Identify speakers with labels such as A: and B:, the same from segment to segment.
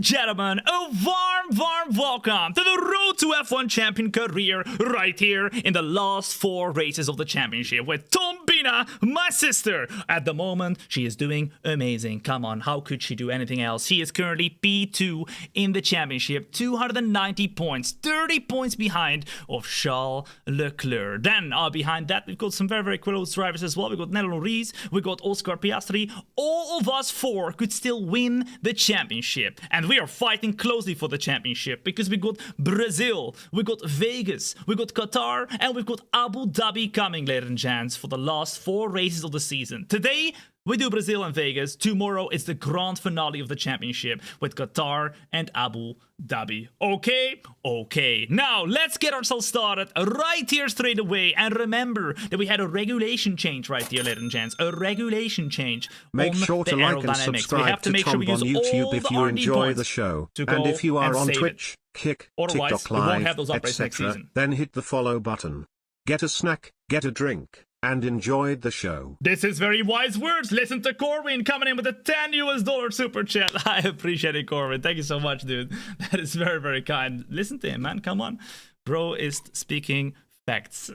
A: gentlemen, a warm welcome to the Road to F1 Champion career right here in the last 4 races of the championship with Thombina, my sister. At the moment, she is doing amazing. Come on, how could she do anything else? She is currently P2 in the championship, 290 points, 30 points behind of Charles Leclerc. Then behind that, we've got some very close drivers as well. We've got Nello Rees, we got Oscar Piastri. All of us 4 could still win the championship. And we are fighting closely for the championship because we got Brazil, we got Vegas, we got Qatar, and we've got Abu Dhabi coming, ladies and gents, for the last 4 races of the season. Today, we do Brazil and Vegas. Tomorrow is the grand finale of the championship with Qatar and Abu Dhabi. Okay. Now, let's get ourselves started right here straight away. And remember that we had a regulation change right here, ladies and gents. A regulation change.
B: Make sure to like and subscribe to THOMB on YouTube if you enjoy the show. And if you are on Twitch, Kick, TikTok Live, etc., then hit the follow button. Get a snack, get a drink, and enjoyed the show.
A: This is very wise words. Listen to Corwin coming in with a $10 super chat. I appreciate it, Corwin. Thank you so much, dude. That is very kind. Listen to him, man. Come on. Bro is speaking facts.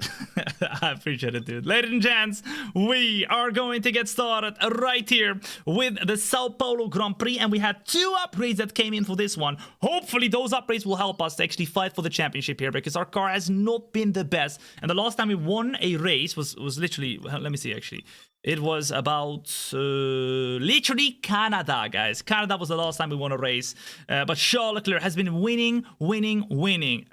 A: I appreciate it, dude. Ladies and gents, we are going to get started right here with the Sao Paulo Grand Prix, and we had 2 upgrades that came in for this one. Hopefully those upgrades will help us to actually fight for the championship here, because our car has not been the best, and the last time we won a race was literally, well, let me see, actually it was about literally Canada, guys. Canada was the last time we won a race. But Charles Leclerc has been winning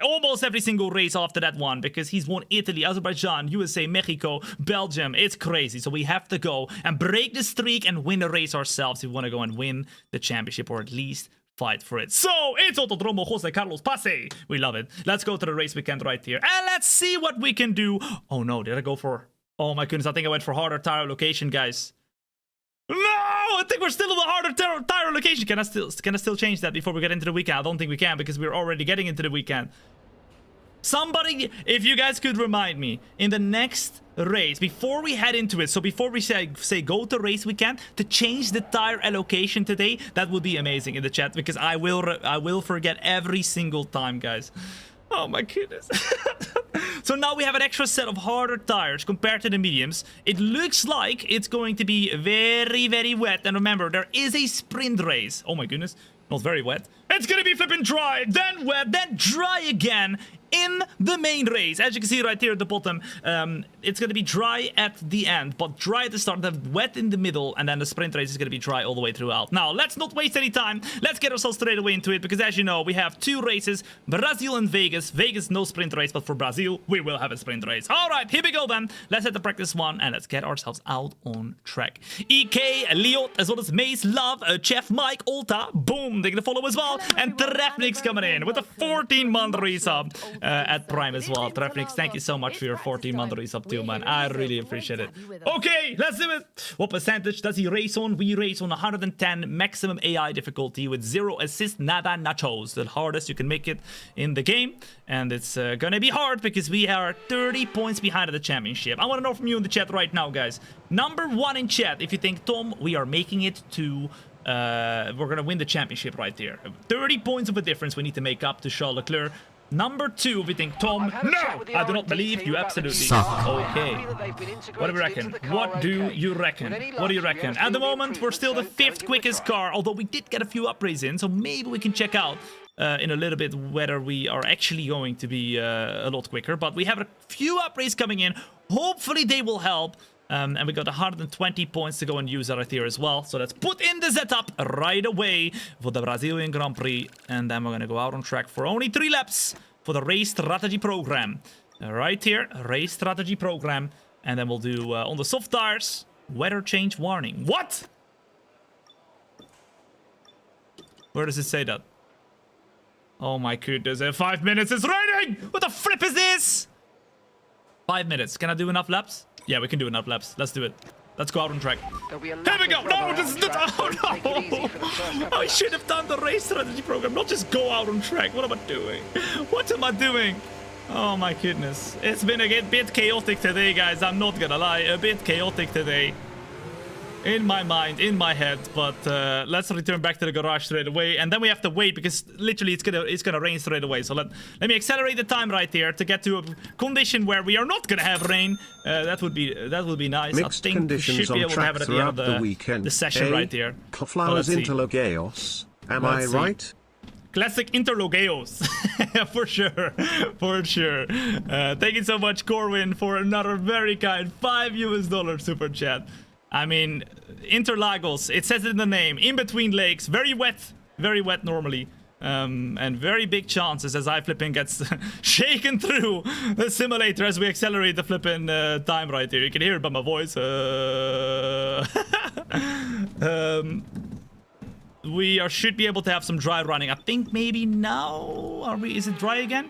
A: almost every single race after that one, because he's won Italy, Azerbaijan, USA, Mexico, Belgium. It's crazy. So we have to go and break the streak and win a race ourselves if we want to go and win the championship, or at least fight for it. So it's Autodromo Jose Carlos Pace. We love it. Let's go to the race weekend right here, and let's see what we can do. Oh no, did I go for... Oh my goodness, I think I went for harder tire location, guys. No, I think we're still in the harder tire location. Can I still change that before we get into the weekend? I don't think we can, because we're already getting into the weekend. Somebody, if you guys could remind me in the next race before we head into it, so before we say go to race weekend, to change the tire allocation today, that would be amazing in the chat, because I will forget every single time, guys. Oh my goodness. So now we have an extra set of harder tires compared to the mediums. It looks like it's going to be very wet. And remember, there is a sprint race. Oh my goodness. Not very wet. It's gonna be flipping dry, then wet, then dry again in the main race. As you can see right here at the bottom, it's gonna be dry at the end, but dry at the start, then wet in the middle, and then the sprint race is gonna be dry all the way throughout. Now, let's not waste any time. Let's get ourselves straight away into it, because as you know, we have 2 races, Brazil and Vegas. Vegas, no sprint race, but for Brazil, we will have a sprint race. All right, here we go then. Let's head to practice 1, and let's get ourselves out on track. EK, Liot, as well as Mace, Love, Chef Mike, Olta, boom, they can follow as well. And Trefnix coming in with a 14-month resub at Prime as well. Trefnix, thank you so much for your 14-month resub too, man. I really appreciate it. Okay, let's do it. What percentage does he race on? We race on 110 maximum AI difficulty with 0 assist, nada nachos. The hardest you can make it in the game. And it's gonna be hard because we are 30 points behind at the championship. I want to know from you in the chat right now, guys. Number 1 in chat, if you think, Tom, we are making it to... we're gonna win the championship right there. 30 points of a difference we need to make up to Charles Leclerc. Number 2, we think, Tom, no, I do not believe you absolutely suck. Okay. What do we reckon? What do you reckon? What do you reckon? At the moment, we're still the 5th quickest car, although we did get a few upgrades in, so maybe we can check out in a little bit whether we are actually going to be a lot quicker. But we have a few upgrades coming in. Hopefully they will help. And we got 120 points to go and use right here as well. So let's put in the setup right away for the Brazilian Grand Prix. And then we're going to go out on track for only 3 laps for the race strategy program. Right here, race strategy program. And then we'll do on the soft tires, weather change warning. What? Where does it say that? Oh my goodness, 5 minutes, it's raining! What the flip is this? 5 minutes, can I do enough laps? Yeah, we can do enough laps. Let's do it. Let's go out on track. Here we go. No, this is not... Oh, no. I should have done the race strategy program, not just go out on track. What am I doing? What am I doing? Oh, my goodness. It's been a bit chaotic today, guys. I'm not gonna lie. A bit chaotic today. in my mind, in my head, but let's return back to the garage straight away, and then we have to wait because literally it's gonna rain straight away. So let me accelerate the time right here to get to a condition where we are not gonna have rain. That would be nice.
B: Mixed
A: I think we should be able to have it at the end of the session right here.
B: Flowers Interlogeos. Am I right?
A: Classic Interlogeos. For sure. For sure. Thank you so much, Corwin, for another very kind $5 super chat. I mean, Interlagos, it says it in the name. In between lakes. Very wet normally. And very big chances as I flipping gets shaken through the simulator as we accelerate the flipping time right here. You can hear it by my voice. We should be able to have some dry running. I think maybe now. Is it dry again?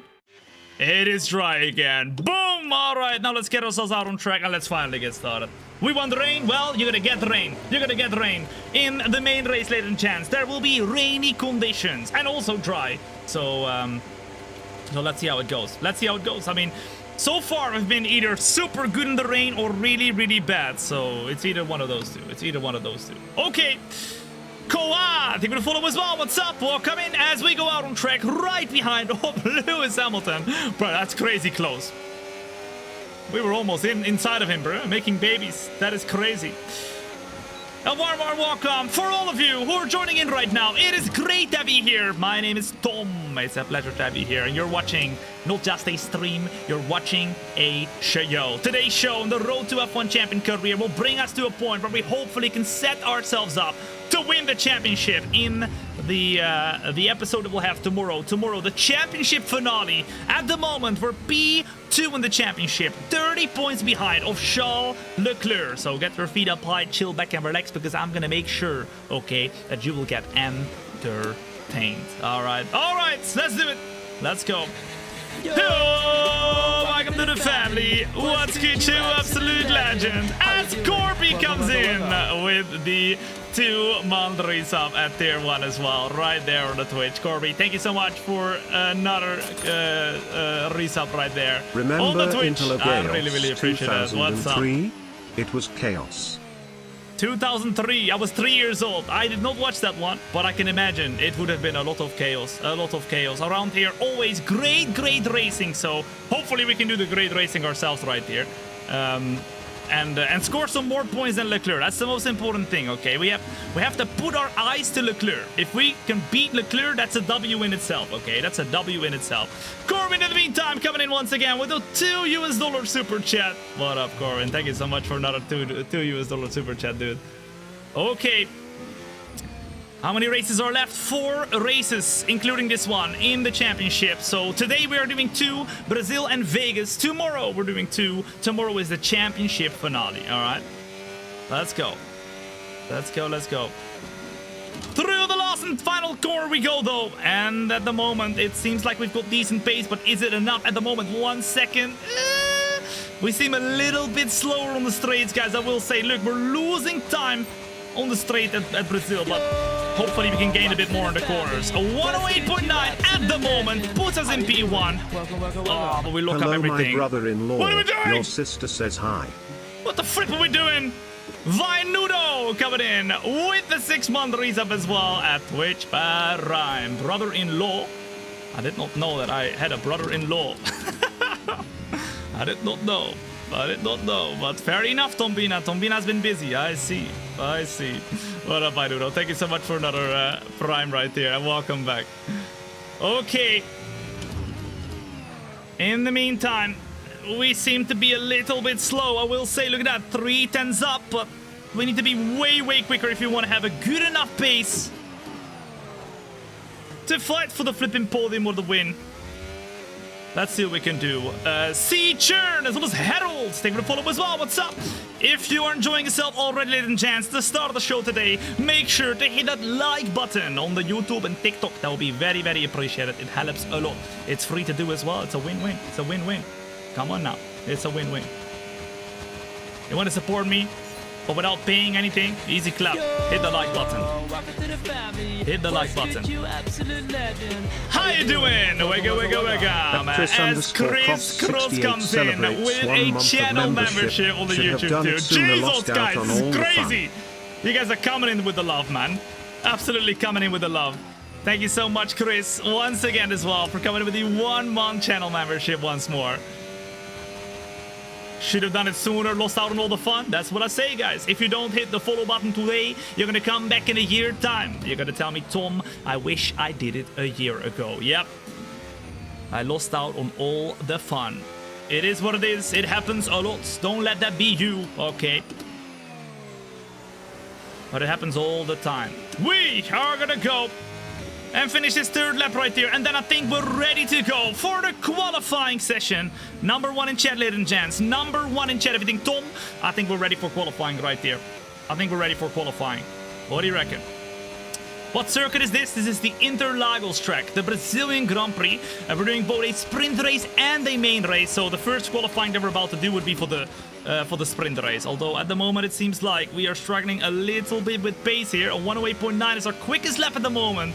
A: It is dry again. Boom! Alright, now let's get ourselves out on track and let's finally get started. We want the rain? Well, you're gonna get the rain. You're gonna get the rain. In the main race, ladies and gents, there will be rainy conditions and also dry. So let's see how it goes. Let's see how it goes. I mean, so far we've been either super good in the rain or really, really bad. So it's either one of those two. It's either one of those two. Okay. Koa, thank you for the follow as well. What's up? Welcome in as we go out on track right behind Lewis Hamilton. Bro, that's crazy close. We were almost inside of him, bro, making babies. That is crazy. A warm welcome for all of you who are joining in right now. It is great to be here. My name is Tom. It's a pleasure to be here. And you're watching not just a stream, you're watching a show. Today's show on the road to F1 champion career will bring us to a point where we hopefully can set ourselves up to win the championship in the episode that we'll have tomorrow. Tomorrow, the championship finale. At the moment, we're P2 in the championship, 30 points behind of Charles Leclerc. So get your feet up high, chill back and relax, because I'm gonna make sure, okay, that you will get entertained. All right, let's do it. Let's go. Hello, welcome to the family. What's good, you absolute legend? As Corby comes in with the 2-month resub at tier 1 as well, right there on the Twitch. Corby, thank you so much for another resub right there.
B: Remember
A: on the Twitch. I
B: really,
A: really appreciate it. What's up?
B: It was chaos.
A: 2003, I was 3 years old. I did not watch that one, but I can imagine it would have been a lot of chaos. A lot of chaos. Around here, always great racing. So hopefully we can do the great racing ourselves right here. And score some more points than Leclerc. That's the most important thing, okay? We have to put our eyes to Leclerc. If we can beat Leclerc, that's a W in itself, okay? That's a W in itself. Corbin, in the meantime, coming in once again with a $2 super chat. What up, Corbin? Thank you so much for another $2 super chat, dude. Okay. How many races are left? 4 races, including this one, in the championship. So today we are doing 2, Brazil and Vegas. Tomorrow we're doing 2. Tomorrow is the championship finale, all right? Let's go. Let's go. Through the last and final corner we go, though. And at the moment, it seems like we've got decent pace, but is it enough at the moment? 1 second. We seem a little bit slower on the straights, guys, I will say. Look, we're losing time on the straight at Brazil, but hopefully we can gain a bit more in the corners. A 108.9 at the moment puts us in P1. Oh, but we look up everything.
B: My brother-in-law.
A: What are we doing?
B: Your sister says hi.
A: What the flip are we doing? Vinudo coming in with the 6-month resub as well at Twitch Prime. Brother-in-law. I did not know that I had a brother-in-law. I did not know. But fair enough, Thombina. Thombina's been busy. I see. What up, Vinudo? Thank you so much for another Prime right here, and welcome back. Okay. In the meantime, we seem to be a little bit slow, I will say. Look at that, 3 tenths up, but we need to be way quicker if you want to have a good enough pace to fight for the flipping podium or the win. Let's see what we can do. C Churn as well as Harold. Thank you for the follow as well. What's up? If you are enjoying yourself already, ladies and gents, to start the show today, make sure to hit that like button on the YouTube and TikTok. That will be very appreciated. It helps a lot. It's free to do as well. It's a win-win. It's a win-win. Come on now. It's a win-win. You want to support me? But without paying anything, easy clap. Hit the like button. Hit the like button. How you doing? Wigga. As Chris Cross comes in with a channel membership on the YouTube too. Jesus, guys, this is crazy. You guys are coming in with the love, man. Absolutely coming in with the love. Thank you so much, Chris, once again as well, for coming in with the 1-month channel membership once more. Should have done it sooner, lost out on all the fun. That's what I say, guys. If you don't hit the follow button today, you're gonna come back in a year time. You're gonna tell me, Tom, I wish I did it a year ago. Yep. I lost out on all the fun. It is what it is. It happens a lot. Don't let that be you, okay? But it happens all the time. We are gonna go and finish this 3rd lap right there, and then I think we're ready to go for the qualifying session. Number 1 in chat, ladies and gents. Number 1 in chat. If you think, Tom, I think we're ready for qualifying right there. I think we're ready for qualifying. What do you reckon? What circuit is this? This is the Interlagos track, the Brazilian Grand Prix. And we're doing both a sprint race and a main race. So the first qualifying that we're about to do would be for the sprint race. Although at the moment it seems like we are struggling a little bit with pace here. A 108.9 is our quickest lap at the moment.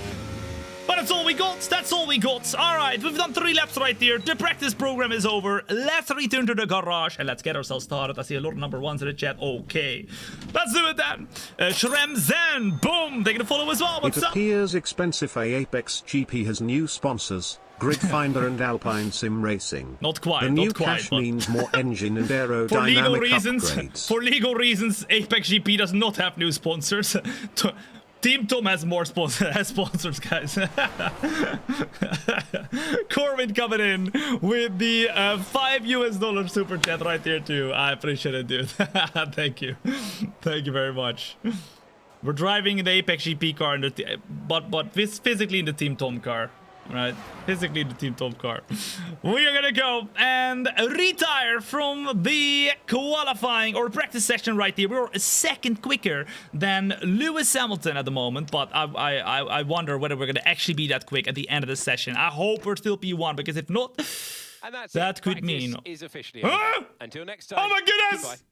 A: But that's all we got. That's all we got. All right, we've done 3 laps right there. The practice program is over. Let's return to the garage and let's get ourselves started. I see a lot of number 1s in the chat. Okay, let's do it then. Shremzen, boom. They're gonna follow as well. What's up?
B: It appears Expensify Apex GP has new sponsors. Grid Finder and Alpine Sim Racing.
A: Not quite.
B: The new cash means more engine and aerodynamic upgrades.
A: For legal reasons, Apex GP does not have new sponsors. Team Tom has more sponsors, guys. Corbin coming in with the $5 super chat right there too. I appreciate it, dude. Thank you. Thank you very much. We're driving in the Apex GP car, but physically in the Team Tom car. Right, physically the Team Tom car. We are gonna go and retire from the qualifying or practice session right here. We're a second quicker than Lewis Hamilton at the moment, but I wonder whether we're gonna actually be that quick at the end of the session. I hope we're still P1, because if not, that could mean
C: is officially
A: huh?
C: Until next time.
A: Oh my goodness!
C: Goodbye.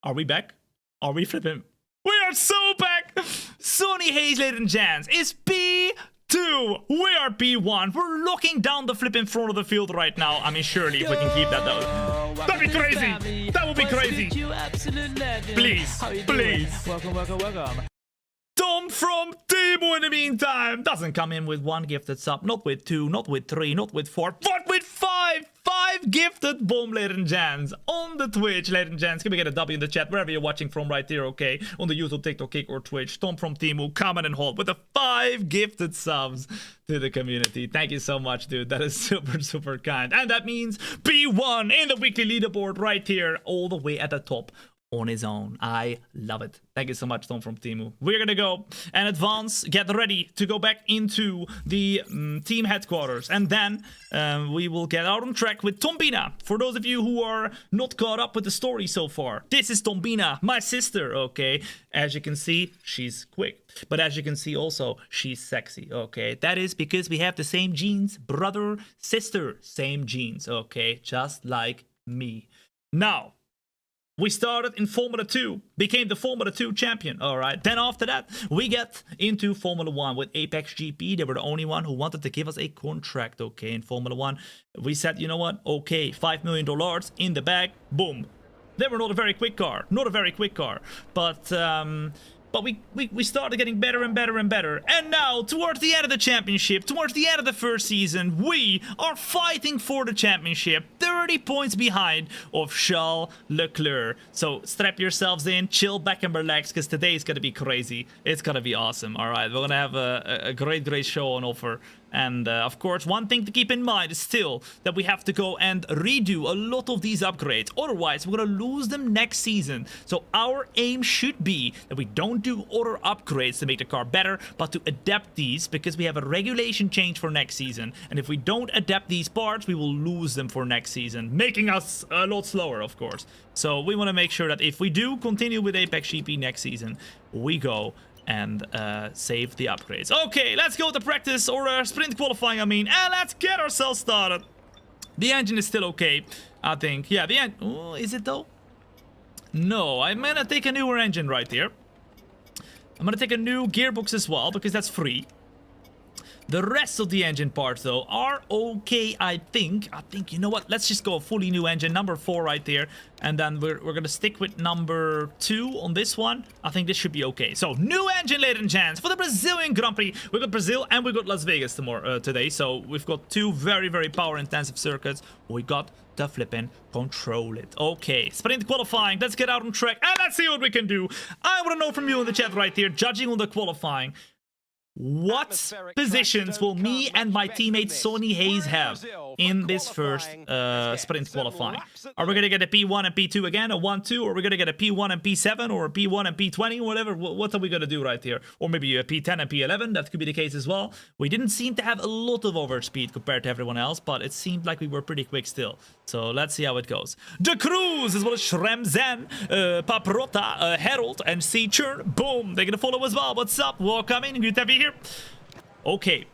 A: Are we back? Are we flipping? We are so back! Sonny Hayes, ladies and gents, is P2. We are P1. We're looking down the flip in front of the field right now. I mean, surely if we can keep that though. That'd be crazy. That would be crazy. Please, please.
C: Welcome.
A: Tom from Timo in the meantime doesn't come in with 1 gifted sub, not with 2, not with 3, not with 4, but with 5. 5 gifted bomb, ladies and gents, on the Twitch, ladies and gents. Can we get a W in the chat wherever you're watching from right here, okay? On the YouTube, TikTok, Kick, or Twitch. Tom from Timo coming and hold with the 5 gifted subs to the community. Thank you so much, dude. That is super, super kind. And that means P1 in the weekly leaderboard right here, all the way at the top. On his own. I love it. Thank you so much, Tom from Timu. We're gonna go and advance, get ready to go back into the team headquarters, and then we will get out on track with Thombina. For those of you who are not caught up with the story so far, this is Thombina, my sister, okay? As you can see, she's quick, but as you can see also, she's sexy, okay? That is because we have the same genes, brother, sister, same genes, okay? Just like me. Now, we started in Formula 2, became the Formula 2 champion, alright? Then after that, we get into Formula 1 with Apex GP. They were the only one who wanted to give us a contract, okay, in Formula 1. We said, you know what, okay, $5 million in the bag, boom. They were not a very quick car, but we started getting better and better and better. And now, towards the end of the championship, towards the end of the first season, we are fighting for the championship. 30 points behind of Charles Leclerc. So strap yourselves in, chill back and relax, because today is going to be crazy. It's going to be awesome, all right? We're going to have a great show on offer. And of course, one thing to keep in mind is still that we have to go and redo a lot of these upgrades. Otherwise, we're going to lose them next season. So our aim should be that we don't do other upgrades to make the car better, but to adapt these, because we have a regulation change for next season. And if we don't adapt these parts, we will lose them for next season, making us a lot slower, of course. So we want to make sure that if we do continue with Apex GP next season, we go and save the upgrades. Okay, let's go to practice, or sprint qualifying, I mean, and let's get ourselves started. The engine is still okay, I think. Yeah, the engine... Oh, is it though? No, I'm gonna take a newer engine right here. I'm gonna take a new gearbox as well, because that's free. The rest of the engine parts, though, are okay, I think. You know what? Let's just go a fully new engine, number 4 right there. And then we're going to stick with number 2 on this one. I think this should be okay. So, new engine, ladies and gents, for the Brazilian Grand Prix. We got Brazil and we got Las Vegas today. So, we've got 2 very, very power-intensive circuits. We got to flipping control it. Okay, sprint qualifying. Let's get out on track and let's see what we can do. I want to know from you in the chat right here, judging on the qualifying. What positions will me and my teammate Sonny Hayes have in this first sprint qualifying? Are we going to get a P1 and P2 again, a 1-2, or are we going to get a P1 and P7, or a P1 and P20, whatever? What are we going to do right here? Or maybe a P10 and P11, that could be the case as well. We didn't seem to have a lot of overspeed compared to everyone else, but it seemed like we were pretty quick still. So let's see how it goes. De Cruz, as well as Shremzen, Paprota, Harold, and C. Churn. Boom, they're going to follow as well. What's up? Welcome in. Good to be here. Okay,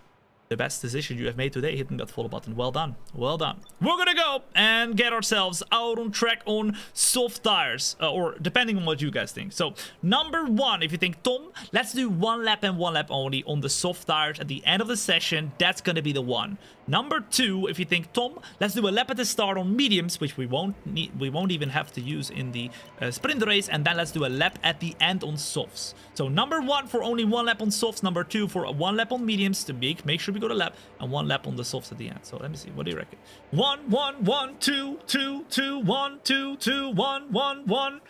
A: the best decision you have made today, hitting that follow button. Well done, well done. We're gonna go and get ourselves out on track on soft tires, or depending on what you guys think. So number 1, if you think Tom, let's do 1 lap and 1 lap only on the soft tires at the end of the session. That's gonna be the one. Number 2, if you think Tom, let's do a lap at the start on mediums, which we won't even have to use in the sprint race, and then let's do a lap at the end on softs. So number 1 for only 1 lap on softs, number 2 for 1 lap on mediums to make sure we go to lap, and 1 lap on the softs at the end. So let me see, what do you reckon? 1 1 1 2 2 2 1 2 2 1 1 1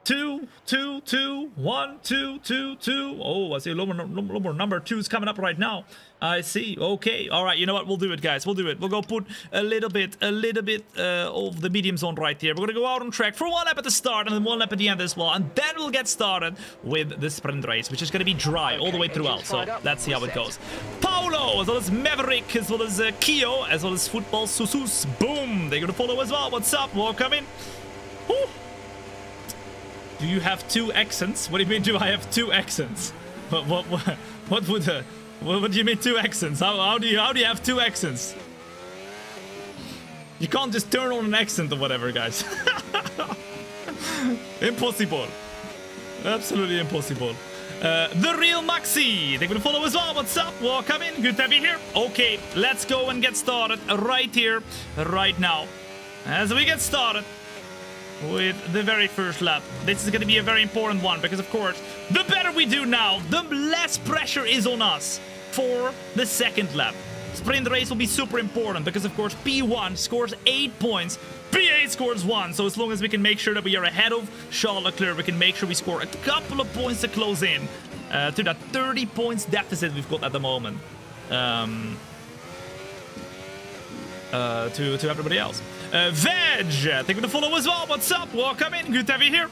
A: 2 2 2 1 2 2 2. Oh, I see a lot more number 2s coming up right now. I see. Okay. All right. You know what? We'll do it, guys. We'll do it. We'll go put a little bit of the mediums on right here. We're gonna go out on track for 1 lap at the start and then 1 lap at the end as well, and then we'll get started with the sprint race, which is gonna be dry all the way throughout. So let's see how it goes. Paulo, as well as Maverick, as well as Kio, as well as Football Susus. Boom. They're gonna follow as well. What's up? Welcome in. Whew. Do you have 2 accents? What do you mean, do I have 2 accents? What do you mean 2 accents? How do you have 2 accents? You can't just turn on an accent or whatever, guys. Impossible. Absolutely impossible. The real Maxi, they're gonna follow as well. What's up? Welcome in. Good to be here. Okay, let's go and get started right here, right now. As we get started with the very first lap. This is going to be a very important one because, of course, the better we do now, the less pressure is on us for the second lap. Sprint race will be super important because, of course, P1 scores 8 points, P8 scores 1. So as long as we can make sure that we are ahead of Charles Leclerc, we can make sure we score a couple of points to close in to that 30 points deficit we've got at the moment to everybody else. Veg, thank you for the follow as well. What's up? Welcome in. Good to have you here.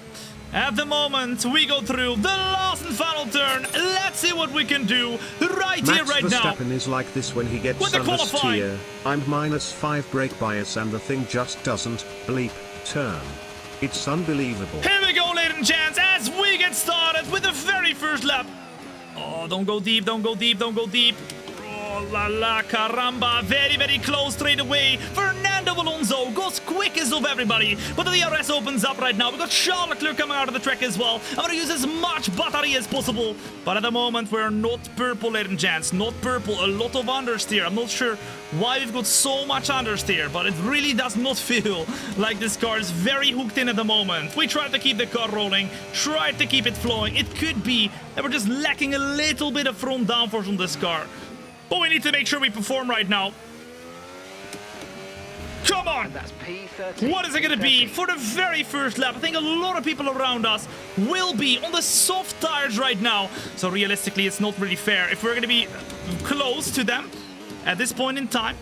A: At the moment, we go through the last and final turn. Let's see what we can do right here, right now.
B: Max Verstappen is like this when he gets understeer. I'm -5 brake bias and the thing just doesn't bleep turn. It's unbelievable.
A: Here we go, ladies and gents, as we get started with the very first lap. Oh, don't go deep, don't go deep, don't go deep. Oh, la la, caramba. Very, very close straight away. Fernando Alonso goes quickest of everybody. But the DRS opens up right now. We've got Charles Leclerc coming out of the track as well. I'm going to use as much battery as possible. But at the moment, we're not purple, ladies and gents. Not purple. A lot of understeer. I'm not sure why we've got so much understeer. But it really does not feel like this car is very hooked in at the moment. We tried to keep the car rolling. Tried to keep it flowing. It could be that we're just lacking a little bit of front downforce on this car. But we need to make sure we perform right now. Come on! What is it going to be for the very first lap? I think a lot of people around us will be on the soft tires right now. So realistically, it's not really fair. If we're going to be close to them at this point in time,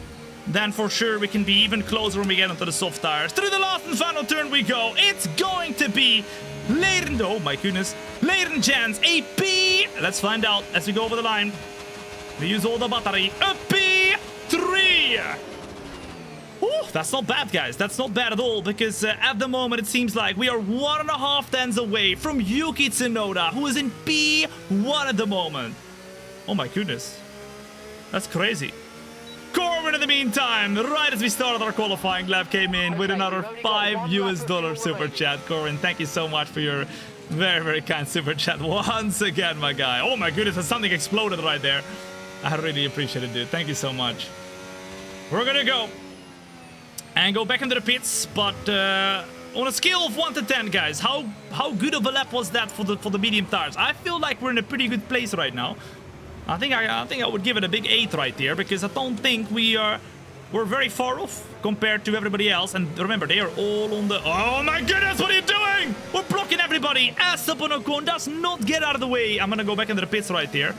A: then for sure we can be even closer when we get onto the soft tires. Through the last and final turn we go. It's going to be oh my goodness, ladies and gents, a P. Let's find out as we go over the line. We use all the battery. A P3. Ooh, that's not bad, guys. That's not bad at all, because at the moment it seems like we are 1.5 tenths away from Yuki Tsunoda, who is in P1 at the moment. Oh my goodness. That's crazy. Corbin, in the meantime, right as we started our qualifying lap, came in with another $5 super chat. Corbin, thank you so much for your very, very kind super chat once again, my guy. Oh my goodness, something exploded right there. I really appreciate it, dude. Thank you so much. We're gonna go and go back into the pits, but on a scale of 1 to 10, guys, how good of a lap was that for the medium tires? I feel like we're in a pretty good place right now. I think I would give it a big 8 right here, because I don't think we're very far off compared to everybody else. And remember, they are all on the... Oh my goodness, what are you doing? We're blocking everybody. Esteban Ocon does not get out of the way. I'm gonna go back into the pits right here.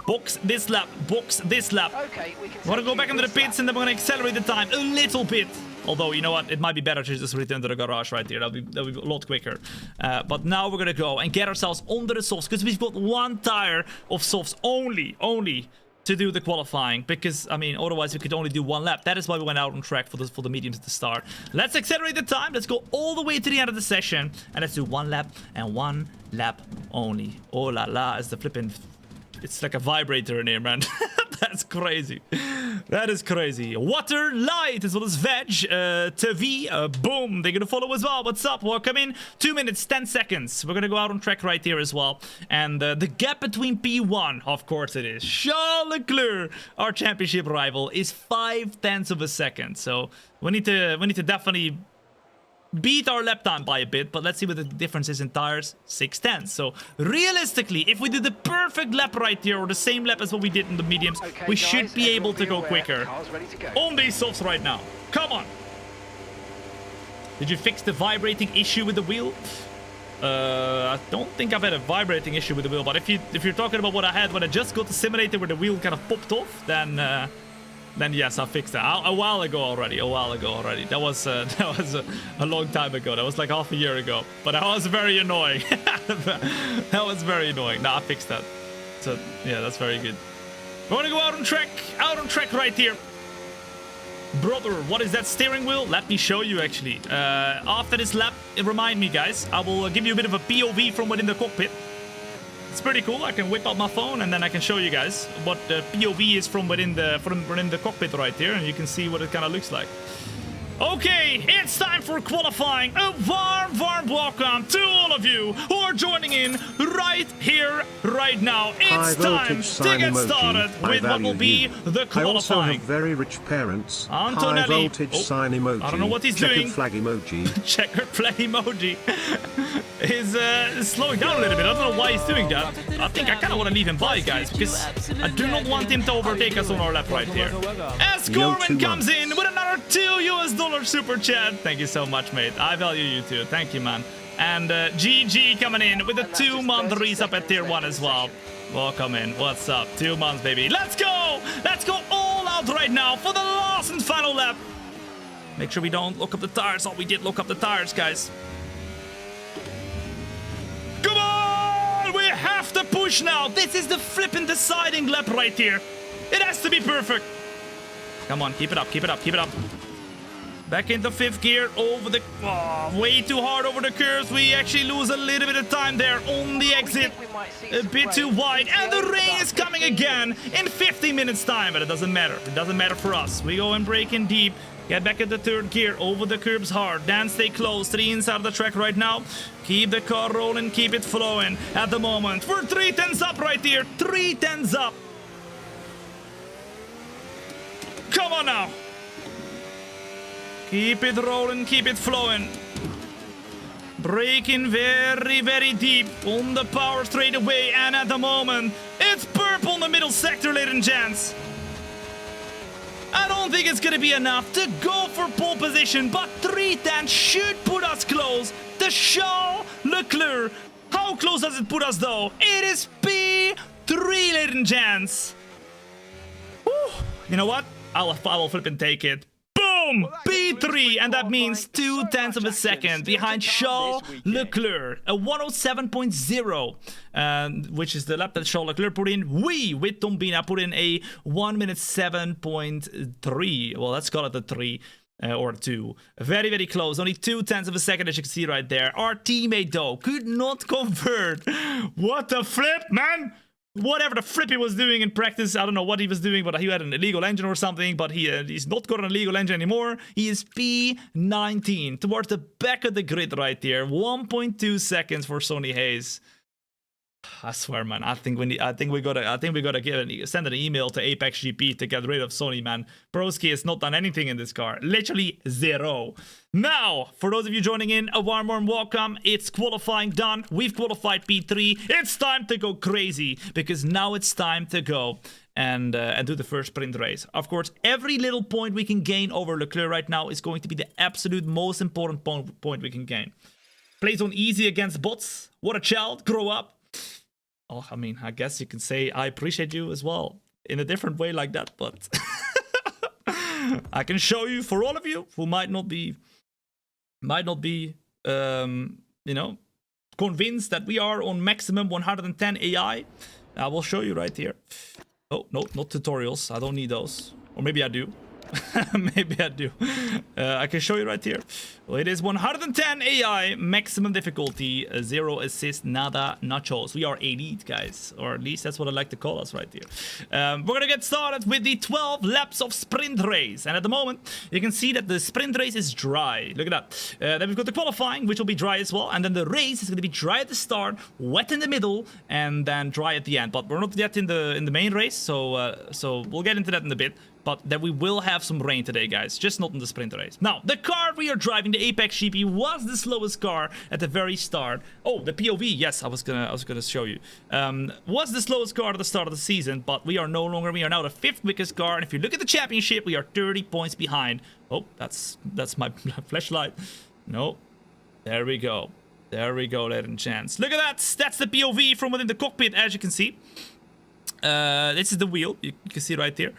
A: Box this lap, box this lap.
C: Okay, we can
A: want to go back into the pits and then we're going to accelerate the time a little bit. Although, you know what, it might be better to just return to the garage right here. That'll be a lot quicker. But now we're going to go and get ourselves under the softs, because we've got 1 tire of softs only to do the qualifying. Because, I mean, otherwise we could only do 1 lap. That is why we went out on track for the mediums at the start. Let's accelerate the time. Let's go all the way to the end of the session. And let's do 1 lap and 1 lap only. Oh la la, as the flipping... It's like a vibrator in here, man. That's crazy. That is crazy. Water, light, as well as veg. TV, boom. They're gonna follow as well. What's up? Welcome in. 2 minutes, 10 seconds. We're gonna go out on track right here as well. And the gap between P1, of course it is. Charles Leclerc, our championship rival, is 0.5 of a second. So we need to definitely beat our lap time by a bit, but let's see what the difference is in tires. 6/10. So realistically, if we do the perfect lap right here, or the same lap as what we did in the mediums, we should be able to go quicker on these softs right now. Come on. Did you fix the vibrating issue with the wheel? I don't think I've had a vibrating issue with the wheel, but if you're talking about what I had when I just got the simulator where the wheel kind of popped off, then yes, I fixed that a while ago already. That was a long time ago. That was like half a year ago. But that was very annoying. That was very annoying. Nah, I fixed that. So yeah, that's very good. We're gonna go out on track right here. Brother, what is that steering wheel? Let me show you actually. After this lap, remind me, guys. I will give you a bit of a POV from within the cockpit. It's pretty cool. I can whip out my phone and then I can show you guys what the POV is from within the cockpit right here, and you can see what it kind of looks like. Okay, it's time for qualifying. A warm welcome to all of you who are joining in right here, right now. It's time to get started with what will be the qualifying.
B: I also have very rich parents. High voltage sign emoji.
A: I don't know what he's doing.
B: Checkered flag emoji.
A: Checkered flag emoji. Is slowing down a little bit. I don't know why he's doing that. I think I kind of want to leave him by, guys, because I do not want him to overtake us on our lap right here. As Corwin comes in with another $2 super chat. Thank you so much, mate. I value you too. Thank you, man. And GG coming in with a 2-month resub at tier 1 as well. Welcome in. What's up? 2 months, baby. Let's go! Let's go all out right now for the last and final lap. Make sure we don't lock up the tires. Oh, we did lock up the tires, guys. Come on! We have to push now. This is the flipping deciding lap right here. It has to be perfect. Come on, keep it up, keep it up, keep it up. Back into 5th gear, over the... Oh, way too hard over the curves. We actually lose a little bit of time there on the exit. A bit too wide. And the rain is coming again in 50 minutes time. But it doesn't matter. It doesn't matter for us. We go and break in deep. Get back into 3rd gear, over the curbs hard. Then stay close to the inside of the track right now. Keep the car rolling, keep it flowing. At the moment, we're 3 tenths up right here. 3 tenths up. Come on now. Keep it rolling, keep it flowing. Braking very, very deep on the power straight away. And at the moment, it's purple in the middle sector, ladies and gents. I don't think it's going to be enough to go for pole position, but 310 should put us close to Charles Leclerc. How close does it put us, though? It is P3, ladies and gents. Whew. You know what? I will flip and take it. Boom! P3, and that means 0.2 of a second behind Charles Leclerc. A 107.0, which is the lap that Charles Leclerc put in. We, with Thombina, put in a 1 minute 7.3. Well, let's call it a 3. Or 2. Very, very close. Only 0.2 of a second, as you can see right there. Our teammate, though, could not convert. What the flip, man! Whatever the flip he was doing in practice, I don't know what he was doing, but he had an illegal engine or something, but he's not got an illegal engine anymore. He is P19, towards the back of the grid right here. 1.2 seconds for Sonny Hayes. I swear, man. I think we gotta send an email to Apex GP to get rid of Sony, man. Broski has not done anything in this car. Literally zero. Now, for those of you joining in, a warm welcome. It's qualifying done. We've qualified P3. It's time to go crazy because now it's time to go and do the first sprint race. Of course, every little point we can gain over Leclerc right now is going to be the absolute most important point we can gain. Plays on easy against bots. What a child. Grow up. Oh, I mean, I guess you can say I appreciate you as well in a different way like that, but I can show you for all of you who might not be, you know, convinced that we are on maximum 110 AI. I will show you right here. Oh, no, not tutorials. I don't need those. Or maybe I do. Maybe I do. I can show you right here. Well, it is 110 AI, maximum difficulty, 0 assist, nada, nachos. We are elite, guys. Or at least that's what I like to call us right here. We're going to get started with the 12 laps of sprint race. And at the moment, you can see that the sprint race is dry. Look at that. Then we've got the qualifying, which will be dry as well. And then the race is going to be dry at the start, wet in the middle, and then dry at the end. But we're not yet in the main race, so we'll get into that in a bit. But that we will have some rain today, guys. Just not in the sprint race. Now, the car we are driving, the Apex GP, was the slowest car at the very start. Oh, the POV. Yes, I was gonna show you. Was the slowest car at the start of the season, but we are no longer. We are now the 5th quickest car. And if you look at the championship, we are 30 points behind. Oh, that's my flashlight. No, there we go. There we go, ladies and gents. Look at that. That's the POV from within the cockpit, as you can see. This is the wheel. You can see right here.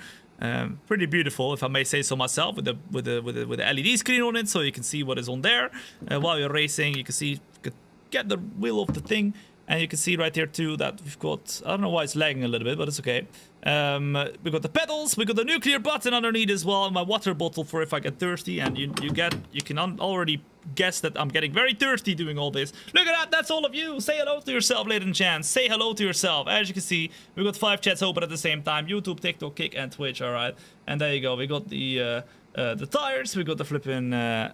A: Pretty beautiful, if I may say so myself, with the LED screen on it, so you can see what is on there. While you're racing, you can see, you can get the wheel of the thing, and you can see right here too that we've got, I don't know why it's lagging a little bit, but it's okay. We got the pedals, we got the nuclear button underneath as well, and my water bottle for if I get thirsty, and you can already guess that I'm getting very thirsty doing all this. Look at that, that's all of you. Say hello to yourself, ladies and gents. Say hello to yourself. As you can see, we've got 5 chats open at the same time. YouTube, TikTok, Kick, and Twitch, alright. And there you go, we got the tires, we got the flipping, the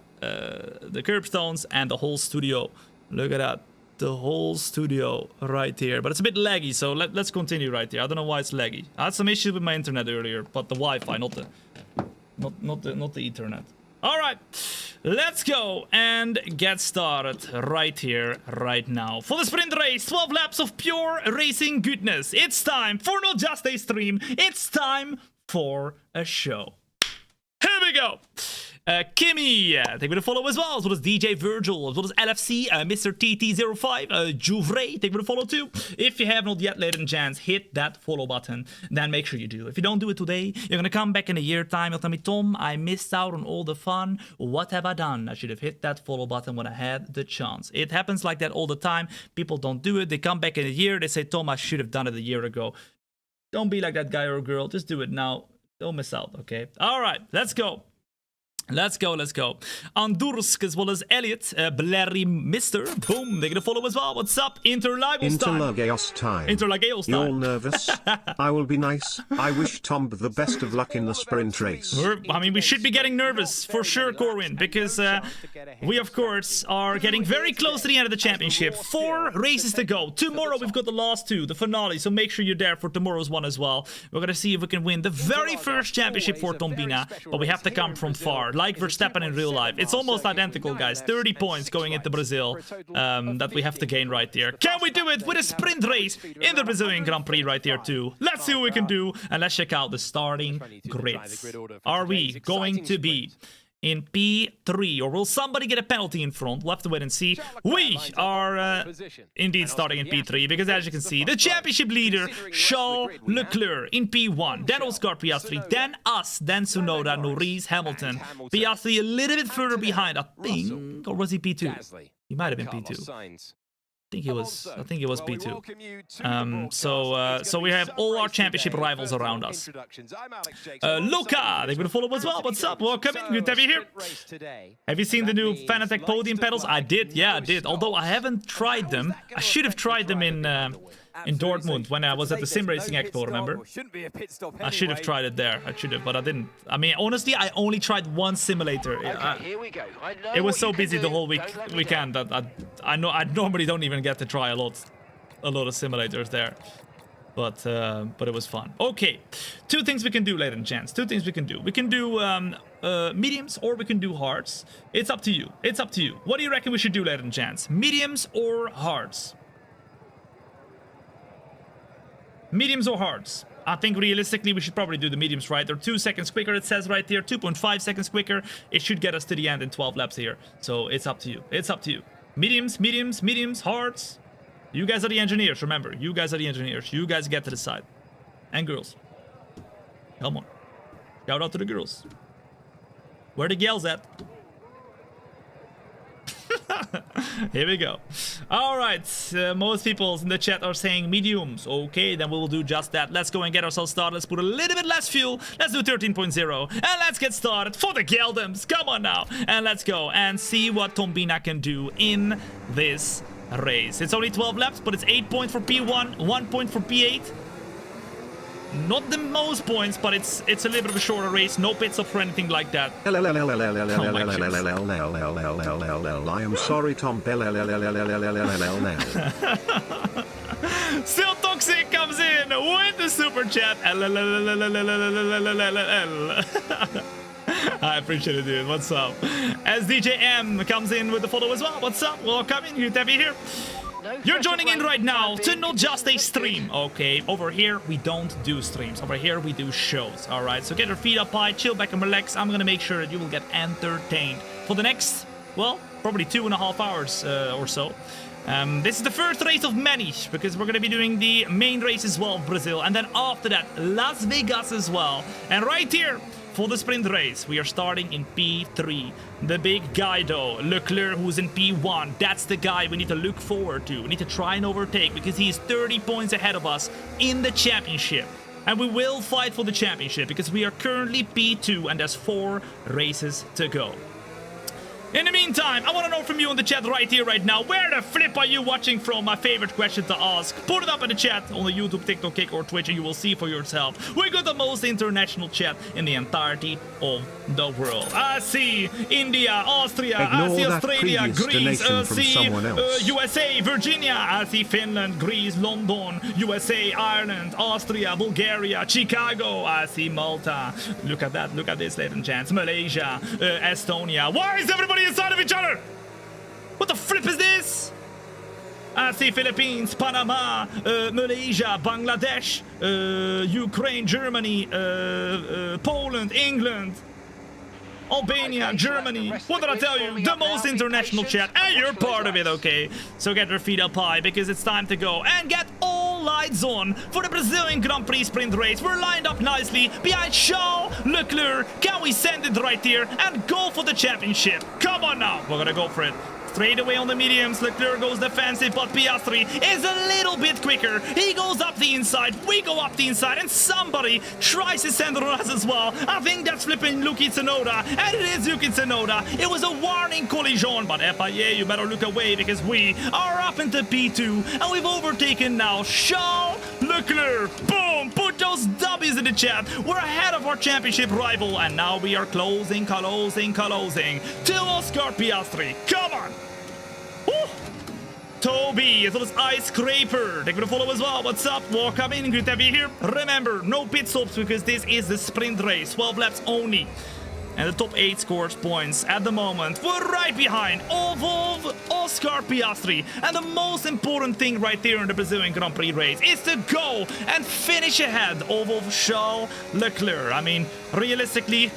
A: curbstones, and the whole studio. Look at that. The whole studio right here, but it's a bit laggy, so let's continue right here. I don't know why it's laggy. I had some issues with my internet earlier, but the Wi-Fi, not the Ethernet. All right, let's go and get started right here, right now. For the sprint race, 12 laps of pure racing goodness. It's time for not just a stream, it's time for a show. Here we go. Kimmy, thank you for the follow as well as DJ Virgil, as well as LFC, Mr. TT05, Juvray, thank you for the follow too. If you have not yet, ladies and gents, hit that follow button, then make sure you do. If you don't do it today, you're gonna come back in a year time, you'll tell me, Tom, I missed out on all the fun, what have I done? I should have hit that follow button when I had the chance. It happens like that all the time, people don't do it, they come back in a year, they say, Tom, I should have done it a year ago. Don't be like that guy or girl, just do it now, don't miss out, okay? Alright, let's go. Let's go. Andursk as well as Elliot, Blurry Mister, boom, they're gonna follow as well. What's up? Interlagos time. Interlagos time.
B: You're nervous? I will be nice. I wish Tom the best of luck in the sprint race.
A: I mean, we should be getting nervous for sure, Corwin, because we of course are getting very close to the end of the championship. 4 races to go. Tomorrow we've got the last 2, the finale, so make sure you're there for tomorrow's one as well. We're gonna see if we can win the very first championship for Thombina, but we have to come from far. Like Verstappen in real life. It's almost identical, guys. 30 points going into Brazil that we have to gain right here. Can we do it with a sprint race in the Brazilian Grand Prix right here too? Let's see what we can do, and let's check out the starting grids. Are we going to be in P3, or will somebody get a penalty in front? We'll have to wait and see. We are indeed starting in P3, because as you can see, the championship leader, Charles Leclerc, in P1, then Oscar Piastri, then us, then Tsunoda, Norris, Hamilton. Piastri a little bit further behind, I think, or was he P2? He might have been P2. I think it was P2. So we have all our championship rivals around us. Luca, they're gonna follow as well. What's up? Welcome in. Good to have you here. Have you seen the new Fanatec podium pedals? I did. Yeah, I did. Although I haven't tried them. I should have tried them in Dortmund when I was at the Sim Racing Expo, remember? I should have tried it there. I should have, but I didn't. I mean, honestly, I only tried one simulator. It was so busy the whole weekend that I normally don't even get to try a lot a lot of simulators there. But it was fun. Okay, 2 things we can do, ladies and gents. 2 things we can do. We can do mediums or we can do hards. It's up to you. It's up to you. What do you reckon we should do, ladies and gents? Mediums or hards? Mediums or hards? I think realistically we should probably do the mediums, right? They're 2 seconds quicker, it says right here. 2.5 seconds quicker. It should get us to the end in 12 laps here. So it's up to you. It's up to you. Mediums, mediums, mediums, hards. You guys are the engineers, remember. You guys are the engineers. You guys get to decide. And girls. Come on. Shout out to the girls. Where the gals at? Here we go. Alright, most people in the chat are saying mediums. Okay, then we will do just that. Let's go and get ourselves started. Let's put a little bit less fuel. Let's do 13.0. And let's get started for the Geldems. Come on now. And let's go and see what Thombina can do in this race. It's only 12 laps, but it's 8 points for P1, 1 point for P8. Not the most points, but it's a little bit of a shorter race. No pit stops or anything like that.
B: I am sorry, Tom.
A: Still Toxic comes in with the super chat. I appreciate it, dude. What's up? SDJM comes in with the follow as well. What's up? Welcome in. Good to have you here. You're joining in right now to not just a stream. Okay, over here we don't do streams. Over here we do shows. All right, so get your feet up high, chill back and relax. I'm gonna make sure that you will get entertained for the next, well, probably 2.5 hours or so. This is the first race of many, because we're gonna be doing the main race as well, Brazil, and then after that Las Vegas as well. And right here for the sprint race, we are starting in P3. The big guy though, Leclerc, who's in P1, that's the guy we need to look forward to. We need to try and overtake, because he's 30 points ahead of us in the championship. And we will fight for the championship, because we are currently P2 and there's 4 races to go. In the meantime, I want to know from you in the chat right here, right now, where the flip are you watching from? My favorite question to ask. Put it up in the chat on the YouTube, TikTok, Kick, or Twitch, and you will see for yourself. We got the most international chat in the entirety of the world. I see India, Austria, I see Australia, Greece, I see USA, Virginia, I see Finland, Greece, London, USA, Ireland, Austria, Bulgaria, Chicago, I see Malta. Look at that, look at this, ladies and gents. Malaysia, Estonia. Why is everybody inside of each other? What the flip is this? I see Philippines, Panama, Malaysia, Bangladesh, Ukraine, Germany, Poland, England, Albania, Germany. What did I tell you? The most international chat, and you're part of it, okay? So get your feet up high, because it's time to go and get all lights on for the Brazilian Grand Prix sprint race. We're lined up nicely behind Charles Leclerc. Can we send it right here and go for the championship? Come on now, we're gonna go for it. Straight away on the mediums, Leclerc goes defensive, but Piastri is a little bit quicker. He goes up the inside, we go up the inside, and somebody tries to send it on us as well. I think that's flipping Yuki Tsunoda, and it is Yuki Tsunoda. It was a warning collision, but FIA, you better look away, because we are up into P2, and we've overtaken now Charles Leclerc. Boom! Put those W's in the chat. We're ahead of our championship rival, and now we are closing to Oscar Piastri. Come on! Toby, as well as Ice Scraper. Thank you for the follow as well. What's up? Welcome in. Good to have you here. Remember, no pit stops, because this is the sprint race. 12 laps only. And the top 8 scores points at the moment. We're right behind of Oscar Piastri. And the most important thing right there in the Brazilian Grand Prix race is to go and finish ahead of Charles Leclerc. I mean, realistically,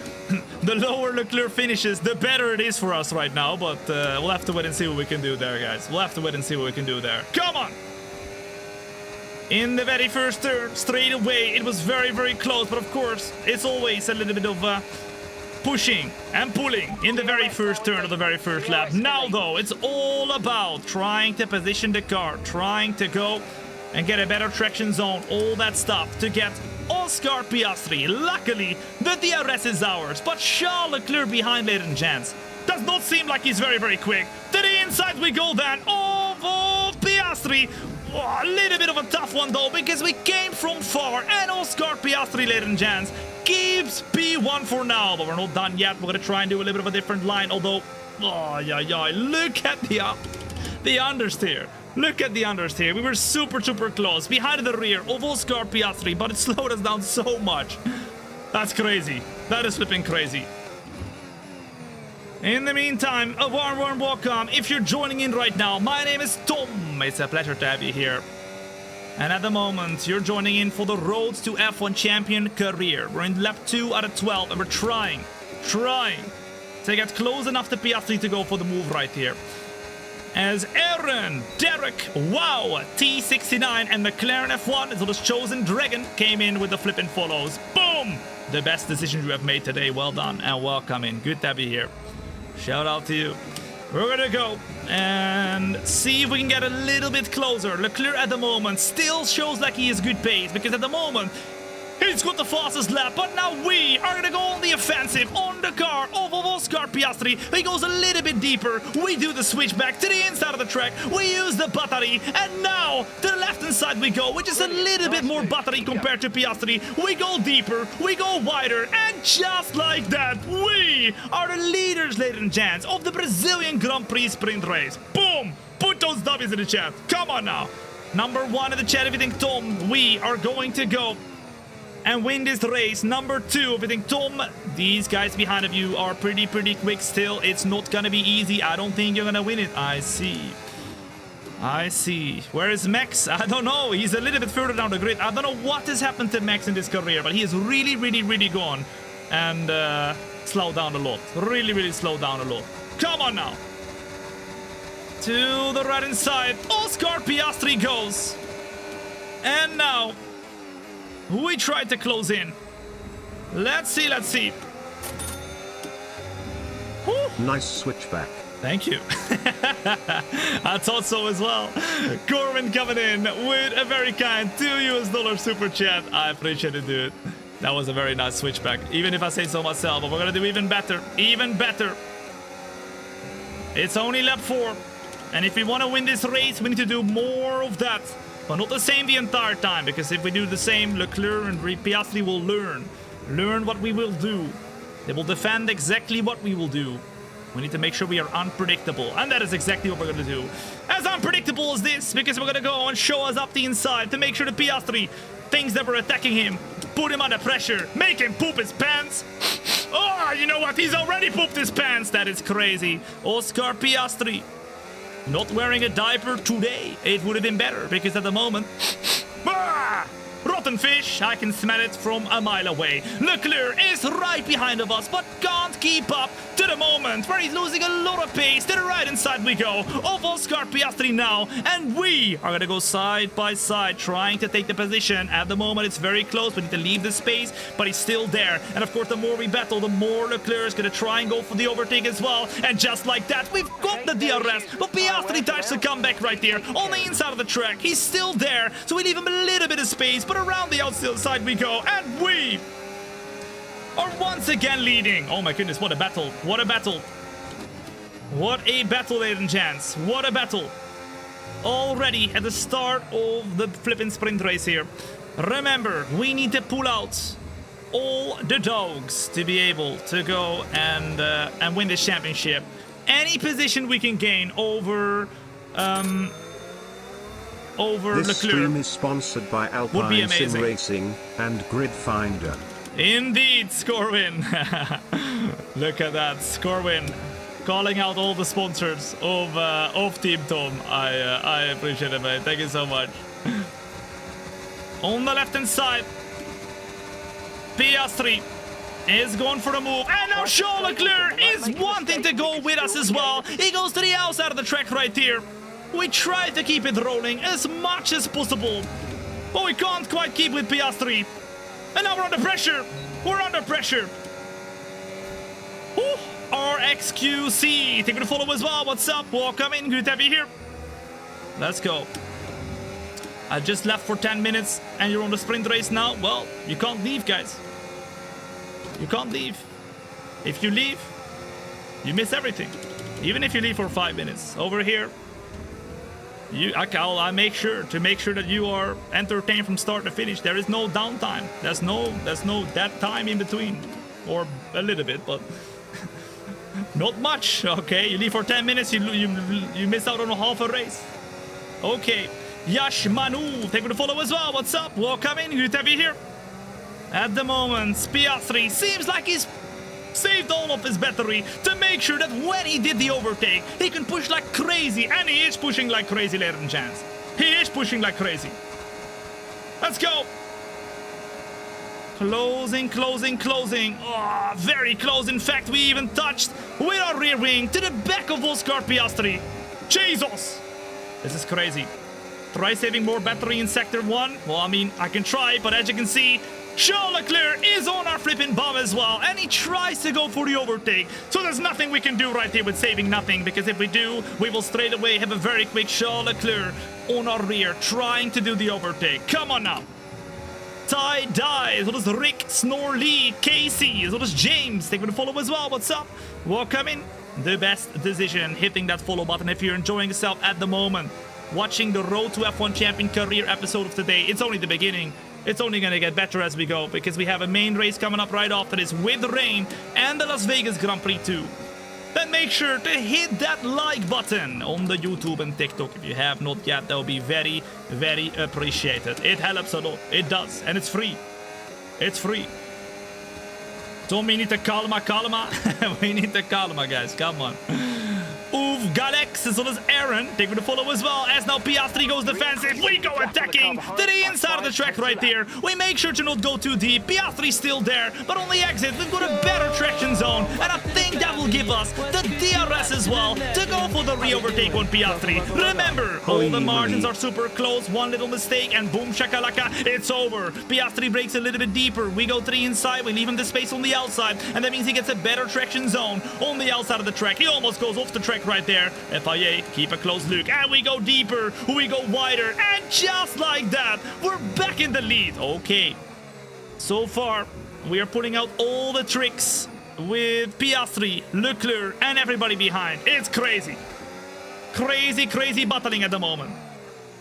A: the lower Leclerc finishes, the better it is for us right now. But we'll have to wait and see what we can do there, guys. We'll have to wait and see what we can do there. Come on! In the very first turn, straight away, it was very, very close. But of course, it's always a little bit of pushing and pulling in the very first turn of the very first lap. Now, though, it's all about trying to position the car, trying to go and get a better traction zone, all that stuff to get Oscar Piastri. Luckily, the DRS is ours, but Charles Leclerc behind, ladies and gents. Does not seem like he's very, very quick. To the inside we go then. Oh, Piastri. Oh, a little bit of a tough one, though, because we came from far, and Oscar Piastri, ladies and gents, keeps P1 for now, but we're not done yet. We're gonna try and do a little bit of a different line, although, oh, yeah, look at the understeer. Look at the unders here. We were super close. Behind the rear of Oscar Piastri, but it slowed us down so much. That's crazy. That is flipping crazy. In the meantime, a warm welcome if you're joining in right now. My name is Tom. It's a pleasure to have you here. And at the moment, you're joining in for the Road to F1 Champion career. We're in lap 2 out of 12, and we're trying to get close enough to Piastri to go for the move right here. As Aaron, Derek, wow, T69, and McLaren F1, as well as Chosen Dragon, came in with the flipping follows. Boom! The best decision you have made today. Well done and welcome in. Good to have you here. Shout out to you. We're gonna go and see if we can get a little bit closer. Leclerc at the moment still shows like he is good pace, because at the moment he's got the fastest lap, but now we are gonna go on the offensive on the car of Oscar Piastri. He goes a little bit deeper. We do the switch back to the inside of the track. We use the battery, and now to the left-hand side we go, which is a little bit more battery compared to Piastri. We go deeper, we go wider, and just like that, we are the leaders, ladies and gents, of the Brazilian Grand Prix sprint race. Boom! Put those W's in the chat. Come on now. Number 1 in the chat, if you think Tom, we are going to go and win this race. Number 2, if you think Tom, these guys behind of you are pretty quick still. It's not gonna be easy. I don't think you're gonna win it. I see. Where is Max? I don't know. He's a little bit further down the grid. I don't know what has happened to Max in this career, but he is really gone and slowed down a lot. Really slowed down a lot. Come on now. To the right hand side, Oscar Piastri goes. And now we tried to close in. Let's see. Whew.
B: Nice switchback.
A: Thank you. I thought so as well. Corwin coming in with a very kind $2 super chat. I appreciate it, dude. That was a very nice switchback. Even if I say so myself, but we're gonna do even better. It's only lap 4. And if we want to win this race, we need to do more of that. But not the same the entire time, because if we do the same, Leclerc and Piastri will learn what we will do. They will defend exactly what we will do. We need to make sure we are unpredictable, and that is exactly what we're going to do. As unpredictable as this, because we're going to go and show us up the inside to make sure the Piastri thinks that we're attacking him, put him under pressure, make him poop his pants. Oh, you know what? He's already pooped his pants. That is crazy. Oscar Piastri. Not wearing a diaper today. It would have been better, because at the moment, rotten fish, I can smell it from a mile away. Leclerc is right behind of us, but can't keep up to the moment where he's losing a lot of pace. To the right inside we go of Oscar Piastri now, and we are gonna go side by side trying to take the position. At the moment it's very close. We need to leave the space, but he's still there. And of course, the more we battle, the more Leclerc is gonna try and go for the overtake as well. And just like that, we've got the DRS, but Piastri tries to come back right there on the inside of the track. He's still there, so we leave him a little bit of space, but around the outside we go, and we are once again leading. Oh my goodness, what a battle. What a battle, ladies and gents. What a battle. Already at the start of the flipping sprint race here. Remember, we need to pull out all the dogs to be able to go and win this championship. Any position we can gain over
B: this
A: Leclerc
B: stream is sponsored by Alpine Sim Racing and Grid Finder.
A: Indeed, Scorwin. Look at that, Scorwin, calling out all the sponsors of Team Tom. I appreciate it, mate. Thank you so much. On the left-hand side, Piastri is going for the move, and now Charles Leclerc is wanting to go with us as well. He goes to the outside of the track right here. We try to keep it rolling as much as possible, but we can't quite keep with Piastri. And now we're under pressure. Ooh, RXQC, thank you for the follow as well. What's up? Welcome in. Good to have you here. Let's go. I just left for 10 minutes and you're on the sprint race now. Well, you can't leave, guys. You can't leave. If you leave, you miss everything. Even if you leave for 5 minutes. Over here, I make sure that you are entertained from start to finish. There is no downtime. There's no that time in between, or a little bit, but not much. Okay, you leave for 10 minutes, you miss out on half a race. Okay. Yash Manu, thank you for the follow as well. What's up? Welcome in. Good to have you here. At the moment, Piastri seems like he's saved all of his battery to make sure that when he did the overtake, he can push like crazy. And he is pushing like crazy, ladies and gents. He is pushing like crazy. Let's go. Closing, closing, closing. Oh, very close. In fact, we even touched with our rear wing to the back of Oscar Piastri. Jesus. This is crazy. Try saving more battery in Sector 1. Well, I mean, I can try, but as you can see, Charles Leclerc is on our flipping bomb as well, and he tries to go for the overtake. So there's nothing we can do right here with saving nothing, because if we do, we will straight away have a very quick Charles Leclerc on our rear, trying to do the overtake. Come on now. Ty Die, as well as Rick, Snorlee, Casey, as well as James. Thank you for the follow as well. What's up? Welcome in. The best decision, hitting that follow button if you're enjoying yourself at the moment. Watching the Road to F1 Champion career episode of today. It's only the beginning. It's only going to get better as we go, because we have a main race coming up right after this with rain and the Las Vegas Grand Prix too. Then make sure to hit that like button on the YouTube and TikTok if you have not yet. That will be very, very appreciated. It helps a lot. It does. And it's free. It's free. Tom, we need to calma. We need to calma, guys. Come on. Oof, Galex, as well as Aaron. Take for the follow as well. As now Piastri goes defensive. We go attacking to the inside of the track right there. We make sure to not go too deep. Piastri's still there, but on the exit, we've got a better traction zone. And I think that will give us the DRS as well to go for the re-overtake on Piastri. Remember, all the margins are super close. One little mistake and boom, shakalaka, it's over. Piastri breaks a little bit deeper. We go to the inside. We leave him the space on the outside. And that means he gets a better traction zone on the outside of the track. He almost goes off the track right there. FIA, keep a close look. And we go deeper, we go wider, and just like that, we're back in the lead. Okay, so far we are putting out all the tricks with Piastri, Leclerc, and everybody behind. It's crazy. Crazy battling at the moment.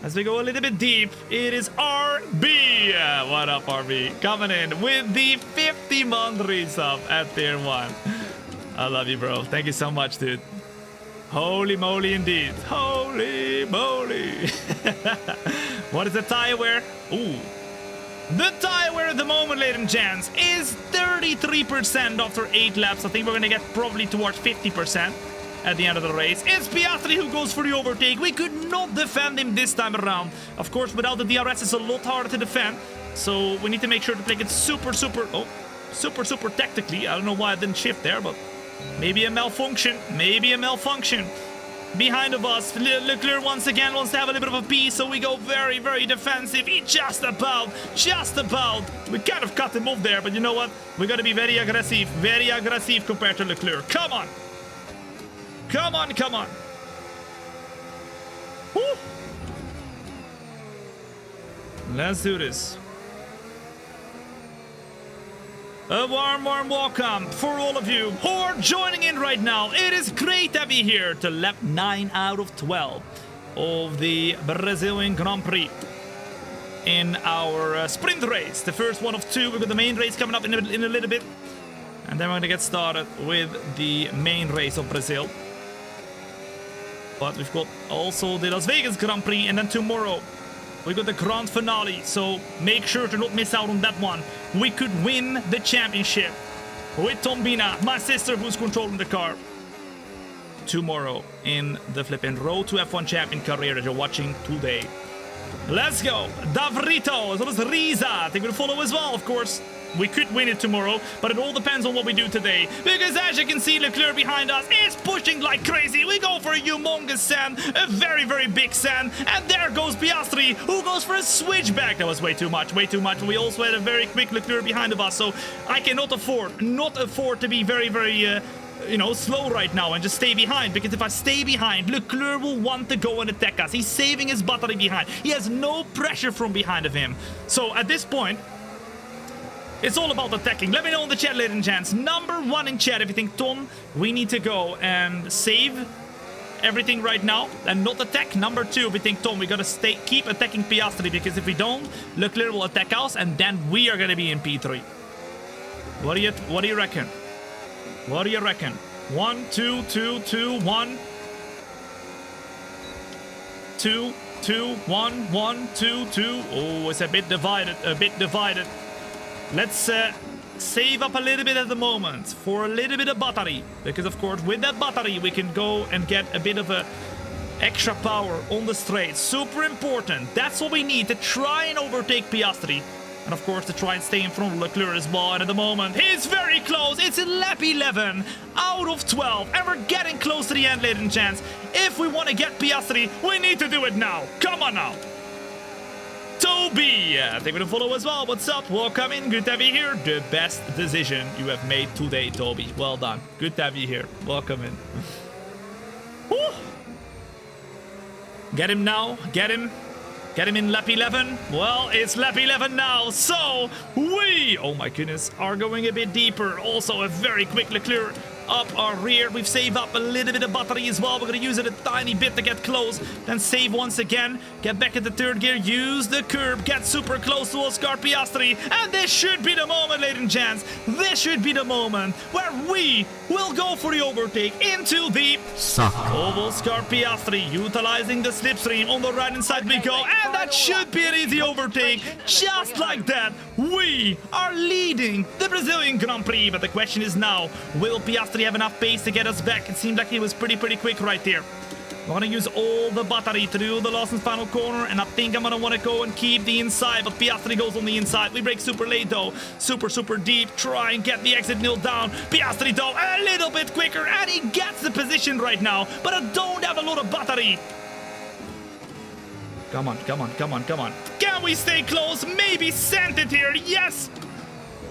A: As we go a little bit deep, it is RB. What up, RB? Coming in with the 50-month resub at Tier 1. I love you, bro. Thank you so much, dude. Holy moly indeed. Holy moly. What is the tire wear? Ooh. The tire wear at the moment, ladies and gents, is 33% after 8 laps. I think we're going to get probably towards 50% at the end of the race. It's Piastri who goes for the overtake. We could not defend him this time around. Of course, without the DRS, it's a lot harder to defend. So we need to make sure to play it super tactically. I don't know why I didn't shift there, but maybe a malfunction. Behind of us, Leclerc once again wants to have a little bit of a piece, so we go very defensive. He just about. We kind of cut him off there, but you know what? We got to be very aggressive compared to Leclerc. Come on. Woo. Let's do this. A warm welcome for all of you who are joining in right now. It is great to be here to lap 9 out of 12 of the Brazilian Grand Prix in our sprint race. The first one of 2. We've got the main race coming up in a little bit. And then we're going to get started with the main race of Brazil. But we've got also the Las Vegas Grand Prix, and then tomorrow we got the grand finale, so make sure to not miss out on that one. We could win the championship with Thombina, my sister, who's controlling the car, tomorrow in the flipping Road to F1 Champion career that you're watching today. Let's go. Davrito, as well as Riza. They will follow as well, of course. We could win it tomorrow, but it all depends on what we do today. Because as you can see, Leclerc behind us is pushing like crazy. We go for a humongous sand, a very big sand. And there goes Piastri, who goes for a switchback. That was way too much. We also had a very quick Leclerc behind of us, so I cannot afford to be very slow right now and just stay behind, because if I stay behind, Leclerc will want to go and attack us. He's saving his battery behind. He has no pressure from behind of him. So at this point, it's all about attacking. Let me know in the chat, ladies and gents. Number 1 in chat if you think, Tom, we need to go and save everything right now and not attack. Number 2 if you think, Tom, we gotta keep attacking Piastri, because if we don't, Leclerc will attack us and then we are gonna be in P3. What do you reckon? 1, 2, 2, 2, 1, 2, 2, 1, 1, 2, 2. Oh, it's a bit divided, Let's save up a little bit at the moment for a little bit of battery. Because, of course, with that battery, we can go and get a bit of a extra power on the straight. Super important. That's what we need to try and overtake Piastri. And of course to try and stay in front of Leclerc as well. And at the moment, he's very close. It's lap 11 out of 12. And we're getting close to the end, ladies and gents. If we want to get Piastri, we need to do it now. Come on now. Toby, thank you for the follow as well. What's up? Welcome in. Good to have you here. The best decision you have made today, Toby. Well done. Good to have you here. Welcome in. Woo. Get him now. Get him. Get him in lap 11. Well, it's lap 11 now. So we, oh my goodness, are going a bit deeper. Also a very quick Leclerc up our rear. We've saved up a little bit of battery as well. We're going to use it a tiny bit to get close. Then save once again. Get back into third gear. Use the curb. Get super close to Oscar Piastri. And this should be the moment, ladies and gents. This should be the moment where we will go for the overtake into the of Oscar Piastri. Utilizing the slipstream. On the right hand side we go. And that should be an easy overtake. Just like that, we are leading the Brazilian Grand Prix. But the question is now, will Piastri have enough pace to get us back? It seemed like he was pretty quick right there. I'm gonna use all the battery to do the last and final corner, and I think I'm gonna want to go and keep the inside, but Piastri goes on the inside. We break super late though, super deep. Try and get the exit nil down. Piastri though a little bit quicker, and he gets the position right now, but I don't have a lot of battery. Come on. Can we stay close? Maybe send it here. Yes,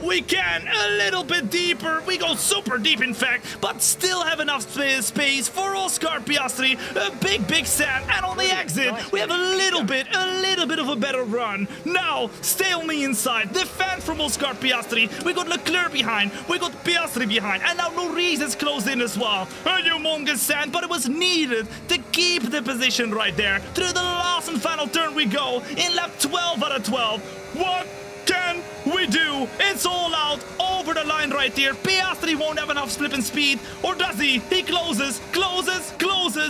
A: we can. A little bit deeper. We go super deep, in fact, but still have enough space for Oscar Piastri. A big sand, and on the exit, we have a little bit of a better run. Now, stay on the inside. Defend from Oscar Piastri. We got Leclerc behind. We got Piastri behind, and now Norris is closed in as well. A humongous sand, but it was needed to keep the position right there. Through the last and final turn we go in lap 12 out of 12. What can we do? It's all out over the line right here. Piastri won't have enough slip and speed, or does he? He closes,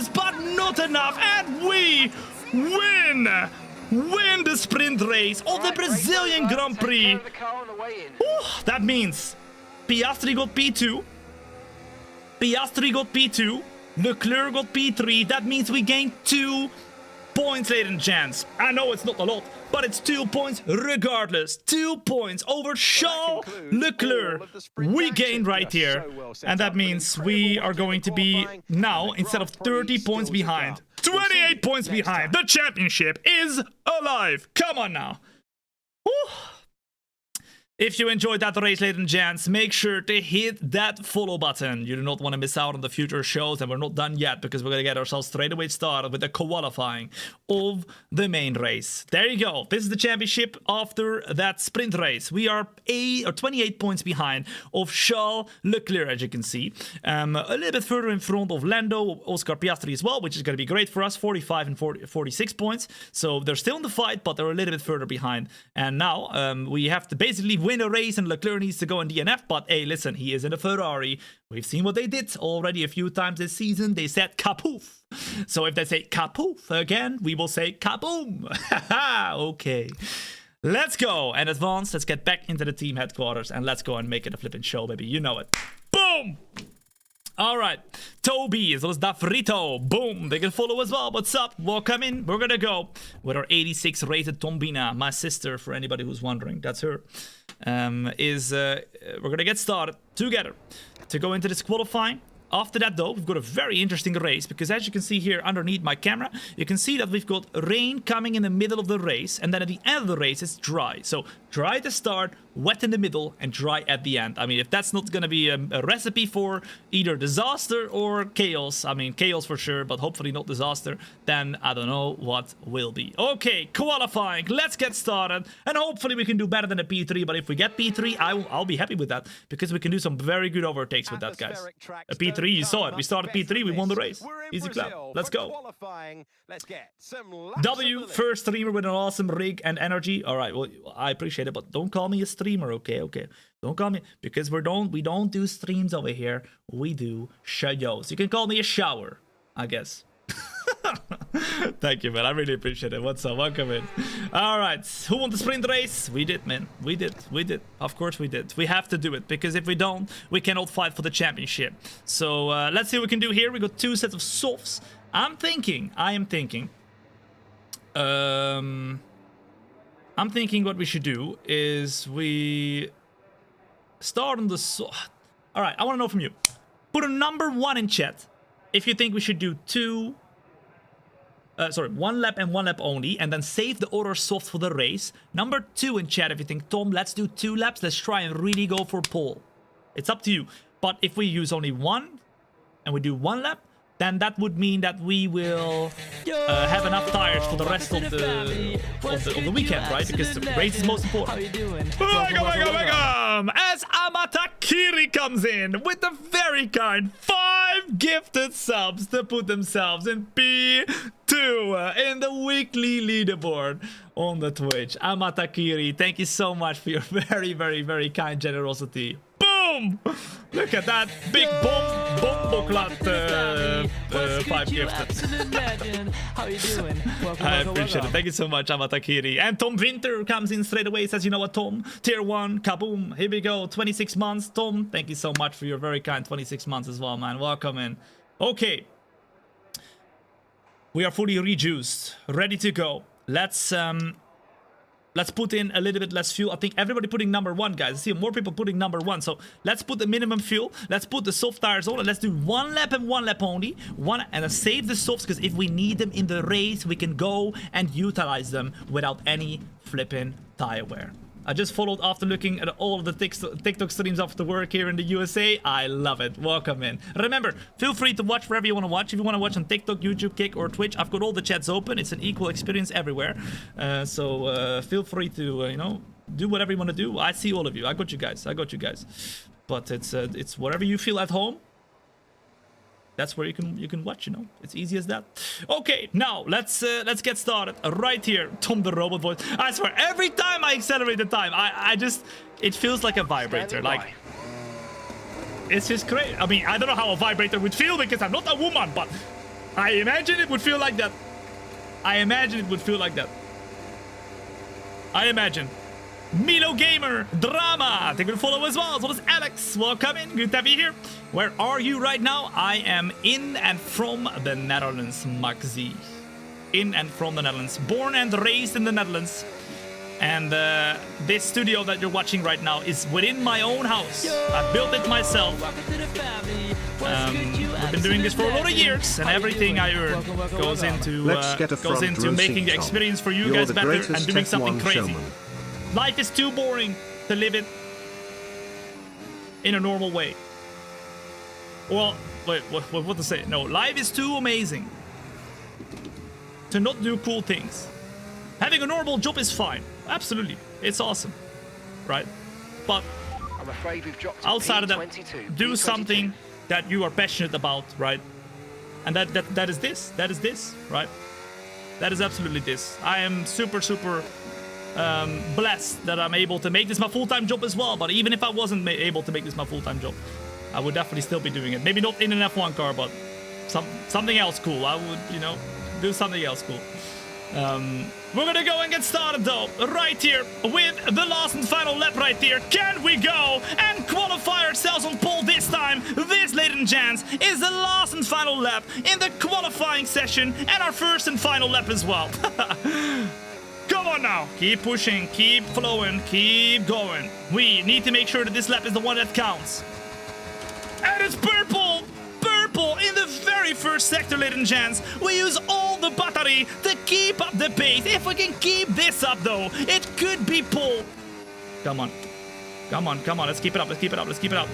A: but not enough, and we win the sprint race of the Brazilian Grand Prix. Ooh, that means Piastri got P2, Leclerc got P3. That means we gained 2 points, ladies and gents. I know it's not a lot, but it's 2 points regardless. 2 points over Charles Leclerc we gained right here. And that means we are going to be now, instead of 30 points behind, 28 points behind. The championship is alive. Come on now. Woo. If you enjoyed that race, ladies and gents, make sure to hit that follow button. You do not want to miss out on the future shows, and we're not done yet because we're going to get ourselves straight away started with the qualifying of the main race. There you go. This is the championship after that sprint race. We are 28 points behind of Charles Leclerc, as you can see. A little bit further in front of Lando, Oscar Piastri as well, which is going to be great for us. 45 and 46 points. So they're still in the fight, but they're a little bit further behind. And now we have to basically win a race, and Leclerc needs to go in DNF, but hey, listen, he is in a Ferrari. We've seen what they did already a few times this season. They said kapoof. So if they say kapoof again, we will say kaboom. Okay. Let's go and advance. Let's get back into the team headquarters and let's go and make it a flipping show, baby. You know it. Boom! Alright, Toby as well as Dafrito. Boom, they can follow as well. What's up? Welcome in. We're gonna go with our 86 rated Thombina. My sister, for anybody who's wondering, that's her. We're gonna get started together to go into this qualifying. After that though, we've got a very interesting race, because as you can see here underneath my camera, you can see that we've got rain coming in the middle of the race, and then at the end of the race it's dry. So dry at the start, wet in the middle, and dry at the end. I mean, if that's not going to be a recipe for either disaster or chaos, I mean chaos for sure, but hopefully not disaster, then I don't know what will be. Okay, qualifying, let's get started, and hopefully we can do better than a P3, but if we get P3, I'll be happy with that, because we can do some very good overtakes with that, guys. A P3, you saw it, we started P3, we won the race. Easy clap, let's go. W, first streamer with an awesome rig and energy. Alright, well, I appreciate it, but don't call me a streamer, okay? Don't call me, because we don't do streams over here. We do shows. You can call me a shower, I guess. Thank you, man. I really appreciate it. What's up? Welcome in. All right. Who won the sprint race? We did, man. We did. We did. Of course we did. We have to do it, because if we don't, we cannot fight for the championship. So let's see what we can do here. We got 2 sets of softs. I am thinking what we should do is we start on the all right, I want to know from you. Put a number 1 in chat if you think we should do 1 lap and 1 lap only, and then save the other soft for the race. Number 2 in chat if you think, Tom, let's do 2 laps. Let's try and really go for pole. It's up to you. But if we use only 1 and we do 1 lap, then that would mean that we will have enough tires for the rest of the weekend, right? Because the race is most important. Welcome! As Amatakiri comes in with the very kind 5 gifted subs to put themselves in P2 in the weekly leaderboard on the Twitch. Amatakiri, thank you so much for your very, very, very kind generosity. Boom! Look at that big bomboklat 5 gifted. I appreciate it. Thank you so much, Amatakiri. And Tom Winter comes in straight away. Says, you know what, Tom? Tier 1, kaboom. Here we go. 26 months. Tom, thank you so much for your very kind 26 months as well, man. Welcome in. Okay. We are fully rejuiced. Ready to go. Let's put in a little bit less fuel. I think everybody putting number 1, guys. I see more people putting number 1. So let's put the minimum fuel. Let's put the soft tires on. And let's do 1 lap and 1 lap only. And save the softs, because if we need them in the race, we can go and utilize them without any flipping tire wear. I just followed after looking at all of the TikTok streams after work here in the USA. I love it. Welcome in. Remember, feel free to watch wherever you want to watch. If you want to watch on TikTok, YouTube, Kick, or Twitch, I've got all the chats open. It's an equal experience everywhere. So feel free to, you know, do whatever you want to do. I see all of you. I got you guys. I got you guys. But it's whatever you feel at home. That's where you can watch, you know. It's easy as that. Okay, now let's get started right here. Tom the robot voice. I swear, every time I accelerate the time, I just, it feels like a vibrator. Like, it's just great. I mean, I don't know how a vibrator would feel because I'm not a woman, but I imagine it would feel like that. I imagine it would feel like that. I imagine. Milo Gamer, Drama, thank you for follow as well as Alex. Welcome in, good to have you here. Where are you right now? I am in and from the Netherlands, Maxi. In and from the Netherlands, born and raised in the Netherlands. And this studio that you're watching right now is within my own house. I built it myself. We've been doing this for a lot of years, and everything I earn goes into making the experience for you guys better and doing something crazy. Life is too boring to live it in a normal way. Well, wait, what to say? No, life is too amazing to not do cool things. Having a normal job is fine. Absolutely. It's awesome. Right? But I'm afraid we've dropped outside of that, do something that you are passionate about, right? And that is this. That is this, right? That is absolutely this. I am super blessed that I'm able to make this my full-time job as well. But even if I wasn't able to make this my full-time job, I would definitely still be doing it. Maybe not in an F1 car, but something else cool. I would, you know, do something else cool. We're gonna go and get started though, right here with the last and final lap right here. Can we go and qualify ourselves on pole this time? This, ladies and gents, is the last and final lap in the qualifying session and our first and final lap as well. Come on now, keep pushing, keep flowing, keep going. We need to make sure that this lap is the one that counts. And it's purple! Purple in the very first sector, ladies and gents. We use all the battery to keep up the pace. If we can keep this up though, it could be pole. Come on. Come on, come on, let's keep it up, let's keep it up, let's keep it up.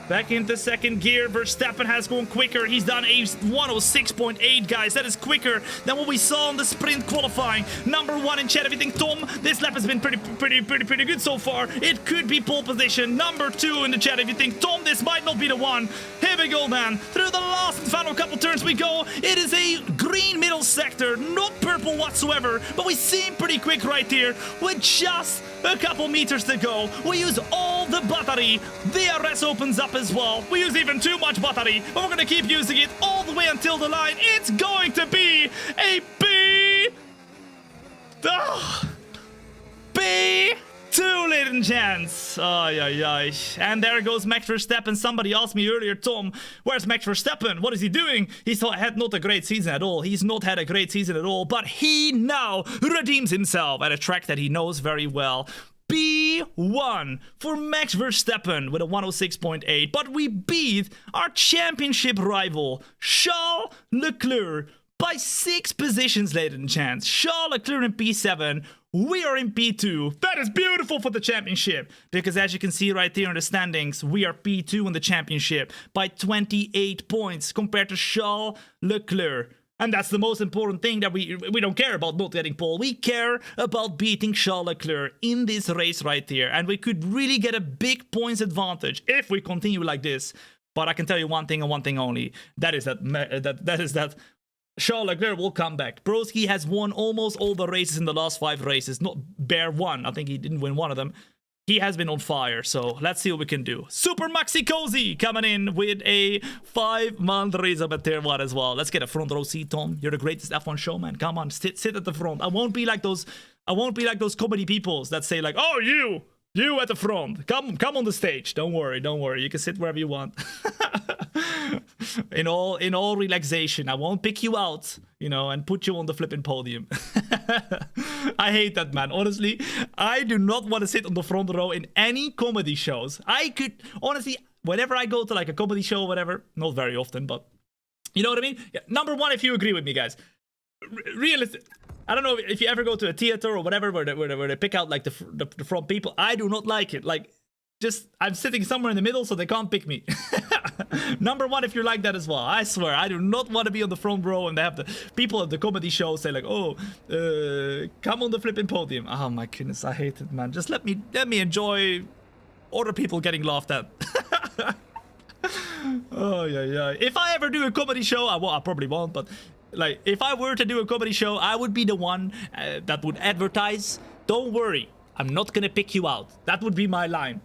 A: Back into second gear, Verstappen has gone quicker. He's done a 106.8, guys. That is quicker than what we saw on the sprint qualifying. Number 1 in chat, everything. Tom, this lap has been pretty good so far. It could be pole position. Number 2 in the chat, if you think, Tom, this might not be the one. Here we go, then. Through the last and final couple turns we go. It is a green middle sector, not purple whatsoever, but we seem pretty quick right here with just a couple meters to go. We use all the battery. DRS opens up as well. We use even too much battery, but we're gonna keep using it all the way until the line. It's going to be a B. B2, ladies and gents. And there goes Max Verstappen. Somebody asked me earlier, Tom, where's Max Verstappen? What is he doing? He's had not a great season at all. He's not had a great season at all, but he now redeems himself at a track that he knows very well. B1 for Max Verstappen with a 106.8, but we beat our championship rival, Charles Leclerc, by 6 positions, ladies and gents. Charles Leclerc in P7, we are in P2. That is beautiful for the championship, because as you can see right here in the standings, we are P2 in the championship by 28 points compared to Charles Leclerc. And that's the most important thing, that we don't care about not getting pole. We care about beating Charles Leclerc in this race right here. And we could really get a big points advantage if we continue like this. But I can tell you one thing and one thing only. That is that Charles Leclerc will come back. Broski has won almost all the races in the last 5 races. Not bare one. I think he didn't win one of them. He has been on fire, so let's see what we can do. Super Maxi Cozy coming in with a 5-month race up at Tier 1 as well. Let's get a front row seat, Tom. You're the greatest F1 showman. Come on, sit at the front. I won't be like those comedy peoples that say like, oh, you at the front. Come on the stage. Don't worry. You can sit wherever you want. in all relaxation. I won't pick you out, and put you on the flipping podium. I hate that, man. Honestly, I do not want to sit on the front row in any comedy shows. I could, honestly, whenever I go to like a comedy show or whatever, not very often, but you know what I mean? Yeah, number one, if you agree with me, guys. Realistic. I don't know if you ever go to a theater or whatever where they pick out like the front people. I do not like it. Like, just, I'm sitting somewhere in the middle so they can't pick me. Number one, if you're like that as well. I swear, I do not want to be on the front row and they have the people at the comedy show say like, oh, come on the flipping podium. Oh my goodness, I hate it, man. Just let me enjoy other people getting laughed at. Oh, yeah. If I ever do a comedy show, I probably won't, but like, if I were to do a comedy show, I would be the one that would advertise, don't worry, I'm not gonna pick you out. That would be my line.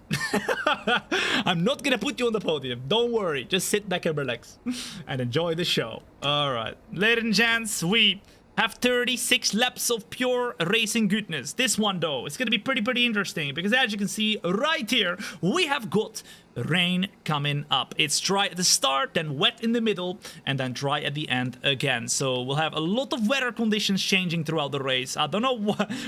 A: I'm not gonna put you on the podium. Don't worry, just sit back and relax and enjoy the show. All right, ladies and gents, we have 36 laps of pure racing goodness. This one, though, it's going to be pretty interesting, because as you can see right here, we have got rain coming up. It's dry at the start, then wet in the middle, and then dry at the end again. So we'll have a lot of weather conditions changing throughout the race. I don't know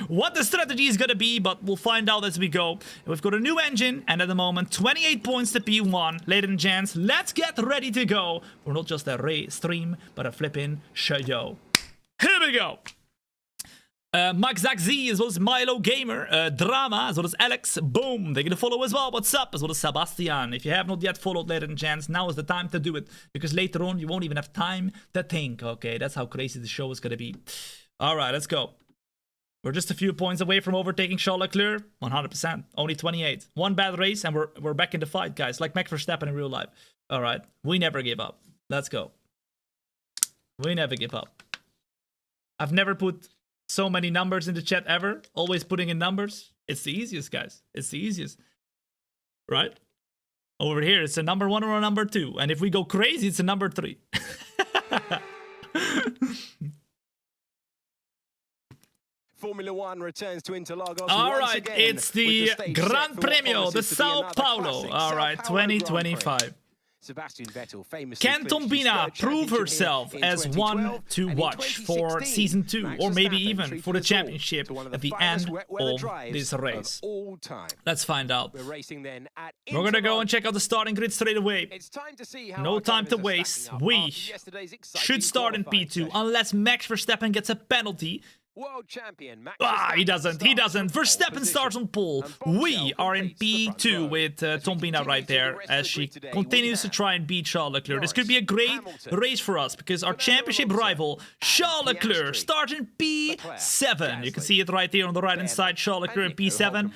A: what the strategy is going to be, but we'll find out as we go. We've got a new engine, and at the moment, 28 points to P1. Ladies and gents, let's get ready to go for not just a race stream, but a flipping show. Here we go. Max Z, as well as Milo Gamer, Drama, as well as Alex, boom, they're gonna follow as well. What's up? As well as Sebastian. If you have not yet followed, ladies and gents, now is the time to do it, because later on you won't even have time to think. Okay, that's how crazy the show is gonna be. All right, let's go. We're just a few points away from overtaking Charles Leclerc. 100%, only 28. One bad race and we're back in the fight, guys, like Max Verstappen in real life. All right, we never give up. Let's go. We never give up. I've never put so many numbers in the chat ever. Always putting in numbers. It's the easiest, guys. It's the easiest. Right? Over here, it's a number 1 or a number 2. And if we go crazy, it's a number 3.
C: Formula One returns to Interlagos.
A: All right, it's the Gran Premio de Sao Paulo. All right, 2025.
C: Sebastian Vettel famously
A: Can Thombina prove herself as one to watch for Season 2, or maybe even for the championship at the end of this race? Let's find out. We're gonna go and check out the starting grid straight away. No time to waste. We should start in P2 unless Max Verstappen gets a penalty.
C: World champion Max
A: he doesn't. Verstappen starts on pole. We are in P2 with Thombina right there as she continues to try and beat Charles Leclerc. This could be a great race for us because our championship rival, Charles Leclerc, starts in P7. You can see it right here on the right-hand side, Charles Leclerc in P7.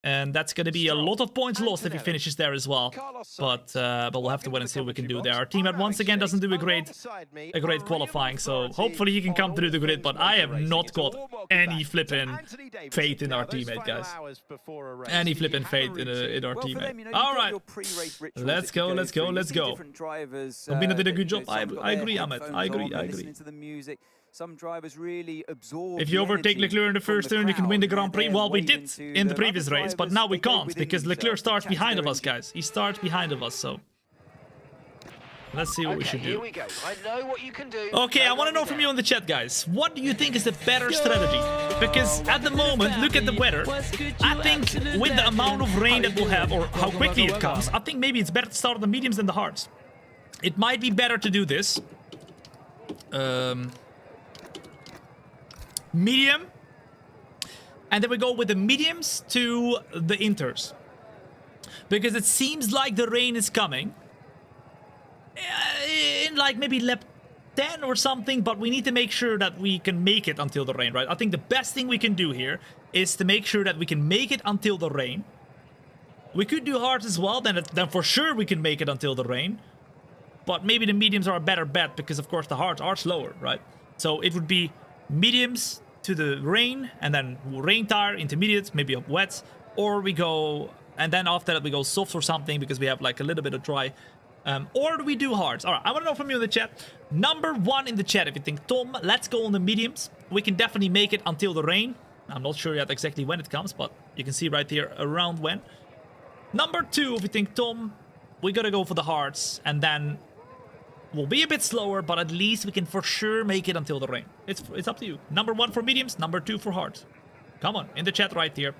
A: And that's going to be a lot of points lost if he finishes there as well. But we'll have to wait and see what we can do there. Our teammate once again doesn't do a great qualifying, so hopefully he can come through the grid. But I have not got any flipping faith in our teammate, guys. Any flipping faith in our teammate. All right, let's go. Thombina did a good job. I agree, Ahmed. I agree.
D: Some drivers really absorb.
A: If you overtake Leclerc in the first turn, you can win the Grand Prix. Well, we did in the previous race, but now we can't because Leclerc starts behind of us, guys. He starts behind of us, so let's see what we should do.
E: Here we go. I know what you can do.
A: Okay, I want to know from you in the chat, guys. What do you think is the better strategy? Because at the moment, look at the weather. I think with the amount of rain that we'll have, or how quickly it comes, I think maybe it's better to start on the mediums than the hards. It might be better to do this. Medium, and then we go with the mediums to the inters, because it seems like the rain is coming in like maybe lap 10 or something, but we need to make sure that we can make it until the rain, right? I think the best thing we can do here is to make sure that we can make it until the rain. We could do hards as well, then for sure we can make it until the rain, but maybe the mediums are a better bet because of course the hards are slower, right? So it would be mediums to the rain, and then rain tire, intermediates, maybe wets, or we go, and then after that we go softs or something because we have like a little bit of dry, or do we do hards? All right, I want to know from you in the chat. Number 1 in the chat, if you think, Tom, let's go on the mediums. We can definitely make it until the rain. I'm not sure yet exactly when it comes, but you can see right here around when. Number 2, if you think, Tom, we gotta go for the hards, and then we'll be a bit slower, but at least we can for sure make it until the rain. It's up to you. Number 1 for mediums, number 2 for hards. Come on, in the chat right here.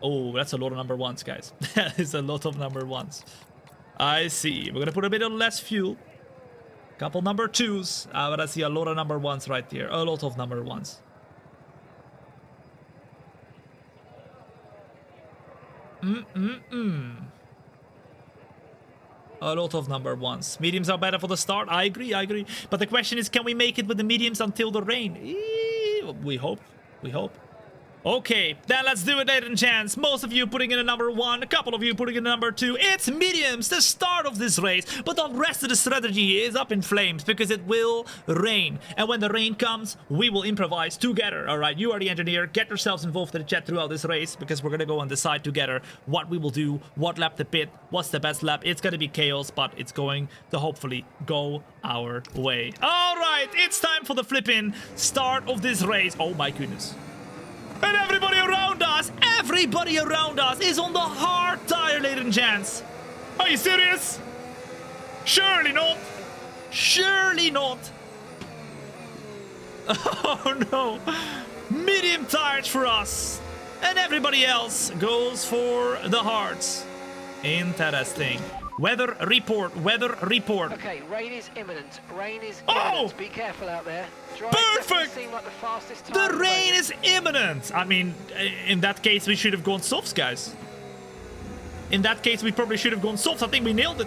A: Oh, that's a lot of number 1s, guys. That is a lot of number 1s. I see. We're gonna put a bit of less fuel. Couple number 2s. But I see a lot of number 1s right here. A lot of number 1s. A lot of number 1s. Mediums are better for the start. I agree. But the question is, can we make it with the mediums until the rain? We hope. Okay, then let's do it, ladies and gents. Most of you putting in a number 1, a couple of you putting in a number 2. It's mediums, the start of this race. But the rest of the strategy is up in flames because it will rain. And when the rain comes, we will improvise together. All right, you are the engineer. Get yourselves involved in the chat throughout this race because we're going to go and decide together what we will do, what lap to pit, what's the best lap. It's going to be chaos, but it's going to hopefully go our way. All right, it's time for the flipping start of this race. Oh my goodness. And everybody around us is on the hard tire, ladies and gents. Are you serious? Surely not. Oh no. Medium tires for us. And everybody else goes for the hards. Interesting. Weather report.
E: Okay, rain is imminent. Be careful out there.
A: Perfect!
E: Like
A: the rain is imminent! I mean, in that case, we should have gone softs, guys. In that case, we probably should have gone softs. I think we nailed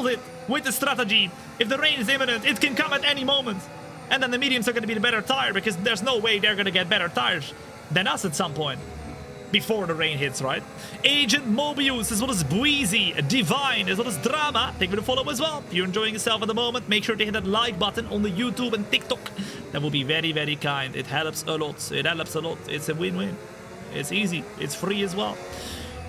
A: it. With the strategy. If the rain is imminent, it can come at any moment. And then the mediums are going to be the better tire because there's no way they're going to get better tires than us at some point. Before the rain hits, right? Agent Mobius, as well as Breezy, Divine, as well as Drama. Thank you for the follow as well. If you're enjoying yourself at the moment, make sure to hit that like button on the YouTube and TikTok. That will be very, very kind. It helps a lot. It's a win-win. It's easy. It's free as well.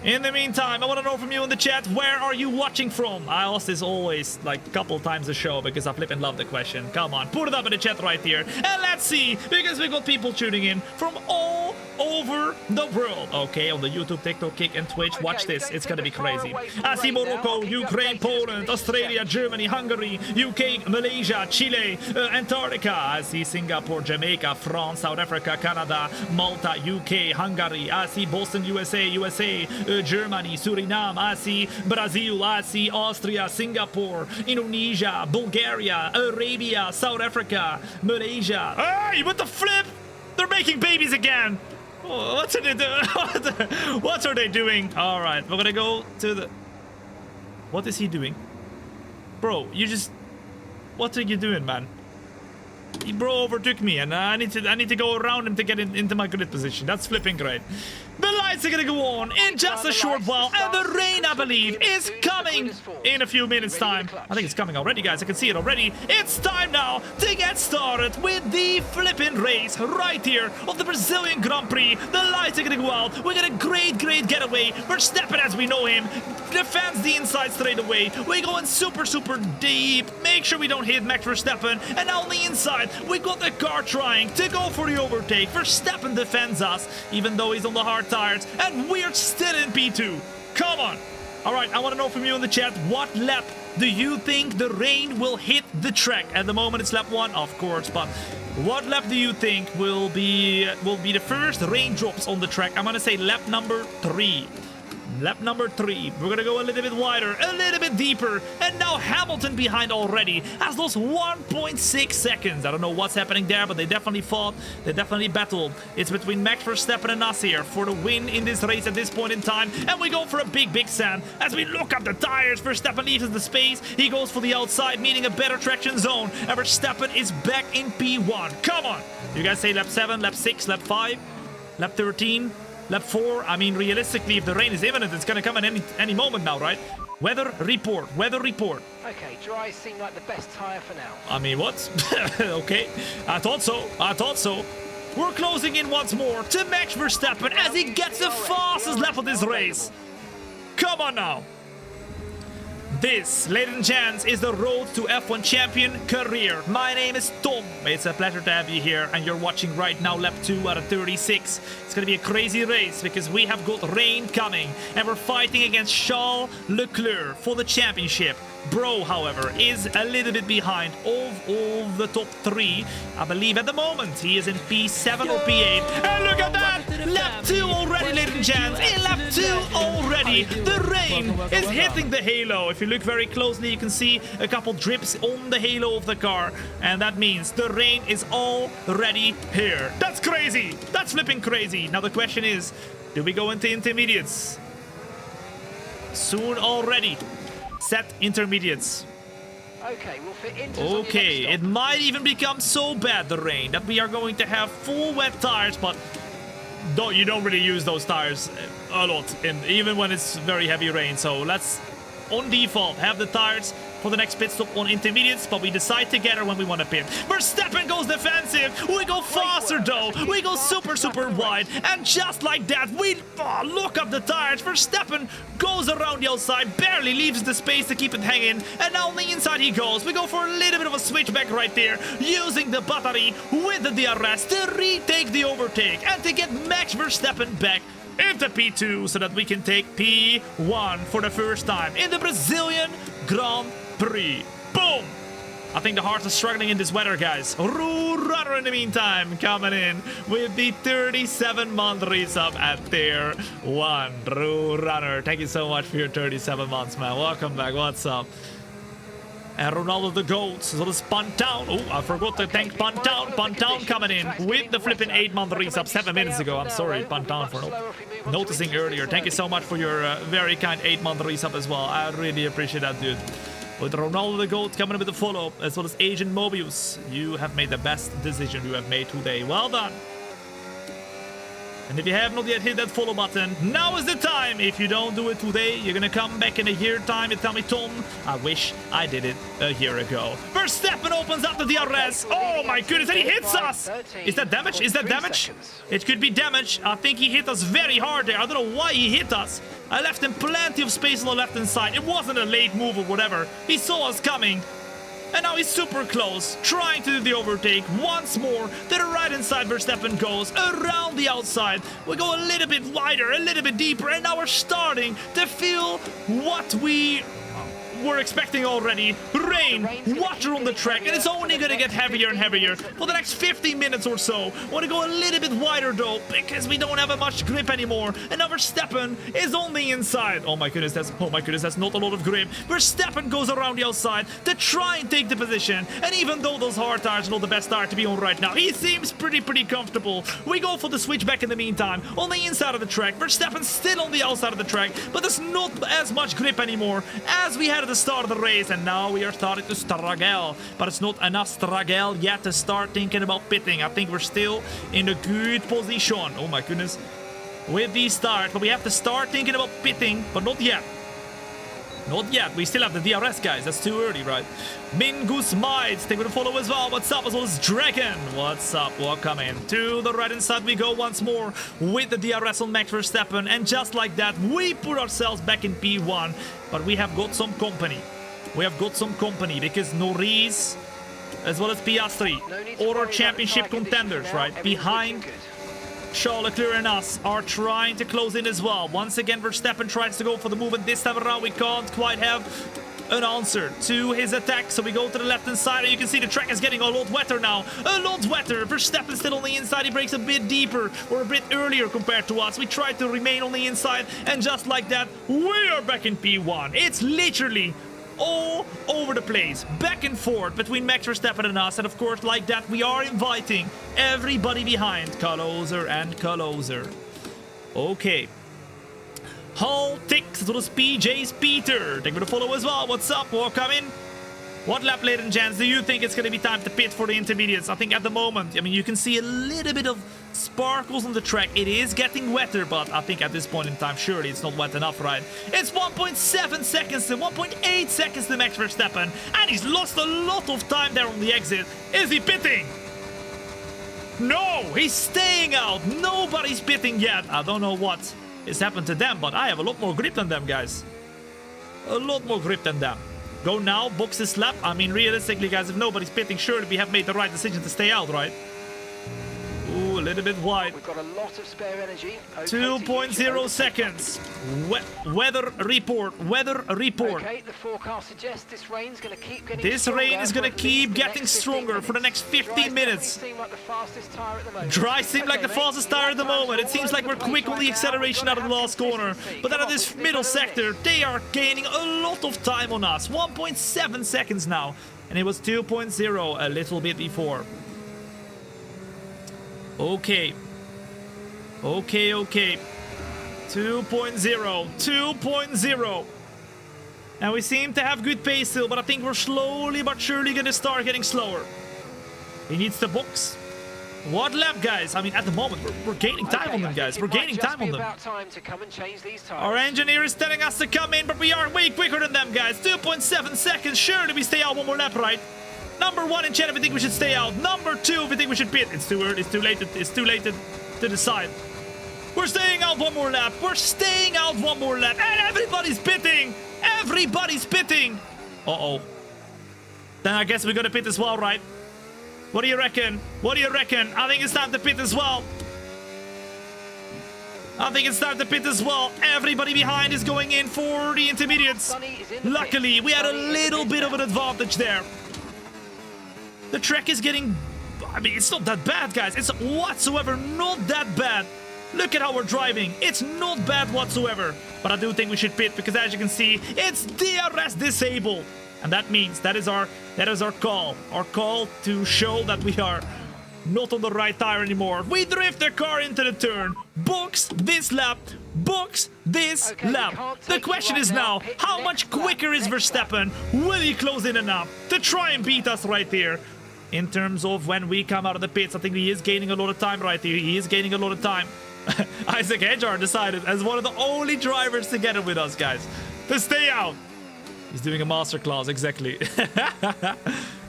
A: In the meantime, I want to know from you in the chat, where are you watching from? I ask this always, like, a couple times a show because I flippin' love the question. Come on, put it up in the chat right here. And let's see, because we got people tuning in from all over the world. Okay, on the YouTube, TikTok, Kick, and Twitch. Watch this. It's gonna be crazy. I see Morocco, Ukraine, Poland, Australia, Germany, Hungary, UK, Malaysia, Chile, Antarctica. I see Singapore, Jamaica, France, South Africa, Canada, Malta, UK, Hungary. I see Boston, USA, Germany, Suriname. I see Brazil. I see Austria, Singapore, Indonesia, Bulgaria, Arabia, South Africa, Malaysia. Hey, what the flip? They're making babies again. What are they doing? What are they doing? All right, we're gonna go to the... What is he doing? Bro, you just... What are you doing, man? Bro overtook me, and I need to go around him to get into my grid position. That's flipping great. The lights are gonna go on in just a short while, and the rain, I believe, is coming in a few minutes' time. I think it's coming already, guys. I can see it already. It's time now to get started with the flipping race right here of the Brazilian Grand Prix. The lights are gonna go out. We got a great getaway. Verstappen, as we know him, defends the inside straight away. We're going super deep. Make sure we don't hit Max Verstappen. And now on the inside, we got the car trying to go for the overtake. Verstappen defends us, even though he's on the hard tires, and we're still in P2. Come on. All right, I want to know from you in the chat, what lap do you think the rain will hit the track? At the moment, it's lap 1, of course, but what lap do you think will be the first raindrops on the track? I'm gonna say lap number 3. Lap number 3. We're gonna go a little bit wider, a little bit deeper, and now Hamilton behind already has lost 1.6 seconds. I don't know what's happening there, but they definitely fought. They definitely battled. It's between Max Verstappen and us here for the win in this race at this point in time, and we go for a big sand. As we look up the tires, Verstappen leaves the space. He goes for the outside, meaning a better traction zone, and Verstappen is back in P1. Come on. You guys say lap 7, lap 6, lap 5, lap 13? Lap 4, I mean, realistically, if the rain is imminent, it's gonna come at any moment now, right? Weather report.
E: Okay, dry seem like the best tire for now.
A: I mean, what? Okay, I thought so. We're closing in once more to Max Verstappen as he gets the fastest lap of this race. Come on now. This, ladies and gents, is the road to F1 champion career. My name is Tom. It's a pleasure to have you here, and you're watching right now lap 2 out of 36. It's gonna be a crazy race because we have got rain coming, and we're fighting against Charles Leclerc for the championship. Bro, however, is a little bit behind of all the top 3. I believe at the moment he is in P7 or P8. And look at that! Lap 2 already, ladies and gents. In lap 2 already, the rain is hitting the halo. If you look very closely, you can see a couple drips on the halo of the car. And that means the rain is already here. That's crazy! That's flipping crazy. Now the question is, do we go into intermediates? Soon already. Set intermediates.
E: Okay, we'll fit into
A: okay, it might even become so bad, the rain, that we are going to have full wet tires, but you don't really use those tires a lot, even when it's very heavy rain. So let's, on default, have the tires for the next pit stop on intermediates, but we decide together when we want to pit. Verstappen goes defensive. We go faster though. We go super wide, and just like that, we look up the tires. Verstappen goes around the outside, barely leaves the space to keep it hanging, and now on the inside he goes. We go for a little bit of a switchback right there, using the battery with the DRS to retake the overtake and to get Max Verstappen back into P2 so that we can take P1 for the first time in the Brazilian Grand Prix. Boom! I think the hearts are struggling in this weather, guys. Runner in the meantime coming in with the 37-month resub at tier 1. Runner, thank you so much for your 37 months, man. Welcome back. What's up? And Ronaldo the GOAT, as well as Pantown. Oh, I forgot to thank Pantown. Pantown coming in with the flipping 8-month resub 7 minutes ago. I'm sorry, Pantown, for noticing earlier. Thank you so much for your very kind 8-month resub as well. I really appreciate that, dude. With Ronaldo the GOAT coming in with the follow, as well as Agent Mobius. You have made the best decision you have made today. Well done. And if you have not yet hit that follow button, now is the time. If you don't do it today, you're gonna come back in a year time and tell me, Tom, I wish I did it a year ago. Verstappen opens up the DRS. Oh my goodness, and he hits us. Is that damage? Is that damage? It could be damage. I think he hit us very hard there. I don't know why he hit us. I left him plenty of space on the left-hand side. It wasn't a late move or whatever. He saw us coming. And now he's super close, trying to do the overtake once more. To the right-hand side, Verstappen goes around the outside. We go a little bit wider, a little bit deeper, and now we're starting to feel what we were expecting already. Rain, water on the track, and it's only gonna get heavier and heavier for the next 15 minutes or so. Want to go a little bit wider though, because we don't have much grip anymore. And now Verstappen is on the inside. Oh my goodness, that's not a lot of grip. Verstappen goes around the outside to try and take the position. And even though those hard tires are not the best tire to be on right now, he seems pretty comfortable. We go for the switchback in the meantime on the inside of the track. Verstappen's still on the outside of the track, but there's not as much grip anymore as we had at the start of the race, and now we are starting to struggle, but it's not enough struggle yet to start thinking about pitting. I think we're still in a good position. Oh my goodness. With these tires, but we have to start thinking about pitting, but not yet. Not yet. We still have the DRS, guys. That's too early, right? Mingus Mites, they will follow as well. What's up, as well as Dragon? What's up? Welcome in. To the right hand side we go once more with the DRS on Max Verstappen. And just like that, we put ourselves back in P1. But we have got some company. We have got some company because Norris, as well as Piastri, all our championship contenders, right? Behind Charles Leclerc and us are trying to close in as well. Once again, Verstappen tries to go for the move, and this time around we can't quite have an answer to his attack. So we go to the left-hand side, and you can see the track is getting a lot wetter now. A lot wetter. Verstappen still on the inside. He breaks a bit deeper or a bit earlier compared to us. We try to remain on the inside, and just like that, we are back in P1. It's literally all over the place, back and forth between Max Verstappen and us, and of course like that we are inviting everybody behind closer and closer. Okay, Hull ticks to the PJ's Peter. Thank you for the follow as well. What's up? Welcome in. What lap, ladies and gents, do you think it's going to be time to pit for the intermediates? I think at the moment, I mean, you can see a little bit of sparkles on the track. It is getting wetter, but I think at this point in time, surely it's not wet enough, right? It's 1.7 seconds to 1.8 seconds to Max Verstappen, and he's lost a lot of time there on the exit. Is he pitting? No, he's staying out. Nobody's pitting yet. I don't know what has happened to them, but I have a lot more grip than them, guys. A lot more grip than them. Go now, box this lap. I mean, realistically, guys, if nobody's pitting, surely we have made the right decision to stay out, right? Ooh, a little bit wide.
E: We've got a lot of spare energy.
A: 2.0 seconds. Weather report. Weather report.
E: Okay, the forecast suggests this rain's going to keep getting
A: This
E: stronger.
A: rain is going to keep getting stronger for the next 15 minutes. Dry seems like the fastest tire at the moment. It seems like we're quick on the acceleration out of the last corner. But then at this middle sector, they are gaining a lot of time on us. 1.7 seconds now. And it was 2.0 a little bit before. Okay. Okay, okay. 2.0. 2.0. And we seem to have good pace still, but I think we're slowly but surely going to start getting slower. He needs the box. What lap, guys? I mean, at the moment, we're gaining time on them, guys. We're gaining time on them. Our engineer is telling us to come in, but we are way quicker than them, guys. 2.7 seconds. Surely we stay out one more lap, right? Number one in chat, if we think we should stay out. Number two, if we think we should pit. It's too early. It's too late. It's too late to decide. We're staying out one more lap. We're staying out one more lap. And everybody's pitting. Everybody's pitting. Uh-oh. Then I guess we're going to pit as well, right? What do you reckon? What do you reckon? I think it's time to pit as well. I think it's time to pit as well. Everybody behind is going in for the intermediates. Luckily, we had a little bit of an advantage there. The track is getting... I mean, it's not that bad, guys. It's whatsoever not that bad. Look at how we're driving. It's not bad whatsoever. But I do think we should pit because, as you can see, it's DRS disabled. And that means that is our call. Our call to show that we are not on the right tire anymore. We drift the car into the turn. Box this lap. Box this lap. The question is now, how much quicker is Verstappen? Will he close in enough to try and beat us right here? In terms of when we come out of the pits, I think he is gaining a lot of time right here. He is gaining a lot of time. Isaac Hedgehog decided, as one of the only drivers together with us, guys, to stay out. He's doing a masterclass, exactly.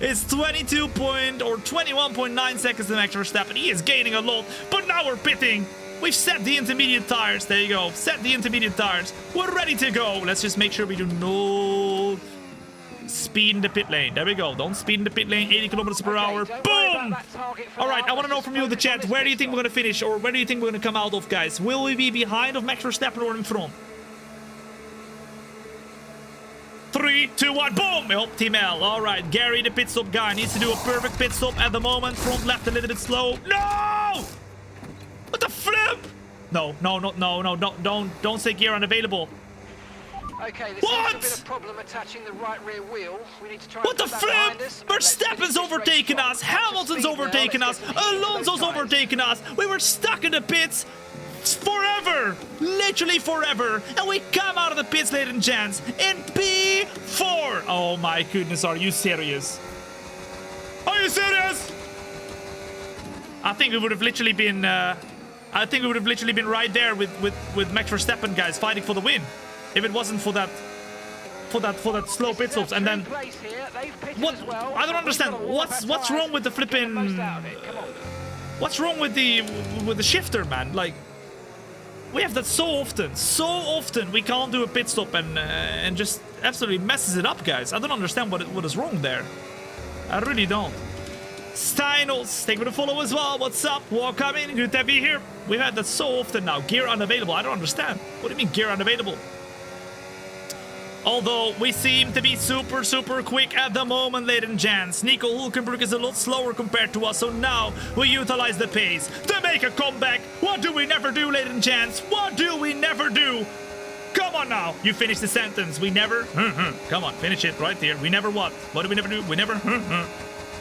A: It's 21.9 seconds to Max Verstappen. He is gaining a lot, but now we're pitting. We've set the intermediate tires. There you go. Set the intermediate tires. We're ready to go. Let's just make sure we do no speed in the pit lane. There we go. Don't speed in the pit lane. 80 kilometers per hour. Boom! All right, I want to know from you in the chat, where do you think we're going to finish, or where do you think we're going to come out of, guys? Will we be behind of Max Verstappen or in front? 3, 2, 1, boom! Oh, Team L. All right, Gary, the pit stop guy, needs to do a perfect pit stop at the moment. Front left a little bit slow. No! What the flip? No, don't say gear unavailable.
E: Okay, there's a bit of problem attaching the right rear wheel. We need to try.
A: What the flip? Verstappen's overtaken us. Hamilton's overtaken us. Alonso's overtaken us. We were stuck in the pits forever, literally forever, and we come out of the pits, ladies and gents, in P4. Oh my goodness, are you serious? Are you serious? I think we would have literally been right there with Max Verstappen, guys, fighting for the win, if it wasn't for that slow pit stops. And then what? I don't understand. What's wrong with the flipping? What's wrong with the shifter, man? Like, we have that so often we can't do a pit stop and just absolutely messes it up, guys. I don't understand what is wrong there. I really don't. Steinels, thank you for the follow as well. What's up? Welcome in. Good to have you here. We've had that so often now. Gear unavailable. I don't understand. What do you mean gear unavailable? Although we seem to be super quick at the moment, ladies and gents. Nico Hulkenberg is a lot slower compared to us, so now we utilize the pace to make a comeback. What do we never do, ladies and gents? What do we never do? Come on now. You finish the sentence. We never... Come on, finish it right there. We never what? What do we never do? We never...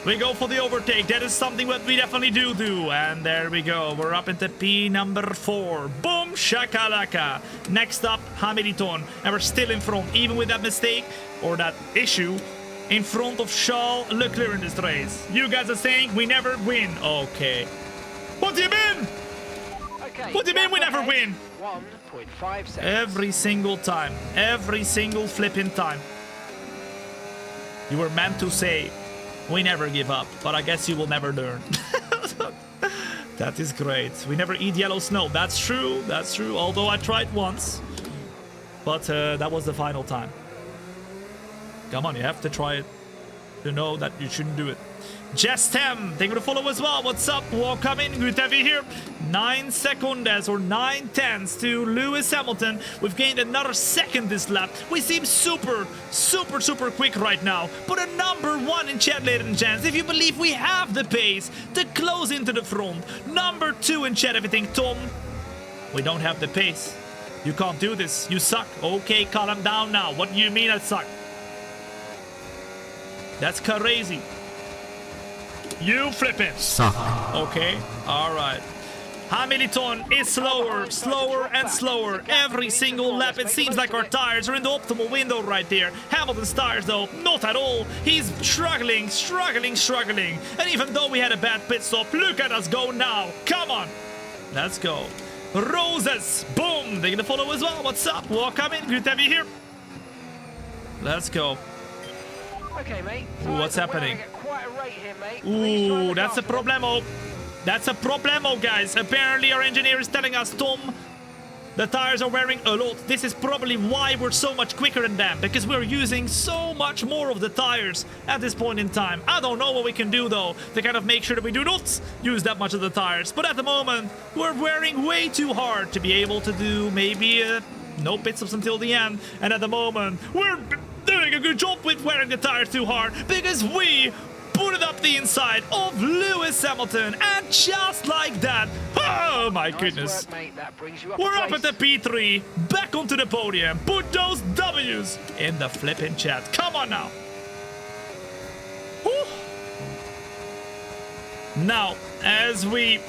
A: We go for the overtake. That is something that we definitely do. And there we go. We're up into P number 4. Boom, shakalaka. Next up, Hamilton. And we're still in front, even with that mistake or that issue, in front of Charles Leclerc in this race. You guys are saying we never win. Okay. What do you mean?
E: Okay,
A: what do you mean we never win?
E: 1.5 seconds.
A: Every single time. Every single flipping time. You were meant to say... We never give up, but I guess you will never learn. That is great. We never eat yellow snow. That's true. That's true. Although I tried once. But that was the final time. Come on, you have to try it to know that you shouldn't do it. Jestem, thank you for the follow as well. What's up? Welcome in. Good to have you here. 9 seconds or 9 tenths to Lewis Hamilton. We've gained another second this lap. We seem super quick right now. Put a number 1 in chat, ladies and gents, if you believe we have the pace to close into the front. Number 2 in chat if you think, Tom, we don't have the pace. You can't do this. You suck. Okay, calm down now. What do you mean I suck? That's crazy. You flipping.
B: Suck.
A: Okay, alright. Hamilton is slower and slower every single lap. It seems like our tires are in the optimal window right there. Hamilton's tires, though, not at all. He's struggling. And even though we had a bad pit stop, look at us go now. Come on. Let's go. Roses. Boom. They're gonna follow as well. What's up? Welcome in. Good to have you here. Let's go.
E: Okay, mate.
A: Ooh, what's happening?
E: Quite a rate here, mate.
A: Ooh, that's a problemo. That's a problemo, guys. Apparently, our engineer is telling us, Tom, the tires are wearing a lot. This is probably why we're so much quicker than them, because we're using so much more of the tires at this point in time. I don't know what we can do, though, to kind of make sure that we do not use that much of the tires. But at the moment, we're wearing way too hard to be able to do maybe no pit stops until the end. And at the moment, we're doing a good job with wearing the tires too hard, because we put it up the inside of Lewis Hamilton, and just like that, oh my goodness, we're up at the P3, back onto the podium. Put those W's in the flipping chat. Come on now. Whew. Now, as we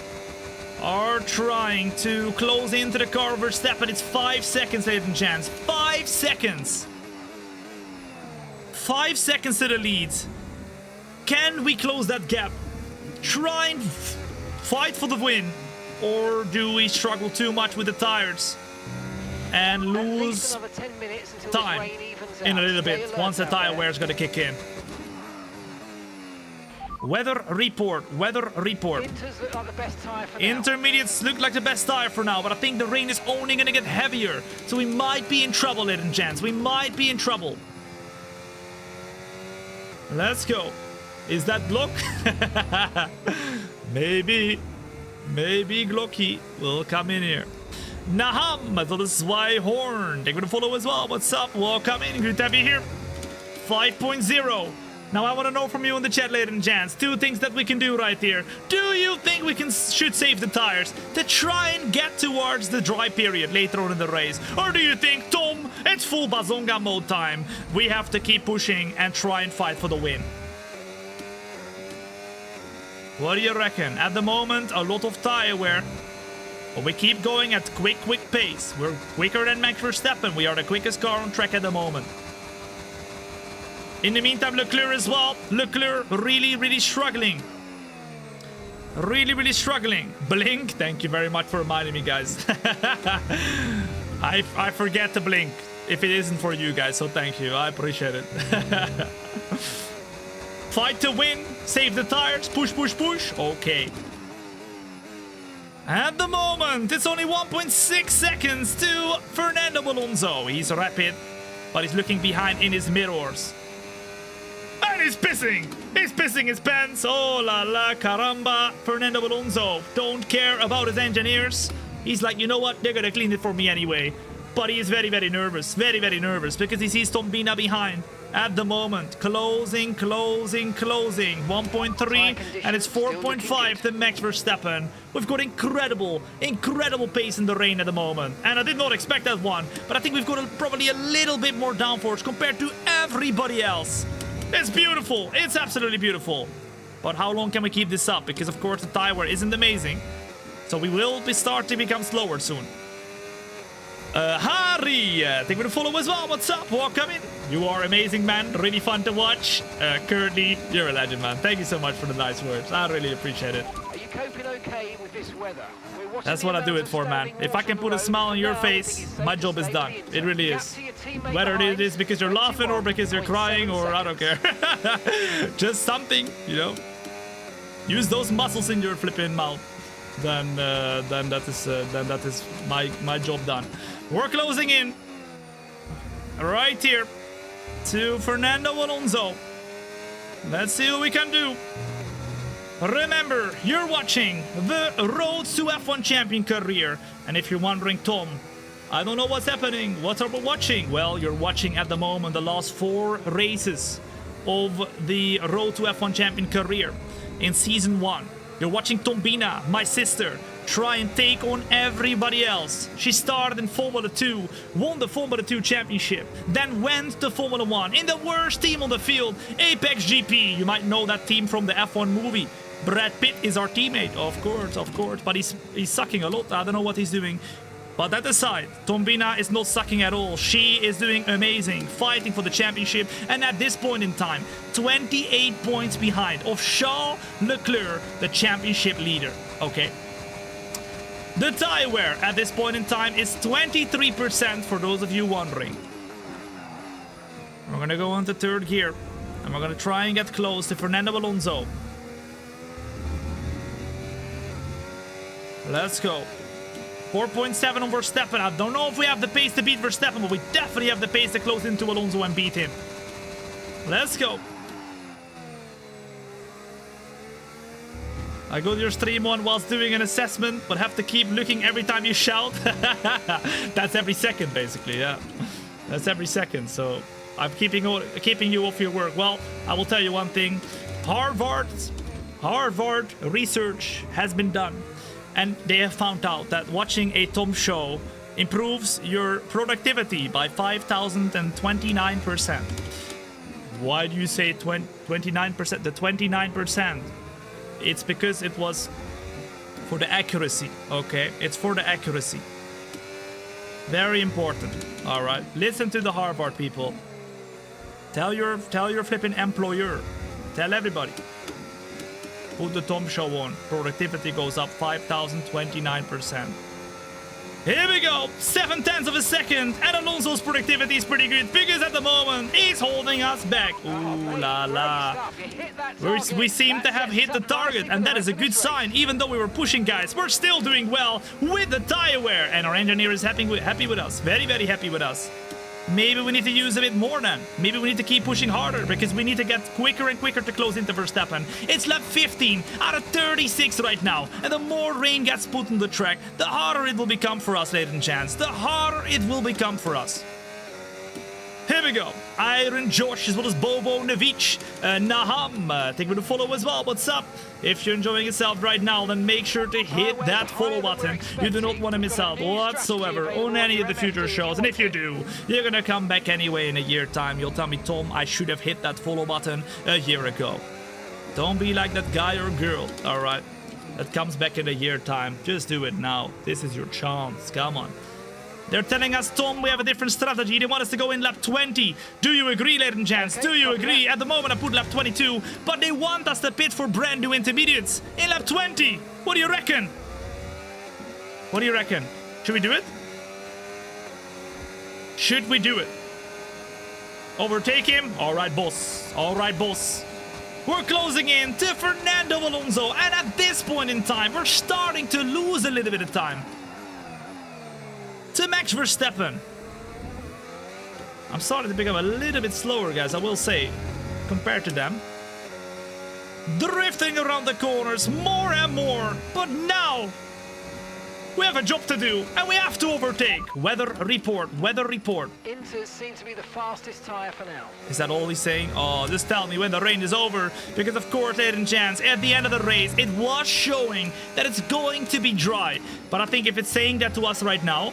A: are trying to close into the car of Verstappen, it's 5 seconds, ladies and gents. 5 seconds. 5 seconds to the lead. Can we close that gap? Try and fight for the win? Or do we struggle too much with the tires and lose time in a little bit once the tire wear is going to kick in? Weather report. Intermediates look like the best tire for now, but I think the rain is only going to get heavier. So we might be in trouble, ladies and gents. We might be in trouble. Let's go. Is that Glock? Maybe Glocky will come in here. Naham, I thought this is why Horn. They're gonna follow as well. What's up? Welcome in. Good to have you here. 5.0. Now I want to know from you in the chat, ladies and gents, 2 things that we can do right here. Do you think we should save the tires to try and get towards the dry period later on in the race? Or do you think, Tom, it's full bazonga mode time? We have to keep pushing and try and fight for the win. What do you reckon? At the moment, a lot of tire wear. But we keep going at quick pace. We're quicker than Max Verstappen. We are the quickest car on track at the moment. In the meantime, Leclerc as well. Leclerc really struggling. Really struggling. Blink. Thank you very much for reminding me, guys. I forget to blink if it isn't for you guys, so thank you. I appreciate it. Fight to win. Save the tires. Push. Okay. At the moment, it's only 1.6 seconds to Fernando Alonso. He's rapid, but he's looking behind in his mirrors. And he's pissing. He's pissing his pants. Oh la la caramba. Fernando Alonso don't care about his engineers. He's like, you know what? They're gonna clean it for me anyway. But he is very nervous. Very nervous because he sees Thombina behind. At the moment, closing. 1.3, and it's 4.5 to Max Verstappen. We've got incredible pace in the rain at the moment. And I did not expect that one, but I think we've got probably a little bit more downforce compared to everybody else. It's beautiful. It's absolutely beautiful. But how long can we keep this up? Because, of course, the tire wear isn't amazing. So we will start to become slower soon. Harry, thank you for the follow as well. What's up? Welcome in. You are amazing, man. Really fun to watch. Currently, you're a legend, man. Thank you so much for the nice words. I really appreciate it.
E: Are you coping okay with this weather?
A: That's what I do it for, man. If I can put a smile on your face, my job is done. It really is. Whether it is because you're laughing or because you're crying or I don't care. Just something, you know. Use those muscles in your flipping mouth. Then that is my job done. We're closing in right here to Fernando Alonso. Let's see what we can do. Remember, you're watching the Road to F1 Champion career. And if you're wondering, Tom, I don't know what's happening. What are we watching? Well, you're watching at the moment the last 4 races of the Road to F1 Champion career in Season 1. You're watching Thombina, my sister, try and take on everybody else. She started in Formula 2, won the Formula 2 championship, then went to Formula 1 in the worst team on the field, Apex GP. You might know that team from the F1 movie. Brad Pitt is our teammate, of course, but he's sucking a lot. I don't know what he's doing. But that aside, Thombina is not sucking at all. She is doing amazing, fighting for the championship, and at this point in time, 28 points behind of Charles Leclerc, the championship leader. Okay. The tire wear at this point in time is 23% for those of you wondering. We're gonna go into 3rd gear, and we're gonna try and get close to Fernando Alonso. Let's go. 4.7 on Verstappen. I don't know if we have the pace to beat Verstappen, but we definitely have the pace to close into Alonso and beat him. Let's go. I go to your stream on whilst doing an assessment, but have to keep looking every time you shout. That's every second, basically, yeah. That's every second, so I'm keeping you off your work. Well, I will tell you one thing. Harvard research has been done. And they have found out that watching a THOMB show improves your productivity by 5,029%. Why do you say 29%? The 29%. It's because it was for the accuracy, okay? It's for the accuracy. Very important, all right? Listen to the Harvard people. Tell your flipping employer. Tell everybody. Put the THOMB show on. Productivity goes up 5,029%. Here we go. 0.7 of a second. And Alonso's productivity is pretty good because at the moment he's holding us back. Ooh la la. We seem to have hit the target, and that is a good sign. Even though we were pushing, guys, we're still doing well with the tire wear, and our engineer is happy with us. Very happy with us. Maybe we need to use a bit more then. Maybe we need to keep pushing harder because we need to get quicker and quicker to close into Verstappen. It's lap 15 out of 36 right now. And the more rain gets put on the track, the harder it will become for us, ladies and gents. The harder it will become for us. Here we go. Iron Josh as well as Bobo Navic. Naham, thank you for the follow as well. What's up? If you're enjoying yourself right now, then make sure to hit that follow button. You do not want to miss out whatsoever on any of the future shows. And if you do, you're gonna come back anyway in a year's time. You'll tell me, Tom, I should have hit that follow button a year ago. Don't be like that guy or girl, alright? that comes back in a year time. Just do it now. This is your chance. Come on. They're telling us, Tom, we have a different strategy. They want us to go in lap 20. Do you agree, ladies and gents? Do you agree? At the moment, I put lap 22, but they want us to pit for brand new intermediates in lap 20. What do you reckon? What do you reckon? Should we do it? Should we do it? Overtake him? All right, boss. All right, boss. We're closing in to Fernando Alonso, and at this point in time, we're starting to lose a little bit of time to Max Verstappen. I'm starting to become a little bit slower, guys, I will say, compared to them. Drifting around the corners more and more, but now we have a job to do, and we have to overtake. Weather report, weather report.
E: Inters seem to be the fastest tyre for now.
A: Is that all he's saying? Oh, just tell me when the rain is over. Because of course, ladies and gents, at the end of the race, it was showing that it's going to be dry. But I think if it's saying that to us right now,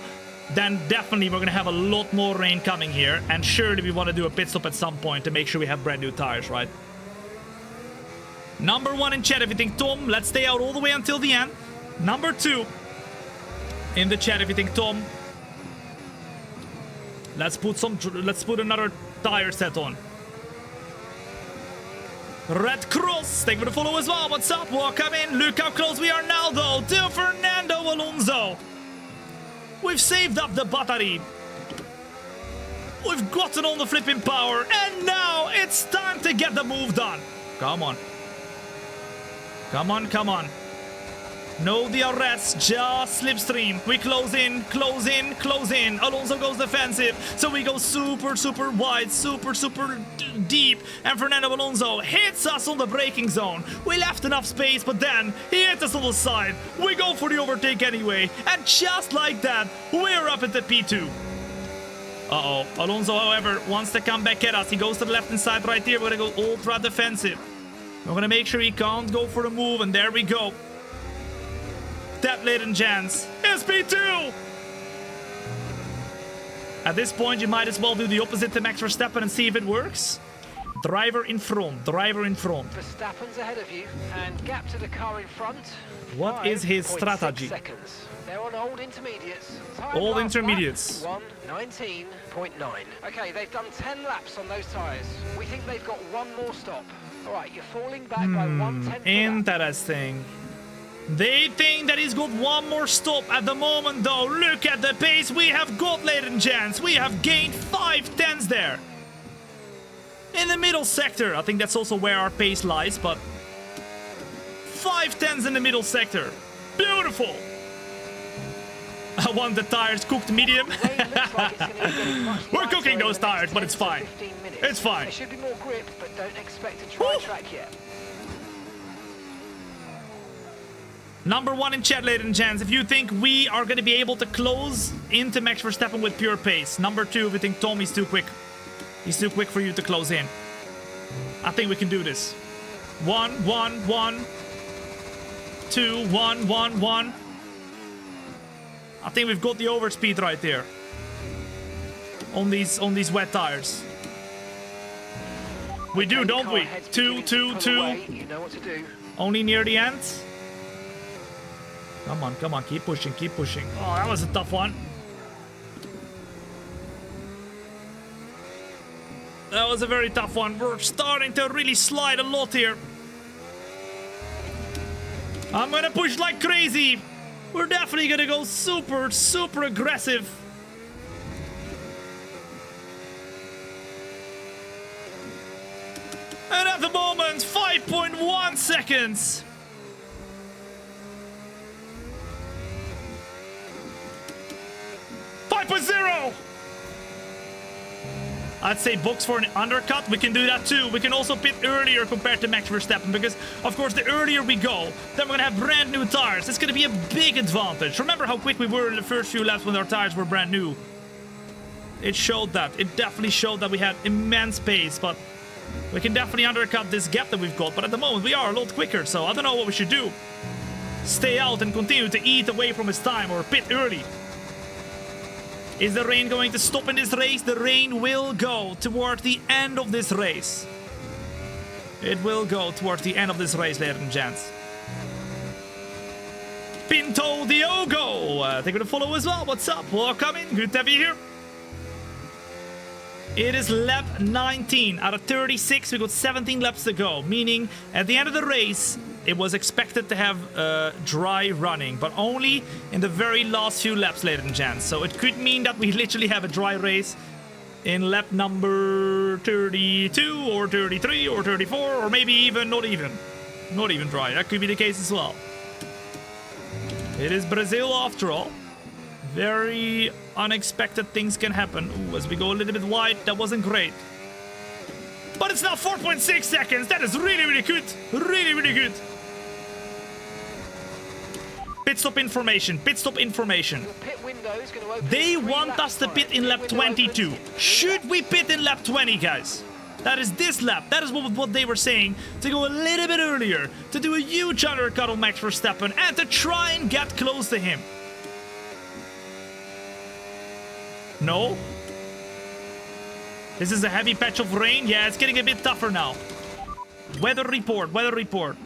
A: then definitely we're going to have a lot more rain coming here. And surely we want to do a pit stop at some point to make sure we have brand new tires, right? Number 1 in chat, if you think, Tom, let's stay out all the way until the end. Number 2 in the chat, if you think, Tom, let's put another tire set on. Red Cross, thank you for the follow as well. What's up? Welcome in. Look how close we are now, though, to Fernando Alonso. We've saved up the battery. We've gotten all the flipping power, and now it's time to get the move done. Come on. Come on, come on. No DRS, just slipstream. We close in, close in, close in. Alonso goes defensive, so we go super, super wide, super, super deep. And Fernando Alonso hits us on the braking zone. We left enough space, but then he hit us on the side. We go for the overtake anyway. And just like that, we're up at the P2. Uh-oh. Alonso, however, wants to come back at us. He goes to the left-hand side right here. We're going to go ultra defensive. We're going to make sure he can't go for the move, and there we go. That, ladies and gents, is P2! At this point, you might as well do the opposite to Max Verstappen and see if it works. Driver in front, driver in front.
E: Verstappen's ahead of you, and gap to the car in front.
A: What is his strategy?
E: Seconds. They're on old intermediates.
A: Old intermediates.
E: 1:19.9. Okay, they've done 10 laps on those tyres. We think they've got one more stop. All right, you're falling back by 1/10.
A: Interesting. They think that he's got one more stop at the moment, though. Look at the pace we have got, ladies and gents. We have gained 5 tenths there. In the middle sector. I think that's also where our pace lies, but 5 tenths in the middle sector. Beautiful. I want the tires cooked medium. We're cooking those tires, but it's fine. It's fine.
E: There should be more grip, but don't expect a dry track yet.
A: Number 1 in chat, ladies and gents, if you think we are going to be able to close into Max Verstappen with pure pace. Number 2, if you think Tom is too quick. He's too quick for you to close in. I think we can do this. 1, 1, 1. 2, 1, 1, 1. I think we've got the overspeed right there. On these wet tires. We do, don't we? 2, 2, 2.
E: You know what to do.
A: Only near the end. Come on, keep pushing, keep pushing. Oh, that was a tough one. That was a very tough one. We're starting to really slide a lot here. I'm gonna push like crazy. We're definitely gonna go super, super aggressive. And at the moment, 5.1 seconds. I'd say box for an undercut. We can do that too. We can also pit earlier compared to Max Verstappen because, of course, the earlier we go, then we're going to have brand new tires. It's going to be a big advantage. Remember how quick we were in the first few laps when our tires were brand new? It showed that. It definitely showed that we had immense pace, but we can definitely undercut this gap that we've got. But at the moment, we are a lot quicker, so I don't know what we should do. Stay out and continue to eat away from his time or pit early. Is the rain going to stop in this race? The rain will go towards the end of this race. It will go towards the end of this race, ladies and gents. Pinto Diogo. Thank you for the follow as well. What's up? Welcome in. Good to have you here. It is lap 19 out of 36. We got 17 laps to go, meaning at the end of the race, it was expected to have dry running, but only in the very last few laps, ladies and gents. So it could mean that we literally have a dry race in lap number 32 or 33 or 34, or maybe even not even dry. That could be the case as well. It is Brazil after all. Very unexpected things can happen. Ooh, as we go a little bit wide, that wasn't great. But it's now 4.6 seconds. That is really, really good. Really, really good. Pit stop information. Pit stop information. They want us to pit in lap 22. Should we pit in lap 20, guys? That is this lap. That is what they were saying. To go a little bit earlier. To do a huge undercut on Max Verstappen. And to try and get close to him. No. This is a heavy patch of rain. Yeah, it's getting a bit tougher now. Weather report. Weather report.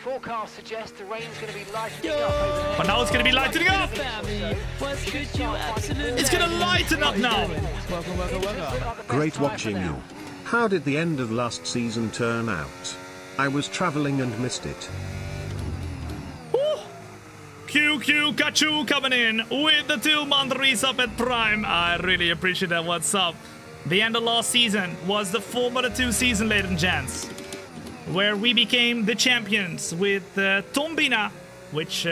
E: Forecast suggests the rain's going to be lightening up over the next.
A: But now it's going to be lightening up. It's going to lighten up now.
B: Great watching you. How did the end of last season turn out? I was traveling and missed it.
A: QQ Kachu coming in with the 2-month resub at Prime. I really appreciate that. What's up? The end of last season was the Formula 2 season, ladies and gents, where we became the champions with Thombina, which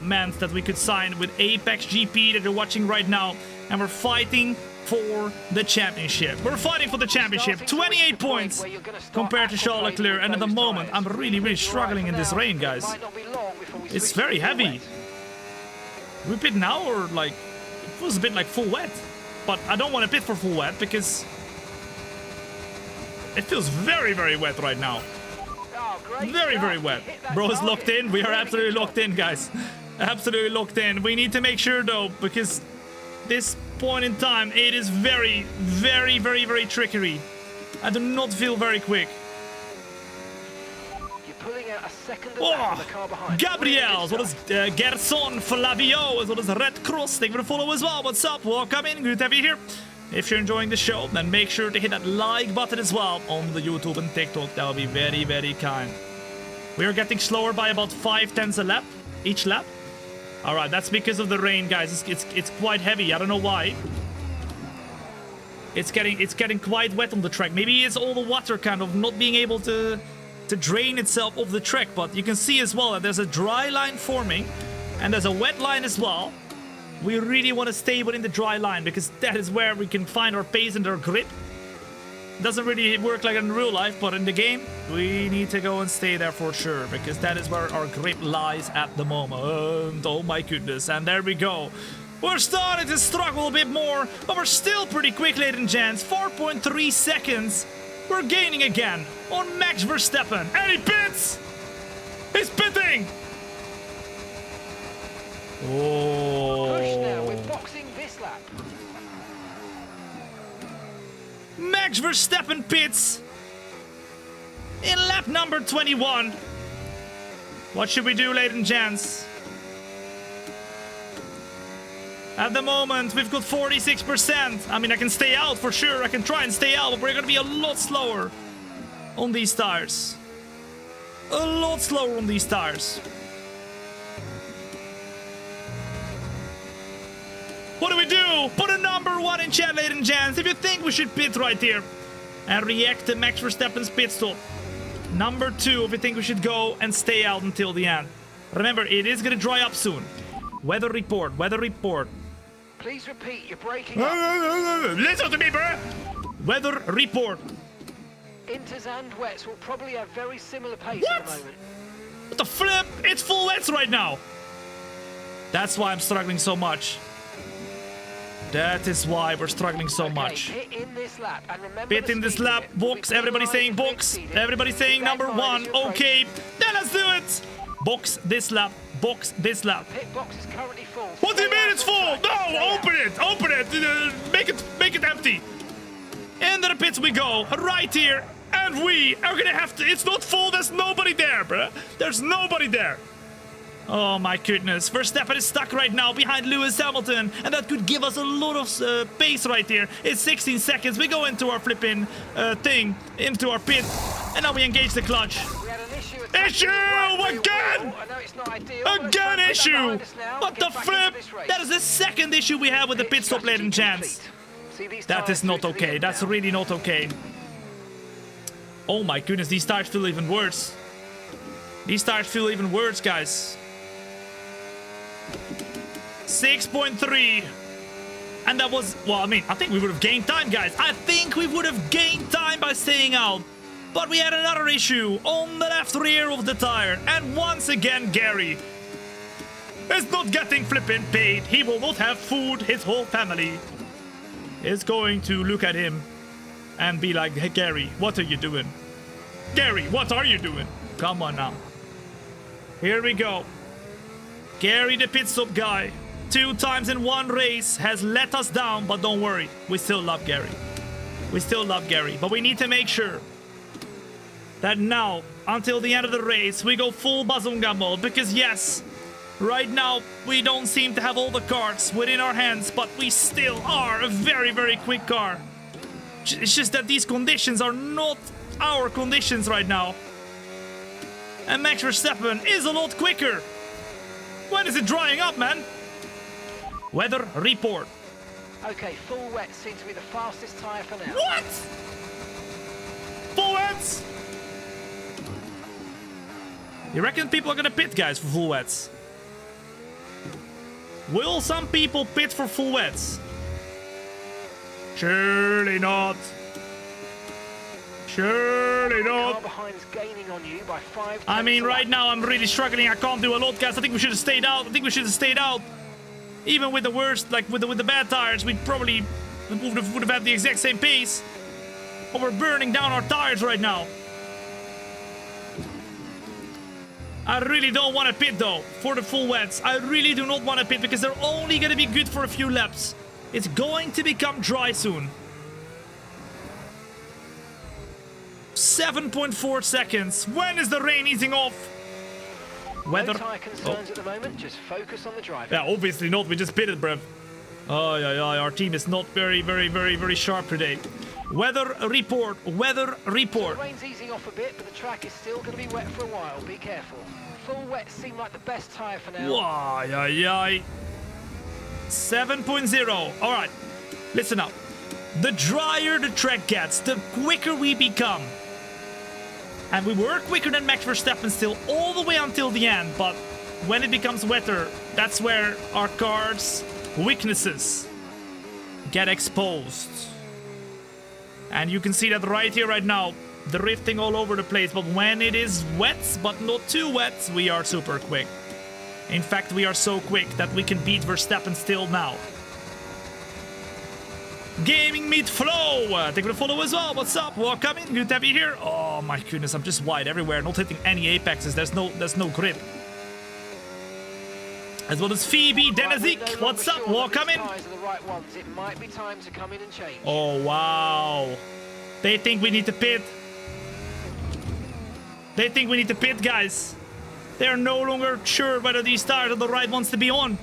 A: meant that we could sign with Apex GP that you're watching right now, and we're fighting for the championship. We're fighting for the championship. 28 points compared to Charles Leclerc, and at the moment I'm really, really struggling in this rain, guys. It's very heavy. We pit now, or like it was a bit like full wet, but I don't want to pit for full wet because it feels very, very wet right now. Very, very wet. Bro is locked in. We are absolutely locked in, guys. Absolutely locked in. We need to make sure though, because this point in time, it is very, very, very, very trickery. I do not feel very quick.
E: You're pulling out a second of that from the car behind.
A: Gabriel, as well as Gerson Flavio, as well as Red Cross. Thank you for the follow as well. What's up? Welcome in. Good to have you here. If you're enjoying the show, then make sure to hit that like button as well on the YouTube and TikTok. That would be very, very kind. We are getting slower by about 5/10 a lap, each lap. All right, that's because of the rain, guys. It's quite heavy. I don't know why. It's getting quite wet on the track. Maybe it's all the water kind of not being able to drain itself off the track. But you can see as well that there's a dry line forming, and there's a wet line as well. We really want to stay within the dry line because that is where we can find our pace and our grip. Doesn't really work like in real life, but in the game, we need to go and stay there for sure because that is where our grip lies at the moment. Oh my goodness, and there we go. We're starting to struggle a bit more, but we're still pretty quick, ladies and gents. 4.3 seconds. We're gaining again on Max Verstappen, and he pits! He's pitting! Oh.
E: Push now, we're boxing this lap.
A: Max Verstappen pits in lap number 21. What should we do, ladies and gents? At the moment, we've got 46%. I mean, I can stay out for sure. I can try and stay out, but we're going to be a lot slower on these tires. A lot slower on these tires. What do we do? Put a number 1 in chat, ladies and gents, if you think we should pit right here and react to Max Verstappen's pit stop. Number 2, if you think we should go and stay out until the end. Remember, it is going to dry up soon. Weather report, weather report.
E: Please repeat, you're breaking up.
A: Listen to me, bro. Weather report.
E: Inters and wets will probably have very similar pace at the moment.
A: What the flip? It's full wets right now. That's why I'm struggling so much. That is why we're struggling so much.
E: Pit in this lap, and remember
A: pit in this lap, box. Everybody saying box. Everybody saying number 1. Okay, then let's do it. Box this lap. Box this lap.
E: Pit box is currently full.
A: What do you mean it's full? No, open it. Open it. Make it empty. Into the pits we go. Right here. And we are gonna have to. It's not full. There's nobody there, bruh. There's nobody there. Oh my goodness. Verstappen is stuck right now behind Lewis Hamilton, and that could give us a lot of pace right here. It's 16 seconds. We go into our flipping thing, into our pit, and now we engage the clutch. Issue again! Again issue! What the flip? That is the second issue we have with the pit stop, ladies and gents. That is not okay. That's really not okay. Oh my goodness, these tires feel even worse. These tires feel even worse, guys. 6.3. And that was, well, I mean, I think we would have gained time, guys. I think we would have gained time by staying out. But we had another issue on the left rear of the tire. And once again, Gary is not getting flipping paid. He will not have food. His whole family is going to look at him and be like, hey, Gary, what are you doing? Gary, what are you doing? Come on now. Here we go. Gary, the pit stop guy, 2 times in one race, has let us down, but don't worry. We still love Gary. We still love Gary, but we need to make sure that now, until the end of the race, we go full bazonga mode, because yes, right now, we don't seem to have all the cards within our hands, but we still are a very, very quick car. It's just that these conditions are not our conditions right now. And Max Verstappen is a lot quicker. When is it drying up, man? Weather report.
E: Okay, full wet seems to be the fastest tyre for now.
A: What? Full wets? You reckon people are gonna pit, guys, for full wets? Will some people pit for full wets? Surely not. Surely not. I mean, right now I'm really struggling. I can't do a lot, guys. I think we should have stayed out. I think we should have stayed out. Even with the worst, like with the bad tires, we probably would have had the exact same pace. But we're burning down our tires right now. I really don't want to pit though for the full wets. I really do not want to pit because they're only going to be good for a few laps. It's going to become dry soon. 7.4 seconds. When is the rain easing off? Weather.
E: No tire concerns at the moment. Just focus on the driving.
A: Yeah, obviously not. We just pitted, bruv. Oh yeah, yeah. Our team is not very sharp today. Weather report. Weather report.
E: So the rain's easing off a bit, but the track is still going to be wet for a while. Be careful. Full wet seem like the best tire for now.
A: Why, yeah. 7.0. All right. Listen up. The drier the track gets, the quicker we become. And we were quicker than Max Verstappen still all the way until the end, but when it becomes wetter, that's where our car's weaknesses get exposed. And you can see that right here, right now, drifting all over the place. But when it is wet, but not too wet, we are super quick. In fact, we are so quick that we can beat Verstappen still now. Gaming Meet Flow, thank you for the follow as well. What's up? Welcome in. Good to have you here. Oh my goodness, I'm just wide everywhere, not hitting any apexes. There's no grip. As well as Phoebe Denazik. What's up? Welcome in.
E: It might be time to come in and change.
A: Oh wow. They think we need to pit. They think we need to pit, guys. They're no longer sure whether these tires are the right ones to be on.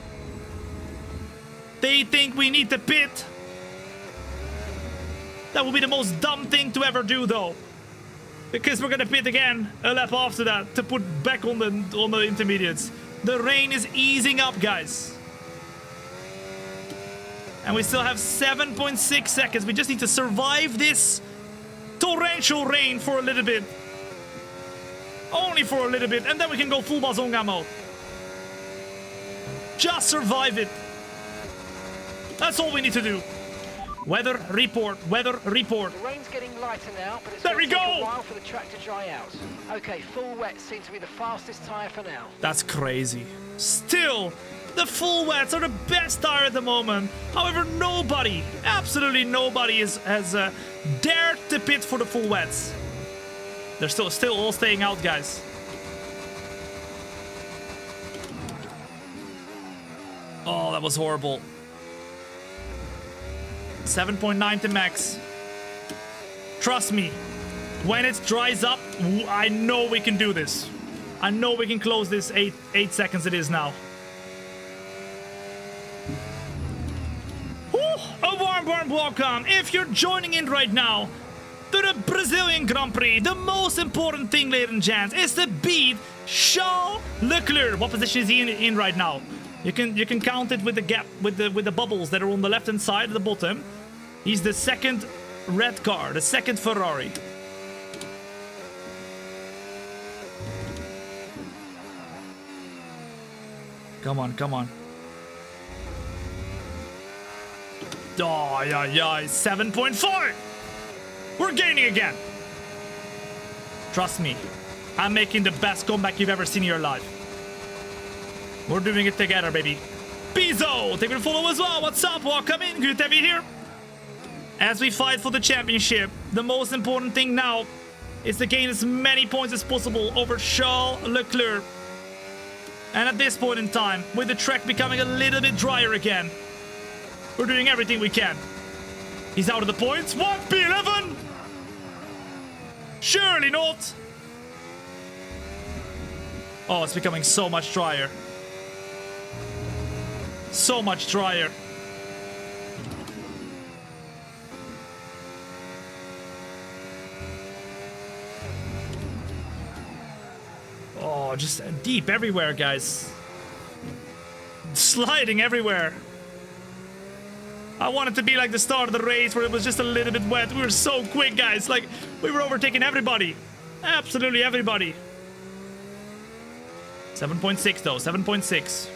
A: They think we need to pit. That would be the most dumb thing to ever do, though, because we're gonna pit again a lap after that to put back on the intermediates. The rain is easing up, guys, and we still have 7.6 seconds. We just need to survive this torrential rain for a little bit, only for a little bit, and then we can go full bazonga mode. Just survive it. That's all we need to do. Weather report, weather report.
E: The rain's getting lighter now, but it's
A: there
E: going
A: we
E: to take
A: go.
E: a while for the track to dry out. Okay, full wet seems to be the fastest tyre for now.
A: That's crazy. Still, the full wets are the best tire at the moment. However, nobody, absolutely nobody has dared to pit for the full wets. They're still all staying out, guys. Oh, that was horrible. 7.9 to max. Trust me, when it dries up, I know we can do this. I know we can close this. 8 seconds it is now. Whew, a warm welcome. If you're joining in right now to the Brazilian Grand Prix, the most important thing, ladies and gents, is to beat Charles Leclerc. What position is he in right now? You can count it with the gap, with the bubbles that are on the left hand side at the bottom. He's the second red car, the second Ferrari. Come on, come on. Oh, yeah, 7.4. We're gaining again. Trust me, I'm making the best comeback you've ever seen in your life. We're doing it together, baby. Pizzo, take a follow as well. What's up? Welcome in. Good to have you here. As we fight for the championship, the most important thing now is to gain as many points as possible over Charles Leclerc. And at this point in time, with the track becoming a little bit drier again, we're doing everything we can. He's out of the points. What? P11? Surely not. Oh, it's becoming so much drier. So much drier. Oh, just deep everywhere, guys. Sliding everywhere. I want it to be like the start of the race where it was just a little bit wet. We were so quick, guys. Like, we were overtaking everybody. Absolutely everybody. 7.6 though, 7.6.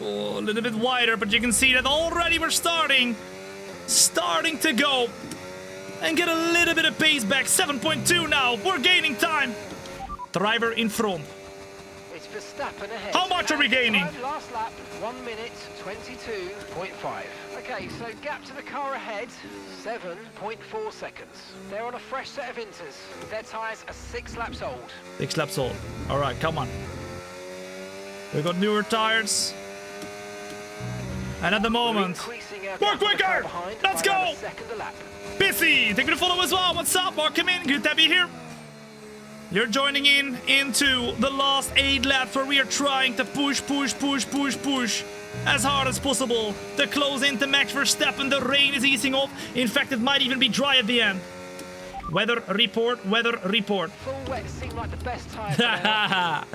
A: Oh, a little bit wider, but you can see that already we're starting to go and get a little bit of pace back. 7.2 now. We're gaining time. Driver in front.
E: It's Verstappen ahead.
A: How much are we gaining?
E: Last lap, 1 minute 22.5. Okay, so gap to the car ahead, 7.4 seconds. They're on a fresh set of inters. Their tyres are 6 laps old.
A: 6 laps old. All right, come on. We've got newer tires. And at the moment, we're quicker! Let's go! Pissy, thank you for the follow as well. What's up? Welcome in. Good to have you here. You're joining in into the last 8 laps where we are trying to push as hard as possible to close into Max Verstappen. The rain is easing off. In fact, it might even be dry at the end. Weather report, weather report.
E: Full wet seem like the best tire.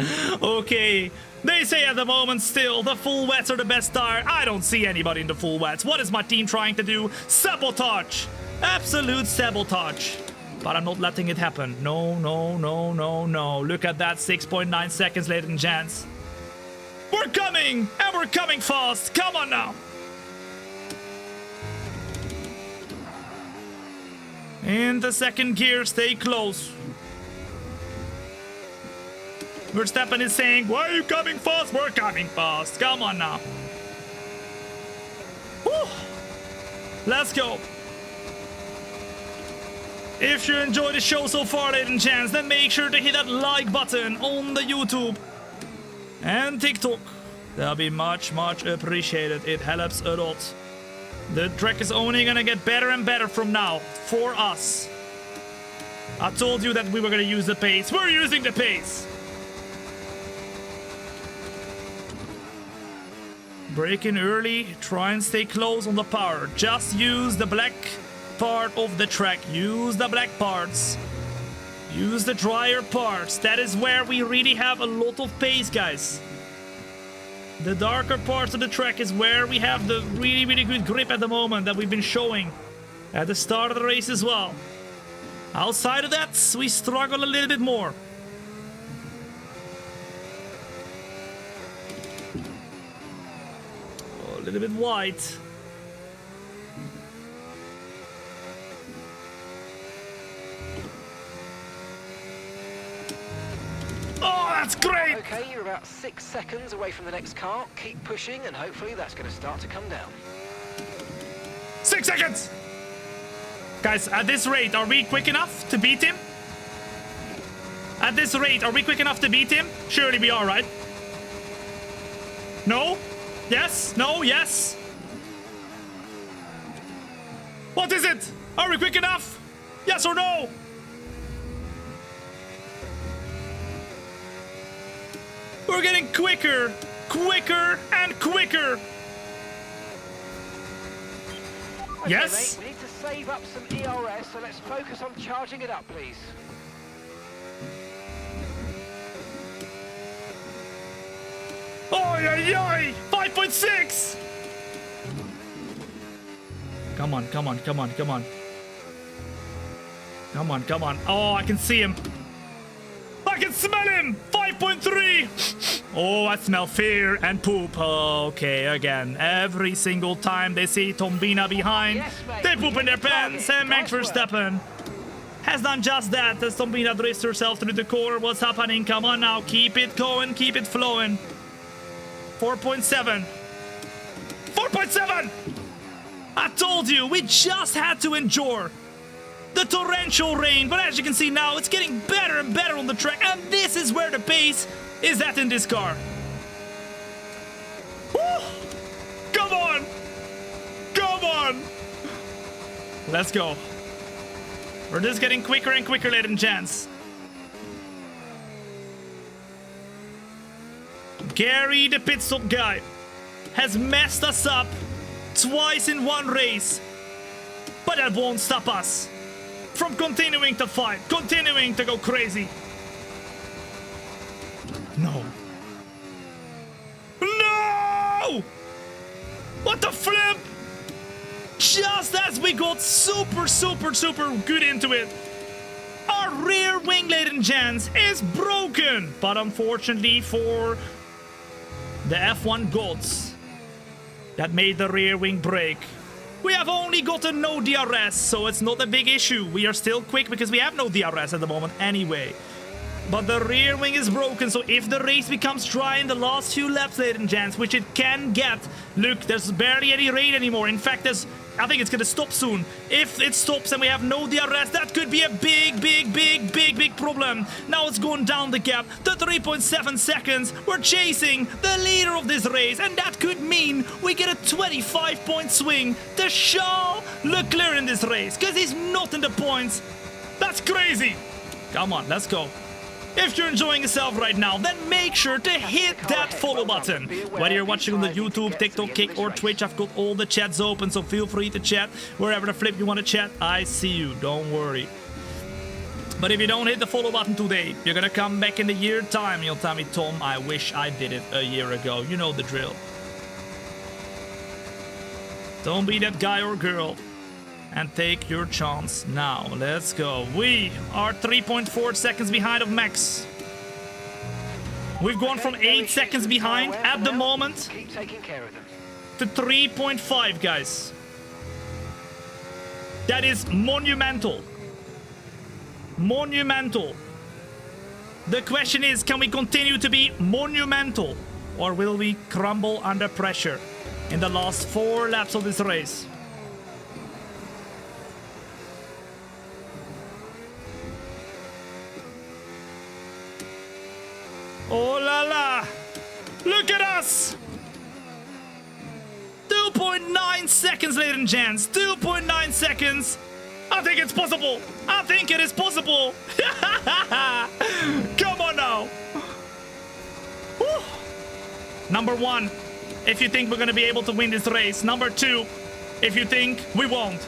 A: Okay. They say at the moment still the full wets are the best tire. I don't see anybody in the full wets. What is my team trying to do? Sabotage. Absolute sabotage. But I'm not letting it happen. No, no, no, no, no. Look at that. 6.9 seconds, ladies and gents. We're coming! And we're coming fast. Come on now. In the second gear, stay close. Verstappen is saying, why are you coming fast? We're coming fast. Come on now. Woo. Let's go. If you enjoyed the show so far, ladies and gents, then make sure to hit that like button on the YouTube and TikTok. That'll be much, much appreciated. It helps a lot. The track is only gonna get better and better from now for us. I told you that we were gonna use the pace. We're using the pace. Break in early. Try and stay close on the power. Just use the black part of the track. Use the black parts. Use the drier parts. That is where we really have a lot of pace, guys. The darker parts of the track is where we have the really, really good grip at the moment that we've been showing at the start of the race as well. Outside of that, we struggle a little bit more. Oh, a little bit wide. Oh, that's great!
E: Okay, you're about 6 seconds away from the next car. Keep pushing, and hopefully that's going to start to come down.
A: 6 seconds! Guys, at this rate, are we quick enough to beat him? At this rate, are we quick enough to beat him? Surely we are, right? No? Yes? No? Yes? What is it? Are we quick enough? Yes or no? We're getting quicker, quicker, and quicker.
E: Okay,
A: yes?
E: Mate, we need to save up some ERS, so let's focus on charging it up, please.
A: Oh, yeah, 5.6. Come on, come on, come on, come on. Come on, come on. Oh, I can see him. I can smell him. 5.3. Oh, I smell fear and poop. Okay, again. Every single time they see Thombina behind,
E: Yes, mate.
A: they poop in their pants. And Max Verstappen has done just that as Thombina drifts herself through the corner. What's happening? Come on now. Keep it going. Keep it flowing. 4.7. 4.7. I told you, we just had to endure the torrential rain, but as you can see now, it's getting better and better on the track, and this is where the pace is at in this car. Woo! Come on! Come on! Let's go. We're just getting quicker and quicker, ladies and gents. Gary, the pit stop guy, has messed us up twice in one race, but that won't stop us from continuing to fight, continuing to go crazy. No. No! What the flip? Just as we got super, super, super good into it, our rear wing, ladies and gents, is broken. But unfortunately for the F1 gods that made the rear wing break, we have only gotten no DRS, so it's not a big issue. We are still quick because we have no DRS at the moment anyway. But the rear wing is broken, so if the race becomes dry in the last few laps, ladies and gents, which it can get, look, there's barely any rain anymore. In fact, I think it's gonna stop soon. If it stops and we have no DRS, that could be a big problem. Now it's going down the gap to 3.7 seconds. We're chasing the leader of this race, and that could mean we get a 25-point swing to Charles Leclerc in this race, because he's not in the points. That's crazy. Come on, let's go. If you're enjoying yourself right now, then make sure to hit that follow button. Whether you're watching on the YouTube, TikTok, Kick, or Twitch, I've got all the chats open, so feel free to chat. Wherever the flip you want to chat, I see you, don't worry. But if you don't hit the follow button today, you're gonna come back in a year's time. You'll tell me, Tom, I wish I did it a year ago. You know the drill. Don't be that guy or girl. And take your chance now. Let's go. We are 3.4 seconds behind of Max. We've gone from 8 seconds behind at the moment to 3.5, guys. That is monumental. Monumental. The question is, can we continue to be monumental, or will we crumble under pressure in the last 4 laps of this race? Oh la la! Look at us! 2.9 seconds, ladies and gents. 2.9 seconds. I think it's possible. I think it is possible. Come on now. Whew. Number 1, if you think we're going to be able to win this race. Number 2, if you think we won't.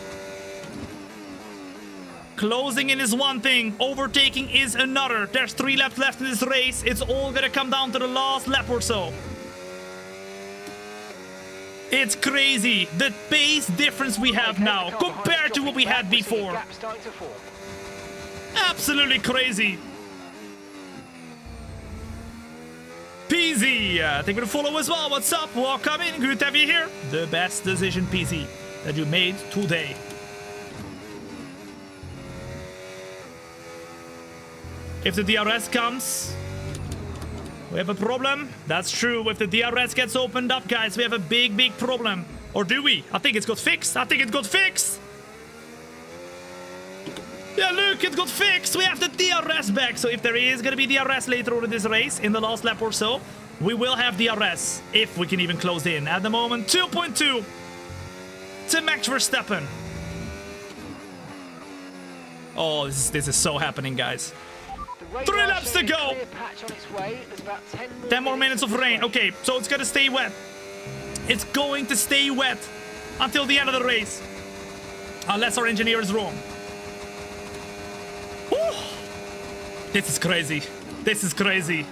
A: Closing in is one thing, overtaking is another. There's 3 laps left in this race. It's all gonna come down to the last lap or so. It's crazy, the pace difference we have now compared to what we had before. Absolutely crazy. PZ, thank you for the follow as well. What's up? Welcome in, good to have you here. The best decision, PZ, that you made today. If the DRS comes, we have a problem. That's true. If the DRS gets opened up, guys, we have a big problem. Or do we? I think it's got fixed. I think it got fixed. Yeah, look, it got fixed. We have the DRS back. So if there is going to be DRS later on in this race, in the last lap or so, we will have DRS, if we can even close in. At the moment, 2.2 to Max Verstappen. Oh, this is so happening, guys. 3 laps to go. 10 more minutes of rain. Okay, so it's gonna stay wet. It's going to stay wet until the end of the race. Unless our engineer is wrong. Woo! This is crazy. This is crazy.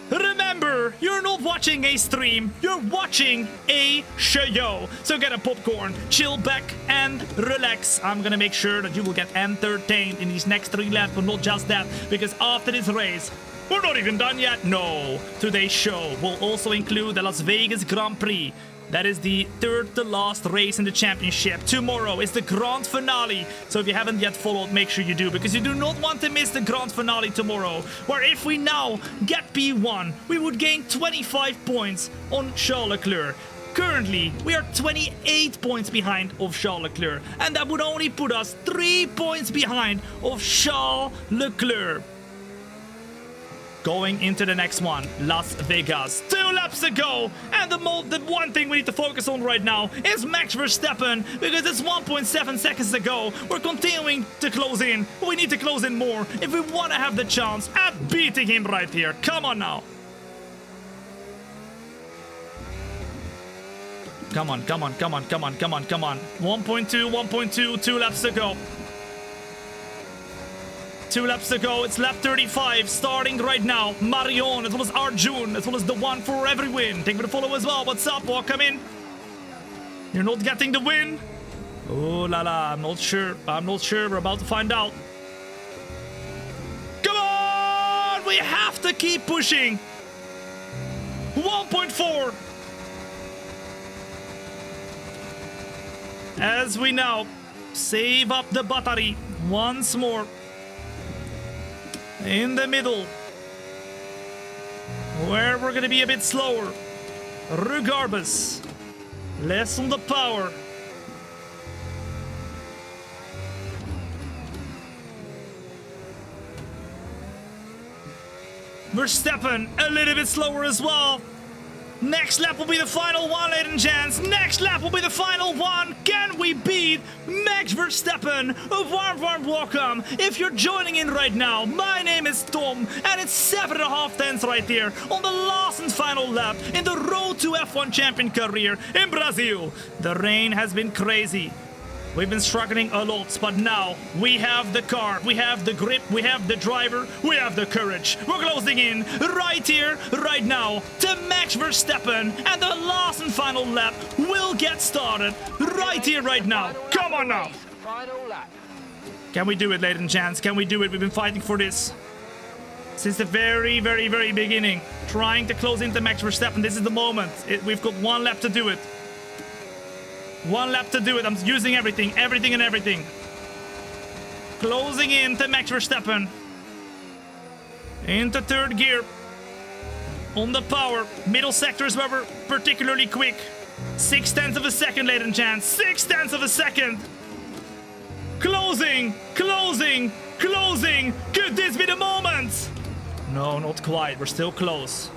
A: Remember, you're not watching a stream, you're watching a show. So get a popcorn, chill back and relax. I'm gonna make sure that you will get entertained in these next 3 laps, but not just that, because after this race, we're not even done yet. No, today's show will also include the Las Vegas Grand Prix. That is the 3rd to last race in the championship. Tomorrow is the grand finale. So if you haven't yet followed, make sure you do, because you do not want to miss the grand finale tomorrow, where if we now get P1, we would gain 25 points on Charles Leclerc. Currently, we are 28 points behind of Charles Leclerc, and that would only put us 3 points behind of Charles Leclerc. Going into the next one, Las Vegas. 2 laps to go, and the one thing we need to focus on right now is Max Verstappen, because it's 1.7 seconds to go. We're continuing to close in, but we need to close in more if we want to have the chance at beating him right here. Come on now. Come on, come on, come on, come on, come on, come on. 1.2, 1.2, 2 laps to go. 2 laps to go. It's lap 35, starting right now. Marion, as well as Arjun, as well as the one for every win. Thank you for the follow as well. What's up? Welcome in. You're not getting the win. Oh la la, I'm not sure. I'm not sure. We're about to find out. Come on! We have to keep pushing. 1.4. As we now save up the battery once more. In the middle, where we're gonna be a bit slower. Regardless, less on the power. Verstappen a little bit slower as well. Next lap will be the final one, ladies and gents. Next lap will be the final one. Can we beat Max Verstappen? A warm welcome. If you're joining in right now, my name is Tom, and it's 7.5 tenths right here on the last and final lap in the road to F1 champion career in Brazil. The rain has been crazy. We've been struggling a lot, but now we have the car, we have the grip, we have the driver, we have the courage. We're closing in right here, right now, to Max Verstappen, and the last and final lap will get started right here, right now. Come on now. Can we do it, ladies and gents? Can we do it? We've been fighting for this since the very beginning, trying to close into Max Verstappen. This is the moment. We've got 1 lap to do it. 1 lap to do it. I'm using everything. Closing in to Max Verstappen. Into 3rd gear. On the power. Middle sector is where we're particularly quick. 6 tenths of a second, ladies and gents. 6 tenths of a second. Closing. Could this be the moment? No, not quite. We're still close.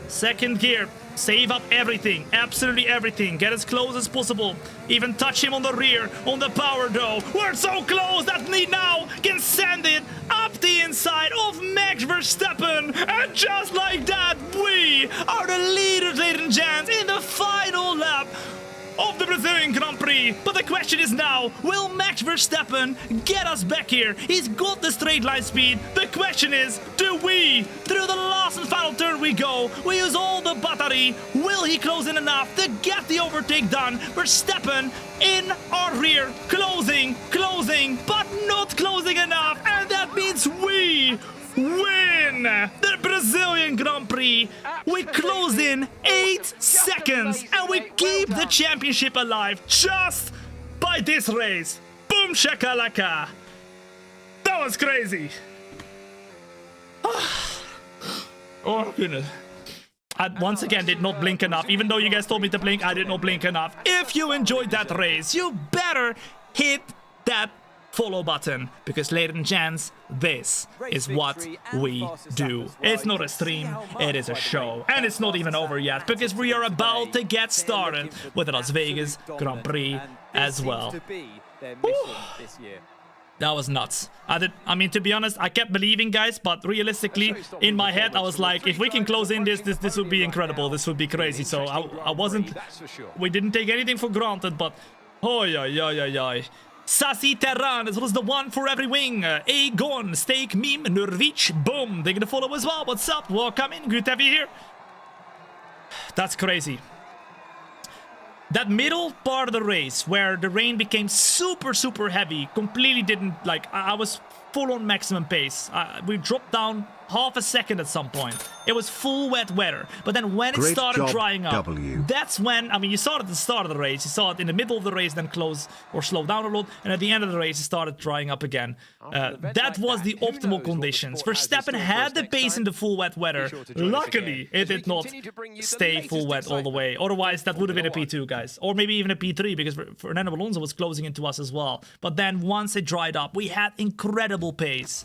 A: 2nd gear. Save up everything, absolutely everything. Get as close as possible. Even touch him on the rear, on the power though. We're so close that we now can send it up the inside of Max Verstappen. And just like that, we are the leaders, ladies and gents, in the final lap of the Brazilian Grand Prix. But the question is now, will Max Verstappen get us back here? He's got the straight line speed. The question is, do we? Through the last and final turn we go. We use all the battery. Will he close in enough to get the overtake done? Verstappen in our rear, closing, but not closing enough. And that means we win the Brazilian Grand Prix. We close in 8 seconds and we keep the championship alive just by this race. Boom shakalaka. That was crazy. Oh goodness. I once again did not blink enough. Even though you guys told me to blink, I did not blink enough. If you enjoyed that race, you better hit that follow button, because ladies and gents, this is what we do. It's not a stream, it is a show, and it's not even over yet, because we are about to get started with the Las Vegas Grand Prix as well. That was nuts. I mean, to be honest, I kept believing, guys, but realistically, in my head, I was like, if we can close in this would be incredible. This would be crazy. So I wasn't... We didn't take anything for granted, but... Oh, yeah. Sassy Terran, as well as the one for every wing. Aegon, Steak, Meme, Nurvich, boom. They're gonna follow as well. What's up? Welcome in. Good to have you here. That's crazy. That middle part of the race where the rain became super heavy completely didn't, like, I was full on maximum pace. We dropped down half a second at some point. It was full wet weather. But then when it started drying up, that's when, I mean, you saw it at the start of the race, you saw it in the middle of the race, then close or slow down a lot, and at the end of the race, it started drying up again. That was the optimal conditions. Verstappen had the pace in the full wet weather. Luckily, it did not stay full wet all the way. Otherwise, that would have been a P2, guys. Or maybe even a P3, because Fernando Alonso was closing into us as well. But then once it dried up, we had incredible pace.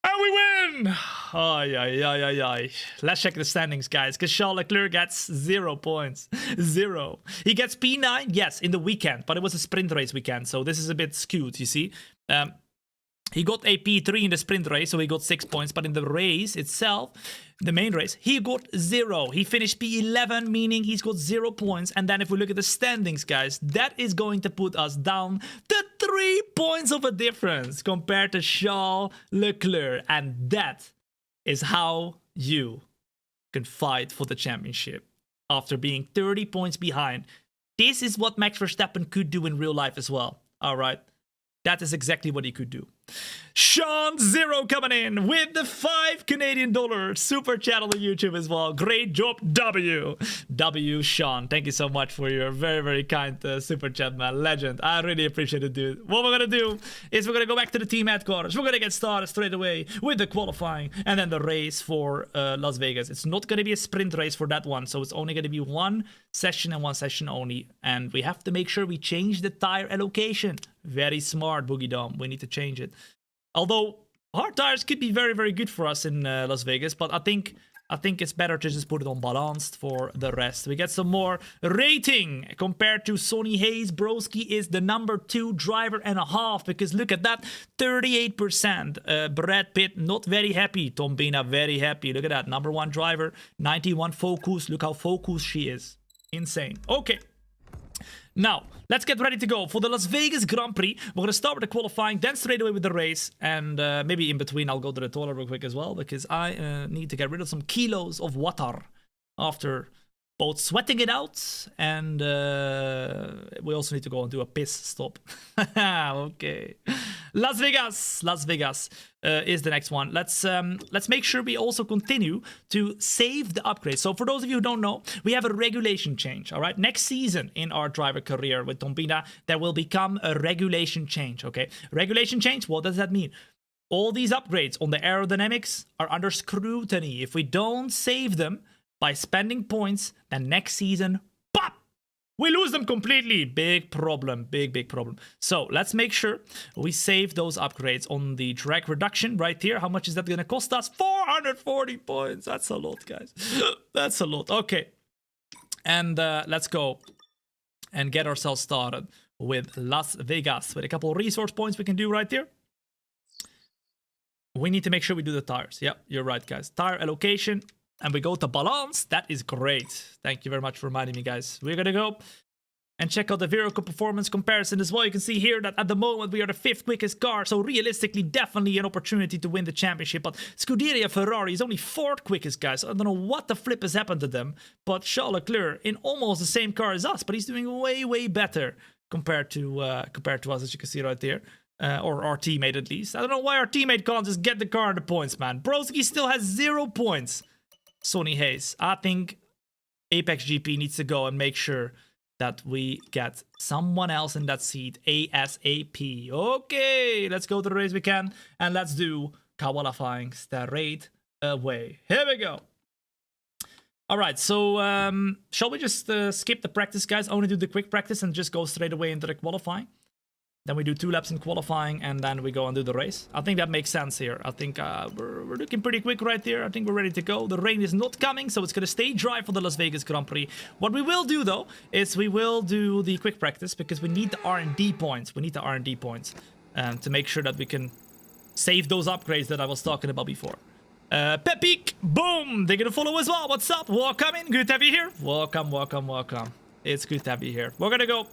A: And we win! Ay. Let's check the standings, guys, because Charles Leclerc gets 0 points. 0. He gets P9, yes, in the weekend, but it was a sprint race weekend, so this is a bit skewed, you see. He got a P3 in the sprint race, so he got 6 points, but in the race itself, the main race, he got 0. He finished P11, meaning he's got 0 points. And then if we look at the standings, guys, that is going to put us down to 3 points of a difference compared to Charles Leclerc. And that is how you can fight for the championship after being 30 points behind. This is what Max Verstappen could do in real life as well, all right? That is exactly what he could do. Sean Zero coming in with the $5 Canadian super chat on the YouTube as well. Great job, W, Sean. Thank you so much for your very kind super chat, man. Legend. I really appreciate it, dude. What we're gonna do is we're gonna go back to the team headquarters. We're gonna get started straight away with the qualifying and then the race for Las Vegas. It's not gonna be a sprint race for that one, so it's only gonna be one session and one session only. And we have to make sure we change the tire allocation. Very smart, Boogie Dom. We need to change it. Although hard tires could be very good for us in Las Vegas, but I think it's better to just put it on balanced for the rest. We get some more rating compared to Sonny Hayes. Broski is the number 2 driver and a half, because look at that, 38%. Brad Pitt not very happy. Thombina very happy. Look at that, number 1 driver, 91 focus. Look how focused she is. Insane. Okay. Now, let's get ready to go for the Las Vegas Grand Prix. We're going to start with the qualifying, then straight away with the race. And maybe in between, I'll go to the toilet real quick as well, because I need to get rid of some kilos of water after both sweating it out and we also need to go and do a piss stop. Okay. Las Vegas is the next one. Let's make sure we also continue to save the upgrades. So for those of you who don't know, we have a regulation change, all right? Next season in our driver career with Thombina, there will become a regulation change, okay? Regulation change, what does that mean? All these upgrades on the aerodynamics are under scrutiny. If we don't save them by spending points, then next season, pop! We lose them completely. Big problem, big problem. So let's make sure we save those upgrades on the drag reduction right here. How much is that going to cost us? 440 points. That's a lot, guys. That's a lot. Okay. And let's go and get ourselves started with Las Vegas with a couple of resource points we can do right here. We need to make sure we do the tires. Yep, you're right, guys. Tire allocation. And we go to balance. That is great. Thank you very much for reminding me, guys. We're going to go and check out the vehicle performance comparison as well. You can see here that at the moment we are the 5th quickest car. So realistically, definitely an opportunity to win the championship. But Scuderia Ferrari is only 4th quickest, guys. I don't know what the flip has happened to them. But Charles Leclerc in almost the same car as us. But he's doing way better compared to us, as you can see right there. Or our teammate at least. I don't know why our teammate can't just get the car in the points, man. Broski still has 0 points. Sonny Hayes. I think Apex GP needs to go and make sure that we get someone else in that seat ASAP. Okay, let's go to the race we can, and let's do qualifying straight away. Here we go. All right, so shall we just skip the practice, guys? Only do the quick practice and just go straight away into the qualifying. Then we do 2 laps in qualifying, and then we go and do the race. I think that makes sense here. I think we're looking pretty quick right there. I think we're ready to go. The rain is not coming, so it's going to stay dry for the Las Vegas Grand Prix. What we will do, though, is we will do the quick practice, because we need the R&D points. We need the R&D points. to make sure that we can save those upgrades that I was talking about before. Pepik, boom! They're gonna follow as well. What's up? Welcome in. Good to have you here. Welcome, welcome, welcome. It's good to have you here. We're gonna go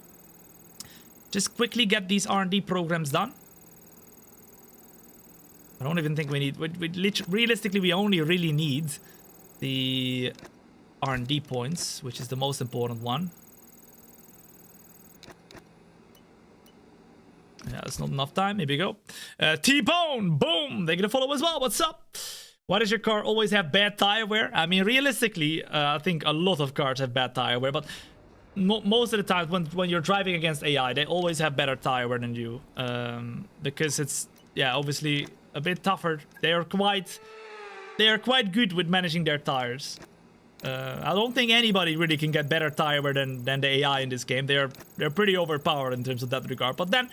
A: just quickly get these R&D programs done. I don't even think we need... realistically, we only really need the R&D points, which is the most important one. Yeah, that's not enough time. Here we go. T-Bone, boom! They're gonna follow as well. What's up? Why does your car always have bad tire wear? I mean, realistically, I think a lot of cars have bad tire wear, but most of the time when you're driving against AI, they always have better tire wear than you. Because it's, yeah, obviously a bit tougher. They are quite good with managing their tires. I don't think anybody really can get better tire wear than the AI in this game. They're pretty overpowered in terms of that regard. But then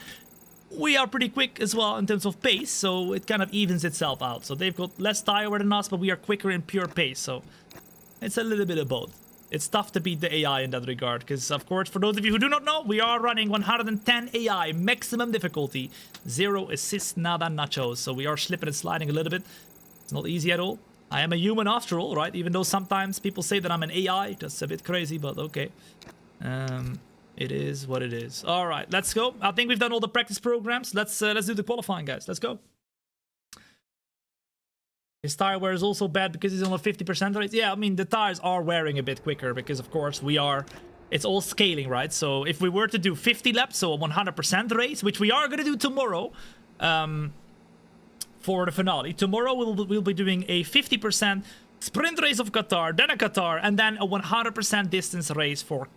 A: we are pretty quick as well in terms of pace, so it kind of evens itself out. So they've got less tire wear than us, but we are quicker in pure pace. So it's a little bit of both. It's tough to beat the AI in that regard, because of course, for those of you who do not know, we are running 110 AI, maximum difficulty, 0 assist, nada nachos. So we are slipping and sliding a little bit. It's not easy at all. I am a human after all, right? Even though sometimes people say that I'm an AI, that's a bit crazy, but okay. It is what it is. All right, let's go. I think we've done all the practice programs. Let's do the qualifying, guys. Let's go. His tire wear is also bad because he's on a 50% rate. Yeah, I mean, the tires are wearing a bit quicker because, of course, it's all scaling, right? So if we were to do 50 laps, so a 100% race, which we are going to do tomorrow for the finale. Tomorrow we'll be doing a 50% sprint race of Qatar, then a Qatar, and then a 100% distance race for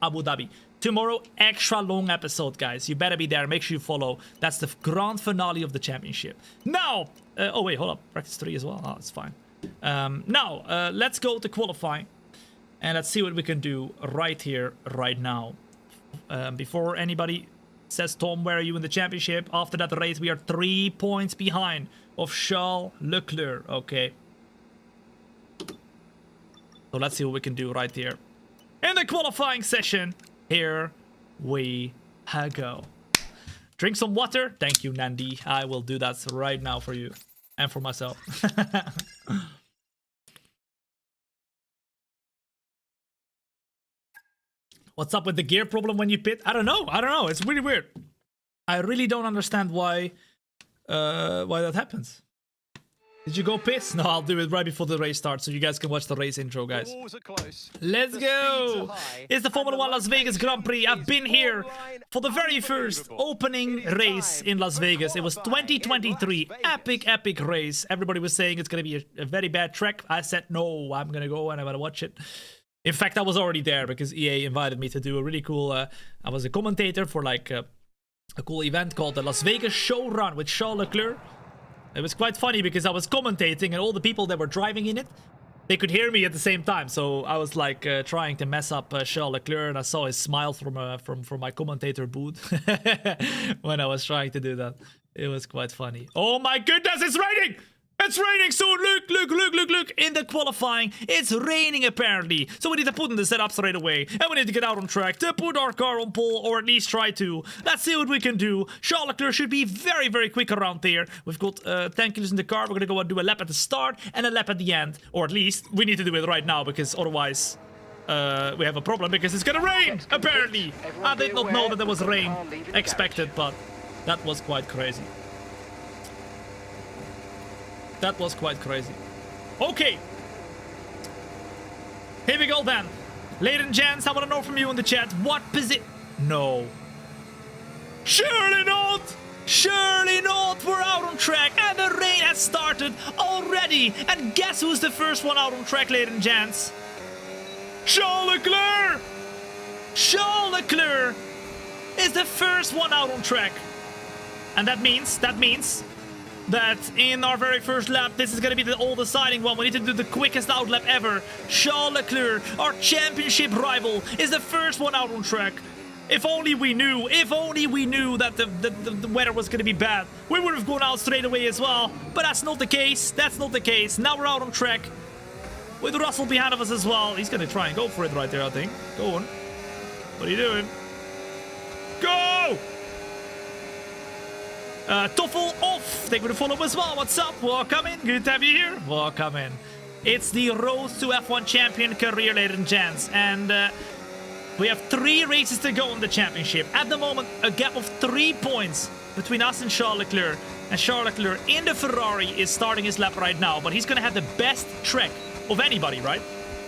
A: Abu Dhabi. Tomorrow, extra long episode, guys. You better be there. Make sure you follow. That's the grand finale of the championship. Now, oh wait, hold up. Practice 3 as well. Oh, it's fine. Now, let's go to qualifying. And let's see what we can do right here, right now. Before anybody says, Tom, where are you in the championship? After that race, we are 3 points behind of Charles Leclerc. Okay. So let's see what we can do right here. In the qualifying session, here we go. Drink some water. Thank you, Nandi. I will do that right now for you and for myself. What's up with the gear problem when you pit? I don't know. It's really weird. I really don't understand why that happens. Did you go piss? No, I'll do it right before the race starts so you guys can watch the race intro, guys. Let's go! It's the Formula 1 Las Vegas Grand Prix. I've been here for the very first opening race in Las Vegas. It was 2023. Epic race. Everybody was saying it's going to be a very bad track. I said, no, I'm going to go and I'm going to watch it. In fact, I was already there because EA invited me to do a really cool... I was a commentator for like a cool event called the Las Vegas Show Run with Charles Leclerc. It was quite funny because I was commentating and all the people that were driving in it, they could hear me at the same time. So I was like trying to mess up Charles Leclerc, and I saw his smile from my commentator booth when I was trying to do that. It was quite funny. Oh my goodness, it's raining! It's raining soon! Look! In the qualifying, it's raining apparently. So we need to put in the setup straight away. And we need to get out on track to put our car on pole, or at least try to. Let's see what we can do. Charles Leclerc should be very quick around there. We've got 10 kilos in the car. We're gonna go and do a lap at the start and a lap at the end. Or at least, we need to do it right now because otherwise... we have a problem because it's gonna rain, apparently. I did not know that there was rain expected, but that was quite crazy. That was quite crazy. Okay. Here we go then. Ladies and gents, I want to know from you in the chat, what position... No. Surely not! Surely not! We're out on track and the rain has started already. And guess who's the first one out on track, ladies and gents? Charles Leclerc! Charles Leclerc is the first one out on track. And that means that in our very first lap, this is going to be the all-deciding one. We need to do the quickest out lap ever. Charles Leclerc, our championship rival, is the first one out on track. If only we knew that the weather was going to be bad, we would have gone out straight away as well. But that's not the case. That's not the case. Now we're out on track with Russell behind of us as well. He's going to try and go for it right there, I think. Go on. What are you doing? Go! Toffel off. Thank you for the follow as well. What's up? Welcome in. Good to have you here. Welcome in. It's the road to F1 champion career, ladies and gents. And we have 3 races to go in the championship. At the moment, a gap of 3 points between us and Charles Leclerc. And Charles Leclerc in the Ferrari is starting his lap right now. But he's going to have the best track of anybody, right?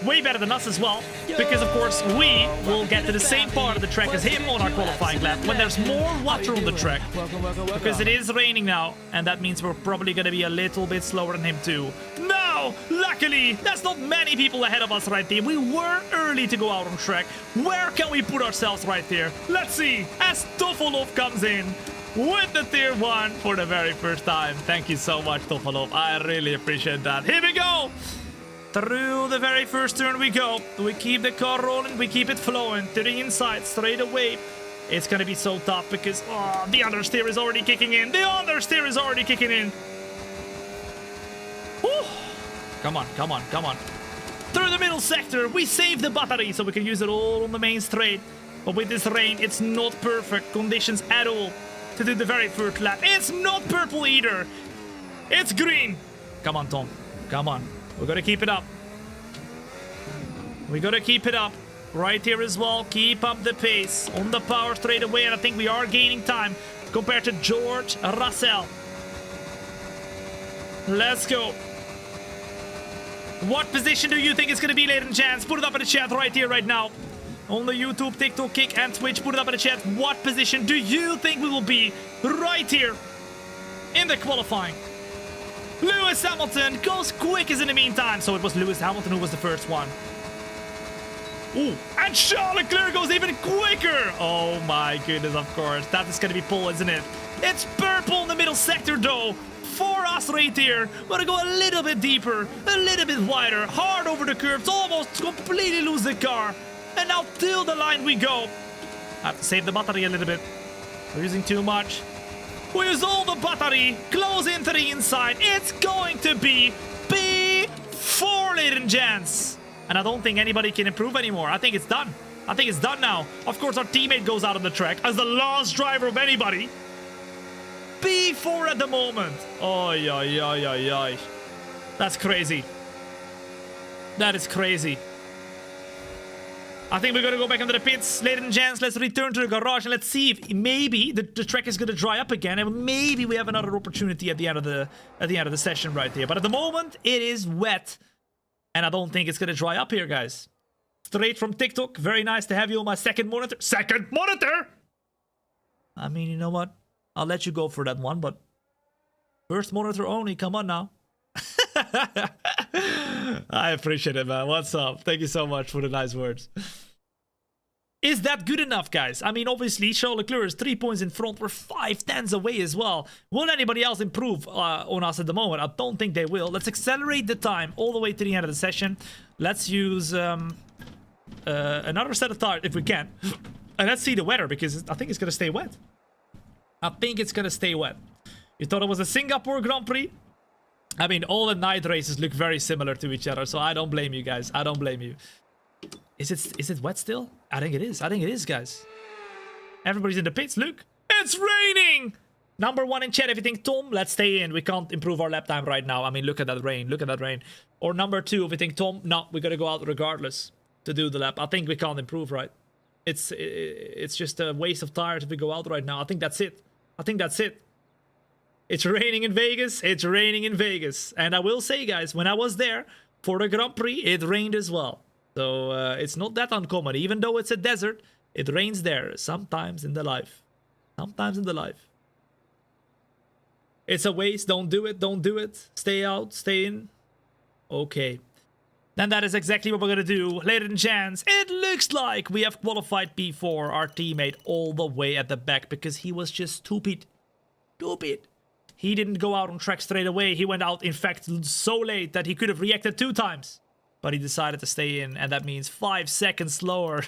A: Way better than us as well. Because, of course, we will get to the same part of the track as him on our qualifying lap when there's more water on the track. Because it is raining now. And that means we're probably going to be a little bit slower than him too. No! Luckily, there's not many people ahead of us right there. We were early to go out on track. Where can we put ourselves right there? Let's see. As Toffolov comes in with the tier 1 for the very first time. Thank you so much, Toffolov. I really appreciate that. Here we go. Through the very first turn we go. We keep the car rolling. We keep it flowing to the inside straight away. It's going to be so tough because the understeer is already kicking in. The understeer is already kicking in. Whew. Come on, come on, come on. Through the middle sector, we save the battery so we can use it all on the main straight. But with this rain, it's not perfect conditions at all to do the very first lap. It's not purple either. It's green. Come on, Tom. Come on. We're gonna keep it up. We gotta keep it up. Right here as well. Keep up the pace on the power straight away. And I think we are gaining time compared to George Russell. Let's go. What position do you think it's gonna be, ladies and gents? Put it up in the chat right here, right now. On the YouTube, TikTok, Kick, and Twitch. Put it up in the chat. What position do you think we will be right here in the qualifying? Lewis Hamilton goes quickest in the meantime. So it was Lewis Hamilton who was the first one. Ooh, and Charles Leclerc goes even quicker. Oh my goodness, of course. That is going to be pole, isn't it? It's purple in the middle sector, though. For us right here. We're going to go a little bit deeper, a little bit wider, hard over the curves, almost completely lose the car. And now till the line we go. I have to save the battery a little bit. We're using too much. We use all the battery. Close into the inside. It's going to be P4, ladies and gents. And I don't think anybody can improve anymore. I think it's done. I think it's done now. Of course, our teammate goes out on the track as the last driver of anybody. P4 at the moment. Oy, oy, oy, oy, oy. That's crazy. That is crazy. I think we're going to go back into the pits. Ladies and gents, let's return to the garage and let's see if maybe the track is going to dry up again and maybe we have another opportunity at the end of the session right here. But at the moment, it is wet. And I don't think it's going to dry up here, guys. Straight from TikTok. Very nice to have you on my second monitor. Second monitor! I mean, you know what? I'll let you go for that one, but first monitor only. Come on now. I appreciate it, man. What's up? Thank you so much for the nice words. Is that good enough, guys? I mean, obviously, Charles Leclerc is 3 points in front. We're 5/10 away as well. Will anybody else improve on us at the moment? I don't think they will. Let's accelerate the time all the way to the end of the session. Let's use another set of tires if we can. And let's see the weather, because I think it's going to stay wet. I think it's going to stay wet. You thought it was a Singapore Grand Prix? I mean, all the night races look very similar to each other, so I don't blame you guys. I don't blame you. Is it wet still? I think it is. I think it is, guys. Everybody's in the pits. Look, it's raining. Number 1 in chat. If you think Tom, let's stay in. We can't improve our lap time right now. I mean, look at that rain. Look at that rain. Or number 2, if you think Tom, no, we gotta go out regardless to do the lap. I think we can't improve, right? It's just a waste of tires if we go out right now. I think that's it. I think that's it. It's raining in Vegas. It's raining in Vegas. And I will say, guys, when I was there for the Grand Prix, it rained as well. So it's not that uncommon. Even though it's a desert, it rains there sometimes in the life. Sometimes in the life. It's a waste. Don't do it. Don't do it. Stay out. Stay in. Okay. Then that is exactly what we're going to do. Ladies and gents, it looks like we have qualified P4, our teammate, all the way at the back because he was just stupid. Stupid. He didn't go out on track straight away. He went out, in fact, so late that he could have reacted 2 times. But he decided to stay in, and that means 5 seconds slower.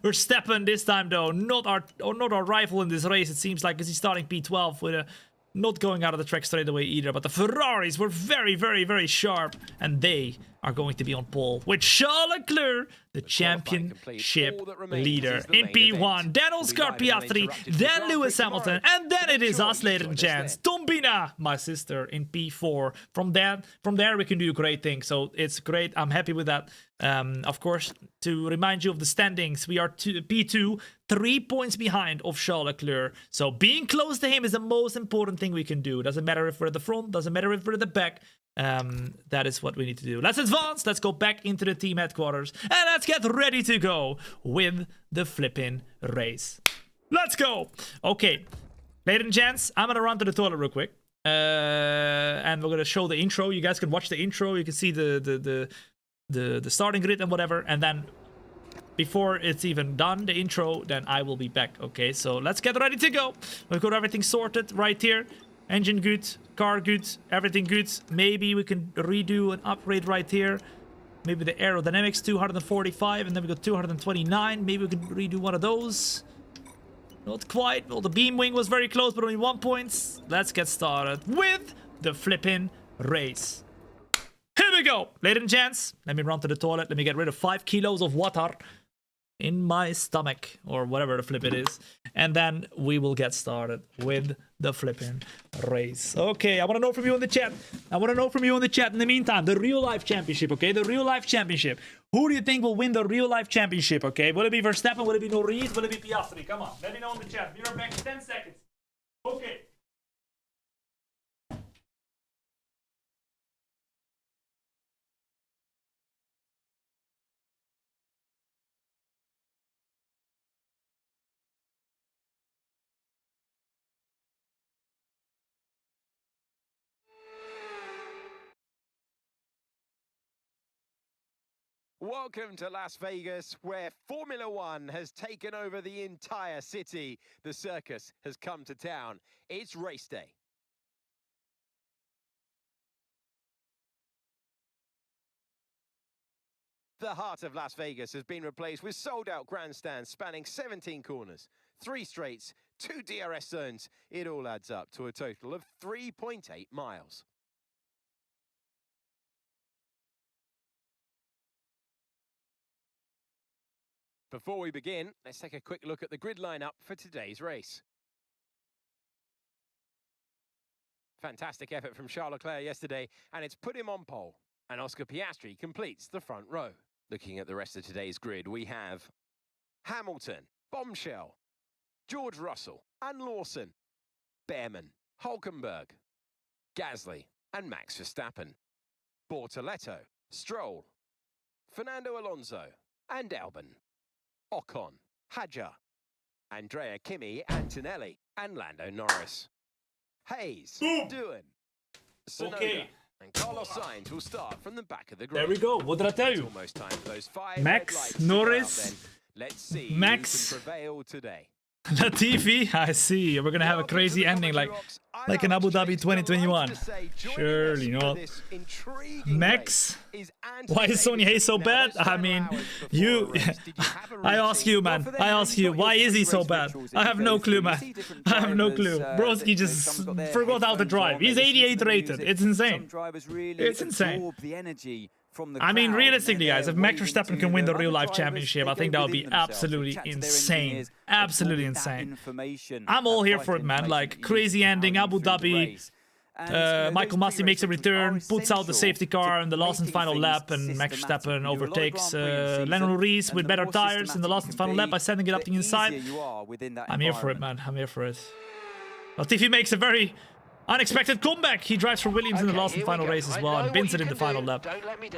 A: We're stepping this time, though. Not our rival in this race, it seems like, because he's starting P12 with a not going out of the track straight away either. But the Ferraris were very, very, very sharp, and they are going to be on pole with Charles Leclerc, the championship leader in P1. Then Oscar Piastri, then Lewis Hamilton, and then it is us, ladies and gents. Thombina, my sister, in P4. From there we can do great things. So it's great. I'm happy with that. Of course, to remind you of the standings, we are P2, 3 points behind of Charles Leclerc. So being close to him is the most important thing we can do. Doesn't matter if we're at the front, doesn't matter if we're at the back. That is what we need to do. Let's advance. Let's go back into the team headquarters and let's get ready to go with the flipping race. Let's go. Okay, ladies and gents, I'm gonna run to the toilet real quick, and we're gonna show the intro. You guys can watch the intro. You can see the starting grid and whatever, and then before it's even done, the intro, then I will be back. Okay, so let's get ready to go. We've got everything sorted right here. Engine good, car good, everything good. Maybe we can redo an upgrade right here. Maybe the aerodynamics 245, and then we got 229. Maybe we can redo one of those. Not quite. Well, the beam wing was very close, but only 1 point. Let's get started with the flipping race. Here we go, ladies and gents. Let me run to the toilet. Let me get rid of 5 kilos of water in my stomach, or whatever the flip it is, and then we will get started with the flipping race. Okay, I want to know from you in the chat. In the meantime, the real life championship, okay? The real life championship. Who do you think will win the real life championship, okay? Will it be Verstappen? Will it be Norris? Will it be Piastri? Come on, let me know in the chat. Be right back in 10 seconds. Okay.
C: Welcome to Las Vegas, where Formula One has taken over the entire city. The circus has come to town. It's race day. The heart of Las Vegas has been replaced with sold-out grandstands spanning 17 corners, 3 straights, 2 DRS zones. It all adds up to a total of 3.8 miles. Before we begin, let's take a quick look at the grid lineup for today's race. Fantastic effort from Charles Leclerc yesterday, and it's put him on pole. And Oscar Piastri completes the front row. Looking at the rest of today's grid, we have Hamilton, Bombshell, George Russell and Lawson, Behrman, Hulkenberg, Gasly and Max Verstappen, Bortoletto, Stroll, Fernando Alonso and Albon, Ocon, Hadjar, Andrea Kimi, Antonelli, and Lando Norris. Hayes, Doohan, Tsunoda,
A: okay.
C: And Carlos Sainz will start from the back of the grid.
A: There we go. What did I tell you?
C: It's almost time for those 5
A: Max, Norris,
C: let's see
A: Max,
C: who can prevail today.
A: Latifi, I see. We're gonna have a crazy ending like in Abu Dhabi 2021. Surely not. Max, why is Sonny Hayes so bad? I mean, I ask you, man. I ask you, why is he so bad? I have no clue, man. I have no clue. Broski just forgot how to drive. He's 88 rated. It's insane. It's insane. I mean, realistically, guys, if Max Verstappen can win the real-life championship, I think that would be absolutely insane. Absolutely insane. I'm all here for it, man. Like, crazy ending, Abu Dhabi. Michael Masi makes a return, puts out the safety car in the last and final lap, and Max Verstappen overtakes Lando Norris with better tires in the last and final lap by sending it up the inside. I'm here for it, man. I'm here for it. Latifi makes a very unexpected comeback. He drives for Williams in the last and final race as well, and wins it in the final lap.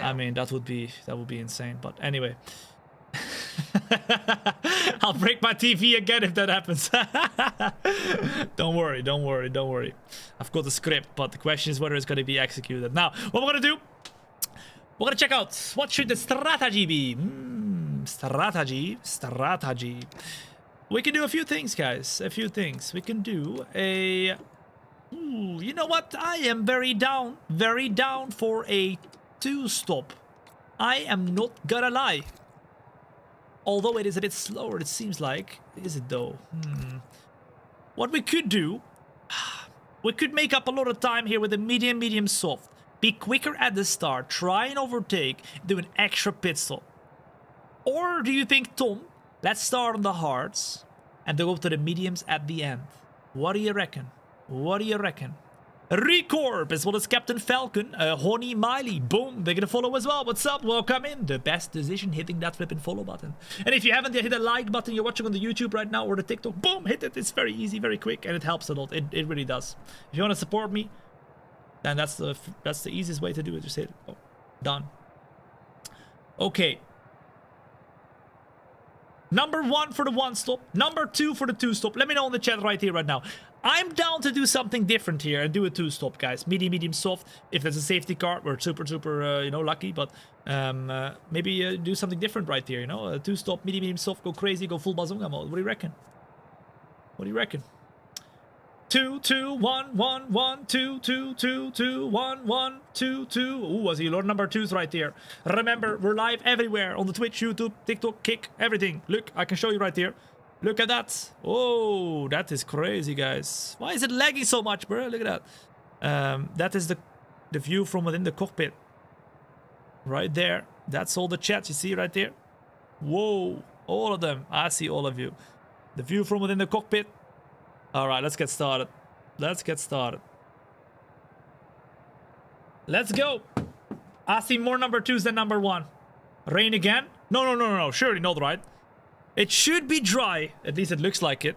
A: I mean, that would be insane. But anyway, I'll break my TV again if that happens. Don't worry, don't worry, don't worry. I've got the script, but the question is whether it's going to be executed. Now, what we're going to do? We're going to check out what should the strategy be. Strategy. We can do a few things, guys. A few things. We can do a. Ooh, you know what? I am very down for a 2-stop. I am not gonna lie. Although it is a bit slower, it seems like. Is it though? What we could do, we could make up a lot of time here with a medium soft. Be quicker at the start, try and overtake, do an extra pit stop? Or do you think, Tom, let's start on the hards and then go to the mediums at the end? What do you reckon? What do you reckon? Recorp, as well as Captain Falcon, Honey Miley, boom, they're gonna follow as well. What's up? Welcome in. The best decision, hitting that flipping follow button. And if you haven't yet, hit the like button. You're watching on the YouTube right now or the TikTok, boom, hit it. It's very easy, very quick, and it helps a lot. It really does. If you want to support me, then that's the easiest way to do it. Just hit it. Oh, done. Okay. Number 1 for the 1 stop. Number 2 for the 2 stop. Let me know in the chat right here, right now. I'm down to do something different here and do a 2 stop, guys. Medium, soft. If there's a safety car, we're super, you know, lucky. But maybe do something different right here, you know. A 2 stop, medium, soft. Go crazy, go full bazooka mode. What do you reckon? What do you reckon? 2, 2, 1, 1, 1, 2, 2, 2, 2, 1, 1, 2, 2. Ooh, I see a lot of number 2s right there. Remember, we're live everywhere on the Twitch, YouTube, TikTok, Kick, everything. Look, I can show you right here. Look at that. Oh, that is crazy, guys. Why is it lagging so much, bro? Look at that. That is the view from within the cockpit. Right there. That's all the chats you see right there. Whoa, all of them. I see all of you. The view from within the cockpit. All right, let's get started. Let's get started. Let's go. I see more number 2s than number 1. Rain again? No. Surely not, right? It should be dry. At least it looks like it.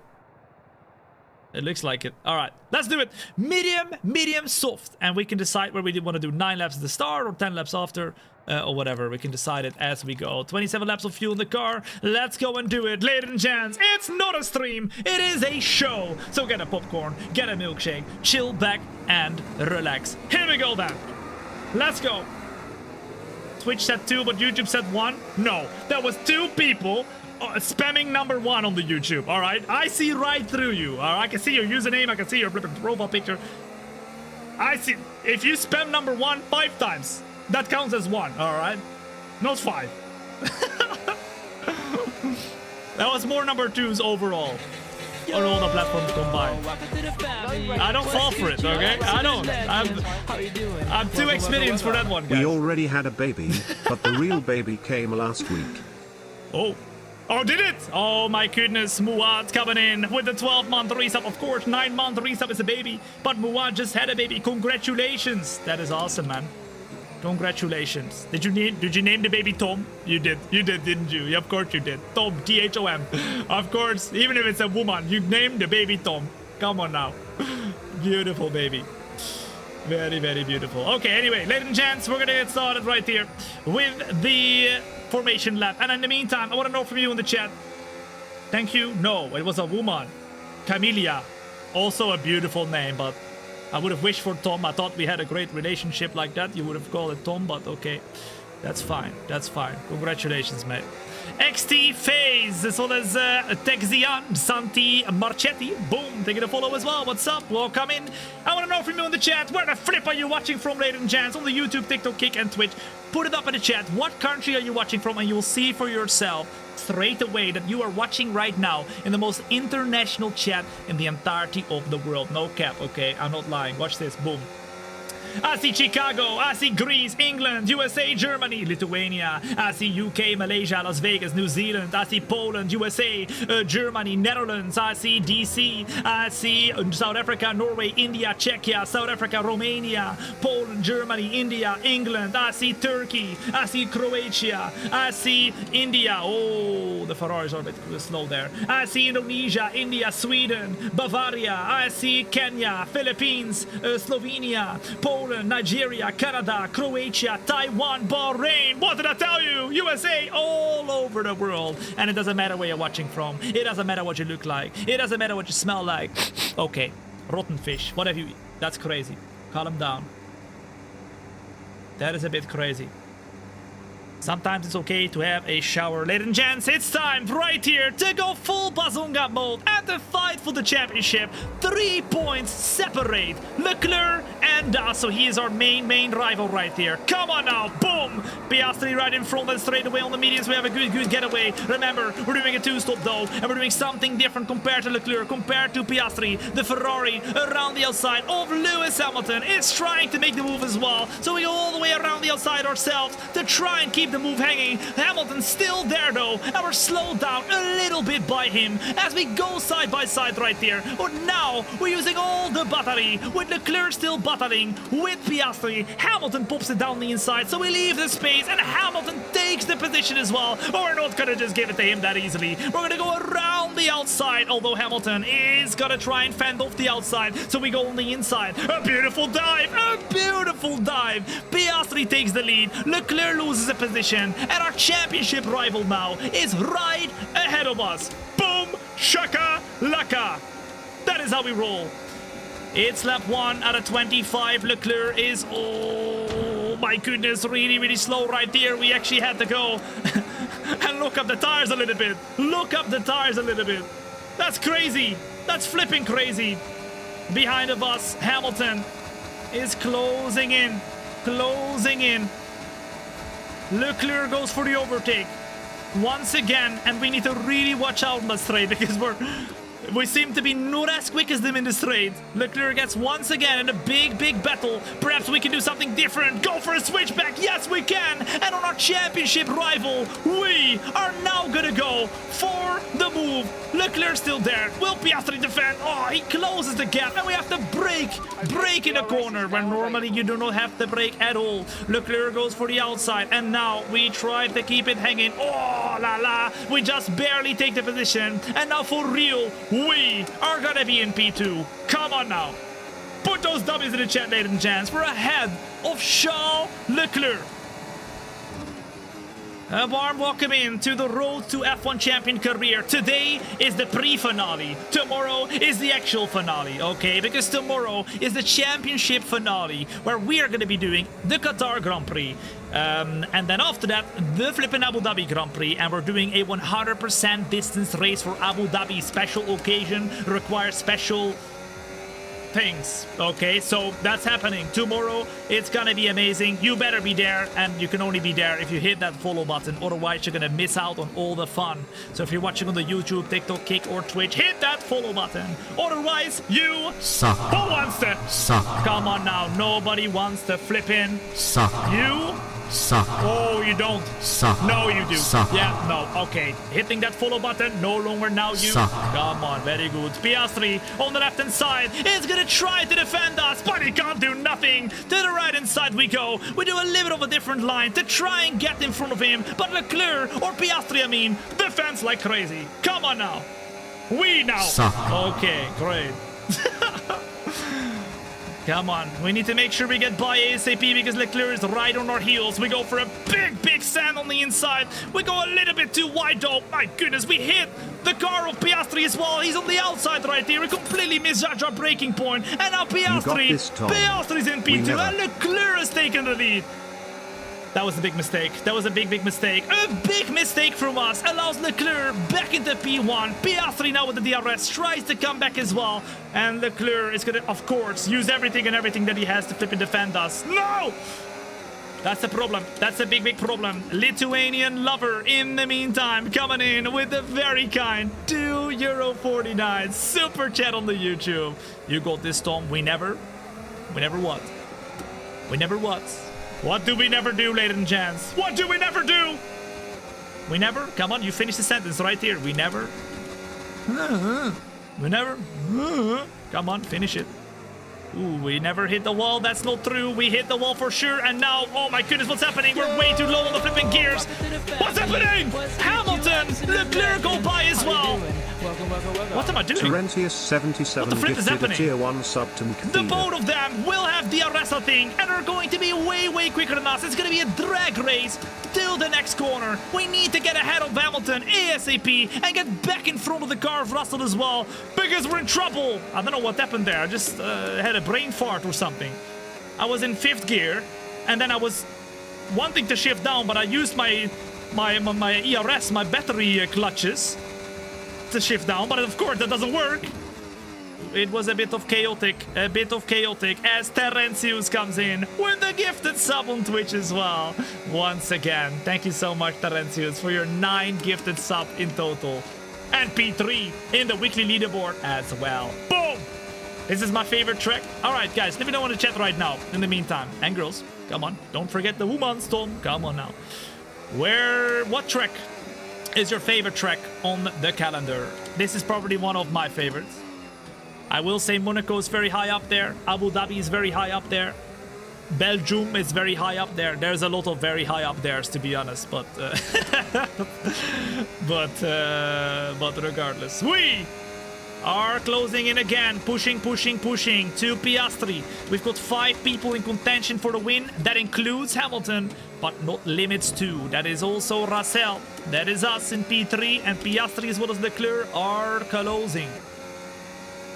A: It looks like it. All right, let's do it. Medium, soft. And we can decide where we want to do 9 laps at the start or 10 laps after. Or whatever, we can decide it as we go. 27 laps of fuel in the car. Let's go and do it, ladies and gents. It's not a stream, it is a show. So get a popcorn, get a milkshake, chill back and relax. Here we go then. Let's go. Twitch said 2, but YouTube said 1. No, that was 2 people spamming number 1 on the YouTube. All right, I see right through you. All right, I can see your username, I can see your flipping profile picture. I see. If you spam number 1 5 times, that counts as 1, alright? Not 5. That was more number 2s overall. On all the platforms combined. I don't fall for it, okay? I don't. I'm too experienced for that one, guys.
B: We already had a baby, but the real baby came last week.
A: Oh. Oh, did it? Oh my goodness, Muad coming in with the 12-month resub. Of course, 9-month resub is a baby, but Muad just had a baby. Congratulations. That is awesome, man. Congratulations. Did you name the baby Tom? You did, didn't you? Yeah, of course you did. Tom, T-H-O-M. Of course, even if it's a woman, you named the baby Tom. Come on now. Beautiful baby. Very, very beautiful. Okay, anyway, ladies and gents, we're gonna get started right here with the formation lap. And in the meantime, I want to know from you in the chat. Thank you. No, it was a woman. Camelia. Also a beautiful name, but I would have wished for Tom. I thought we had a great relationship like that. You would have called it Tom, but okay. That's fine. That's fine. Congratulations, mate. XT Phase, as well as Texian, Santi Marchetti. Boom, taking a follow as well. What's up? Welcome in. I want to know from you in the chat, where the flip are you watching from, ladies and gents, on the YouTube, TikTok, Kick, and Twitch? Put it up in the chat. What country are you watching from? And you will see for yourself straight away that you are watching right now in the most international chat in the entirety of the world. No cap, okay? I'm not lying. Watch this. Boom. I see Chicago, I see Greece, England, USA, Germany, Lithuania, I see UK, Malaysia, Las Vegas, New Zealand, I see Poland, USA, Germany, Netherlands, I see DC, I see South Africa, Norway, India, Czechia, South Africa, Romania, Poland, Germany, India, England, I see Turkey, I see Croatia, I see India. Oh, the Ferraris are a bit slow there. I see Indonesia, India, Sweden, Bavaria, I see Kenya, Philippines, Slovenia, Poland, Nigeria, Canada, Croatia, Taiwan, Bahrain. What did I tell you? USA, all over the world. And it doesn't matter where you're watching from. It doesn't matter what you look like. It doesn't matter what you smell like. Okay, rotten fish. What have you eaten? That's crazy. Calm down. That is a bit crazy. Sometimes it's okay to have a shower. Ladies and gents, it's time right here to go full bazooka mode and to fight for the championship. 3 points separate Leclerc and Das, so he is our main rival right here. Come on now, boom! Piastri right in front and straight away on the mediums. We have a good getaway. Remember, we're doing a 2-stop though, and we're doing something different compared to Leclerc, compared to Piastri. The Ferrari around the outside of Lewis Hamilton is trying to make the move as well. So we go all the way around the outside ourselves to try and keep the move hanging. Hamilton's still there though, and we're slowed down a little bit by him as we go side by side right there. But now we're using all the battery with Leclerc still battling with Piastri. Hamilton pops it down the inside, so we leave the space and Hamilton takes the position as well. But we're not gonna just give it to him that easily. We're gonna go around the outside, although Hamilton is gonna try and fend off the outside, so we go on the inside. A beautiful dive, a beautiful dive. Piastri takes the lead, Leclerc loses a position, and our championship rival now is right ahead of us. Boom, shaka, laka. That is how we roll. It's lap 1 out of 25. Leclerc is, oh my goodness, really slow right there. We actually had to go and look up the tires a little bit. Look up the tires a little bit. That's crazy. That's flipping crazy. Behind of us, Hamilton is closing in. Closing in. Leclerc goes for the overtake once again, and we need to really watch out on the straight because we seem to be not as quick as them in the straight. Leclerc gets once again in a big battle. Perhaps we can do something different. Go for a switchback. Yes, we can. And on our championship rival, we are now gonna go for the move. Leclerc still there. Will Piastri defend? Oh, he closes the gap, and we have to brake in the corner where normally you do not have to brake at all. Leclerc goes for the outside, and now we try to keep it hanging. Oh la la, we just barely take the position, and now for real, we are gonna be in P2. Come on now. Put those W's in the chat, ladies and gents. We're ahead of Charles Leclerc. A warm welcome in to the road to F1 champion career. Today is the pre-finale. Tomorrow is the actual finale, okay? Because tomorrow is the championship finale where we are going to be doing the Qatar Grand Prix. And then after that, the flippin' Abu Dhabi Grand Prix. And we're doing a 100% distance race for Abu Dhabi. Special occasion, requires special things. Okay, so that's happening tomorrow. It's gonna be amazing. You better be there, and you can only be there if you hit that follow button. Otherwise, you're gonna miss out on all the fun. So if you're watching on the YouTube, TikTok, Kick, or Twitch, hit that follow button. Otherwise, you
B: suck.
A: Who wants to
B: suck?
A: Come on now, nobody wants to flip in.
B: Suck.
A: You
B: suck.
A: Oh, you don't.
B: Suck.
A: No, you do.
B: Suck.
A: Yeah, no. Okay. Hitting that follow button. No longer now you.
B: Suck.
A: Come on. Very good. Piastri on the left-hand side is going to try to defend us, but he can't do nothing. To the right-hand side we go. We do a little bit of a different line to try and get in front of him, but Leclerc, or Piastri, I mean, defends like crazy. Come on now. We now.
B: Suck.
A: Okay, great. Come on, we need to make sure we get by ASAP because Leclerc is right on our heels. We go for a big sand on the inside. We go a little bit too wide though. My goodness, we hit the car of Piastri as well. He's on the outside right here. We completely misjudged our braking point. And now Piastri's in P2 and Leclerc has taken the lead. That was a big mistake. That was a big mistake. A big mistake from us. Allows Leclerc back into P1. Piastri now with the DRS tries to come back as well. And Leclerc is going to, of course, use everything that he has to flip and defend us. No! That's a problem. That's a big problem. Lithuanian lover in the meantime coming in with a very kind €2.49 super chat on the YouTube. You got this, Tom. We never what? We never what? What do we never do, ladies and gents? What do we never do? We never? Come on, you finish the sentence right here. We never. We never. Come on, finish it. Ooh, we never hit the wall. That's not true. We hit the wall for sure. And now, oh my goodness, what's happening? We're way too low on the flipping gears. What's happening? Hamilton, Leclerc go by as well. What am I doing?
B: Terentius77
A: what the flip is happening?
B: Tier 1 sub to
A: the both of them will have DRS, I think, and are going to be way quicker than us. It's going to be a drag race till the next corner. We need to get ahead of Hamilton ASAP and get back in front of the car of Russell as well, because we're in trouble. I don't know what happened there. I just had a brain fart or something. I was in 5th gear, and then I was wanting to shift down, but I used my ERS, my battery clutches to shift down, but of course that doesn't work. It was a bit of chaotic as Terentius comes in with the gifted sub on Twitch as well. Once again, thank you so much, Terentius, for your 9 gifted sub in total. And P3 in the weekly leaderboard as well. Boom! This is my favorite track. Alright, guys, let me know in the chat right now. In the meantime, and girls, come on. Don't forget the woman storm. Come on now. What track is your favorite track on the calendar? This is probably one of my favorites. I will say Monaco is very high up there. Abu Dhabi is very high up there. Belgium is very high up there. There's a lot of very high up there's, to be honest, but but regardless, we are closing in again, pushing to Piastri. We've got 5 people in contention for the win. That includes Hamilton, but not limits to. That is also Russell. That is us in P3, and Piastri as well as Leclerc are closing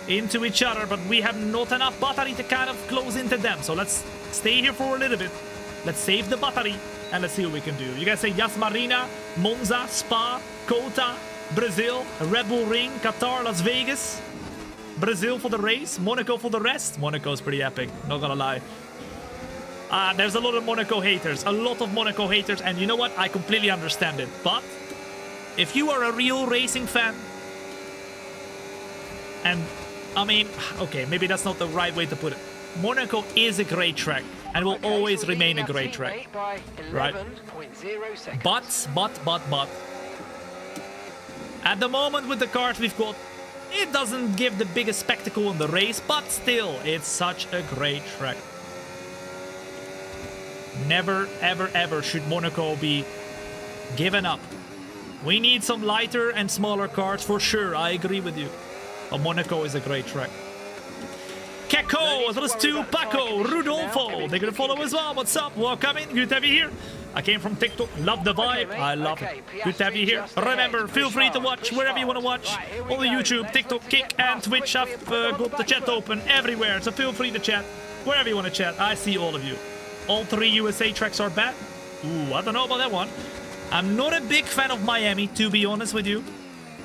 A: into each other, but we have not enough battery to kind of close into them. So let's stay here for a little bit. Let's save the battery and let's see what we can do. You guys say Yas Marina, Monza, Spa, Kota, Brazil, Red Bull Ring, Qatar, Las Vegas, Brazil for the race, Monaco for the rest. Monaco's pretty epic, not gonna lie. There's a lot of Monaco haters, and you know what? I completely understand it. But if you are a real racing fan, and I mean, okay, maybe that's not the right way to put it. Monaco is a great track and will always remain a great track, right? But, at the moment with the cars we've got, it doesn't give the biggest spectacle in the race, but still, it's such a great track. Never, ever should Monaco be given up. We need some lighter and smaller cars for sure, I agree with you. But Monaco is a great track. Keko, as well as to Paco, Rudolfo. They're gonna follow as well. What's up? Welcome in. Good to have you here. I came from TikTok. Love the vibe. I love it. Good to have you here. Remember, feel free to watch wherever you want to watch. On the YouTube, TikTok, Kick, and Twitch. I've got the chat open everywhere. So feel free to chat wherever you want to chat. I see all of you. All 3 USA tracks are bad. Ooh, I don't know about that one. I'm not a big fan of Miami, to be honest with you.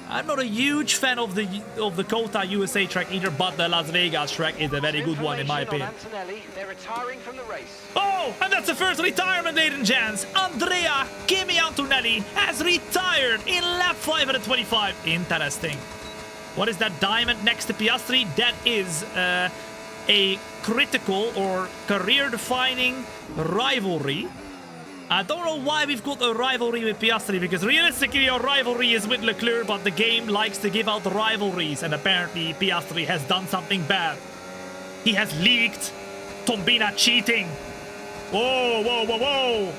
A: I'm not a huge fan of the Kota USA track either, but the Las Vegas track is a very good one in my opinion.
E: They're retiring from the race.
A: Oh, and that's the first retirement, ladies and gents. Andrea Kimi Antonelli has retired in lap 525. Interesting. What is that diamond next to Piastri? That is a critical or career-defining rivalry. I don't know why we've got a rivalry with Piastri, because realistically our rivalry is with Leclerc, but the game likes to give out rivalries, and apparently Piastri has done something bad. He has leaked Thombina cheating. Whoa.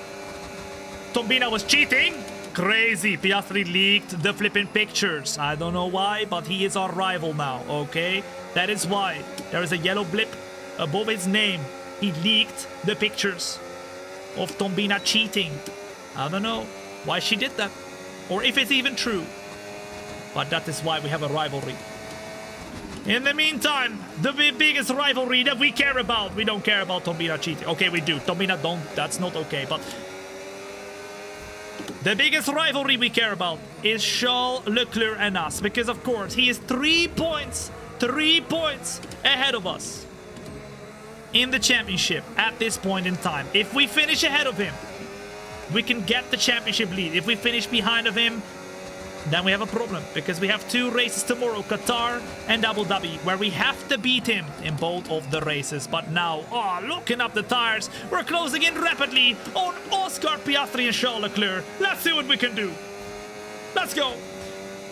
A: Thombina was cheating? Crazy. Piastri leaked the flipping pictures. I don't know why, but he is our rival now, okay? That is why. There is a yellow blip above his name. He leaked the pictures of Thombina cheating. I don't know why she did that, or if it's even true, but that is why we have a rivalry. In the meantime, the biggest rivalry that we care about, we don't care about Thombina cheating. Okay, we do. Thombina don't, that's not okay, but the biggest rivalry we care about is Charles Leclerc and us, because of course he is 3 points ahead of us in the championship at this point in time. If we finish ahead of him, we can get the championship lead. If we finish behind of him, then we have a problem, because we have 2 races tomorrow, Qatar and Abu Dhabi, where we have to beat him in both of the races. But now, looking up the tires, we're closing in rapidly on Oscar Piastri and Charles Leclerc. Let's see what we can do. Let's go.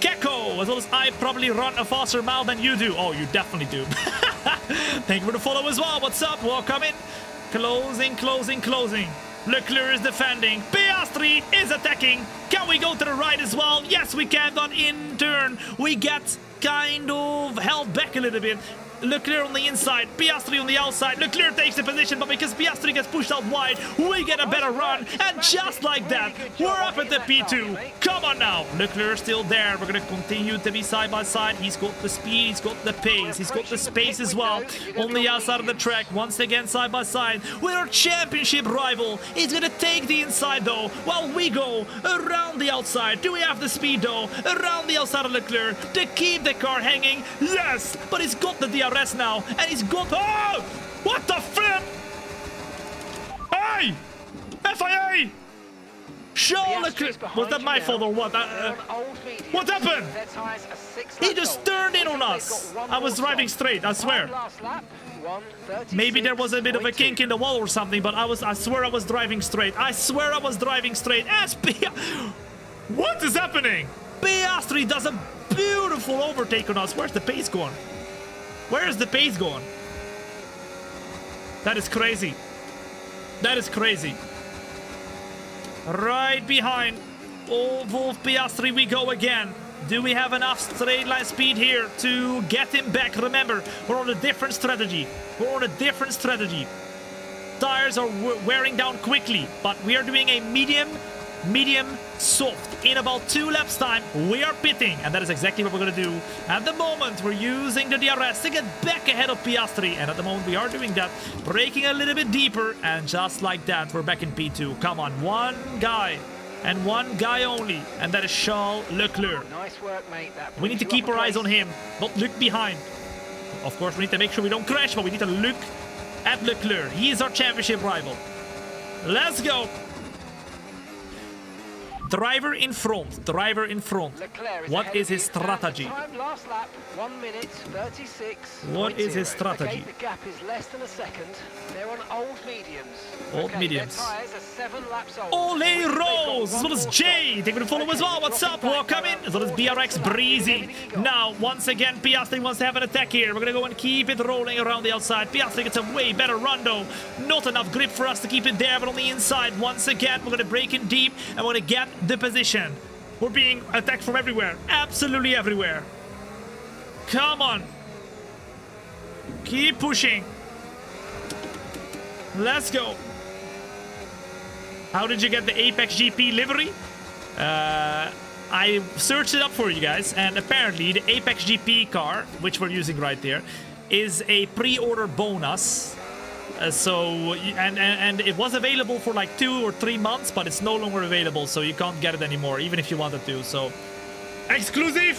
A: Keko, as well as I probably run a faster mile than you do. Oh, you definitely do. Thank you for the follow as well. What's up? Welcome in. Closing. Leclerc is defending. Piastri is attacking. Can we go to the right as well? Yes, we can. But in turn, we get kind of held back a little bit. Leclerc on the inside, Piastri on the outside. Leclerc takes the position, but because Piastri gets pushed out wide, we get a better run. And just like that, we're up at the P2. Come on now. Leclerc still there. We're going to continue to be side by side. He's got the speed, he's got the pace, he's got the space as well. On the outside of the track, once again side by side. With our championship rival. He's going to take the inside though, while we go around the outside. Do we have the speed though? Around the outside of Leclerc to keep the car hanging? Yes, but he's got the DRS now, and he's got... Oh! What the flip? Hey! FIA! Charles Leclerc... Was that my fault or what? What happened? He just turned in on us. I was driving straight, I swear. Maybe there was a bit of a kink in the wall or something, but I swear I was driving straight. I swear I was driving straight. What is happening? Piastri does a beautiful overtake on us. Where's the pace going? Where is the pace going? That is crazy. That is crazy. Right behind Wolf Piastri we go again. Do we have enough straight line speed here to get him back? Remember, we're on a different strategy. We're on a different strategy. Tires are wearing down quickly, but we are doing a medium, soft. In about 2 laps time, we are pitting, and that is exactly what we're going to do. At the moment, we're using the DRS to get back ahead of Piastri, and at the moment we are doing that, braking a little bit deeper, and just like that, we're back in P2. Come on, one guy, and one guy only, and that is Charles Leclerc.
E: Nice work, mate.
A: We need to keep our eyes on him, not look behind. Of course, we need to make sure we don't crash, but we need to look at Leclerc. He is our championship rival. Let's go. Driver in front, driver in front. What is his strategy?
E: Last lap, 1 minute 36.
A: What is his strategy?
E: Okay, the gap is less than a second. They're on old mediums.
A: Old mediums.
E: Their tires are 7 laps old.
A: Ole Rose! As well as Jay. They're going to follow as well. What's up? Welcome in. As well as BRX Breezy. Now, once again, Piastri wants to have an attack here. We're going to go and keep it rolling around the outside. Piastri gets a way better run though. Not enough grip for us to keep it there, but on the inside, once again, we're going to break in deep and we're going to get the position. We're being attacked from everywhere. Absolutely everywhere. Come on. Keep pushing. Let's go. How did you get the Apex GP livery? I searched it up for you guys, and apparently the Apex GP car, which we're using right there, is a pre-order bonus. And it was available for like 2 or 3 months, but it's no longer available, so you can't get it anymore, even if you wanted to. So exclusive,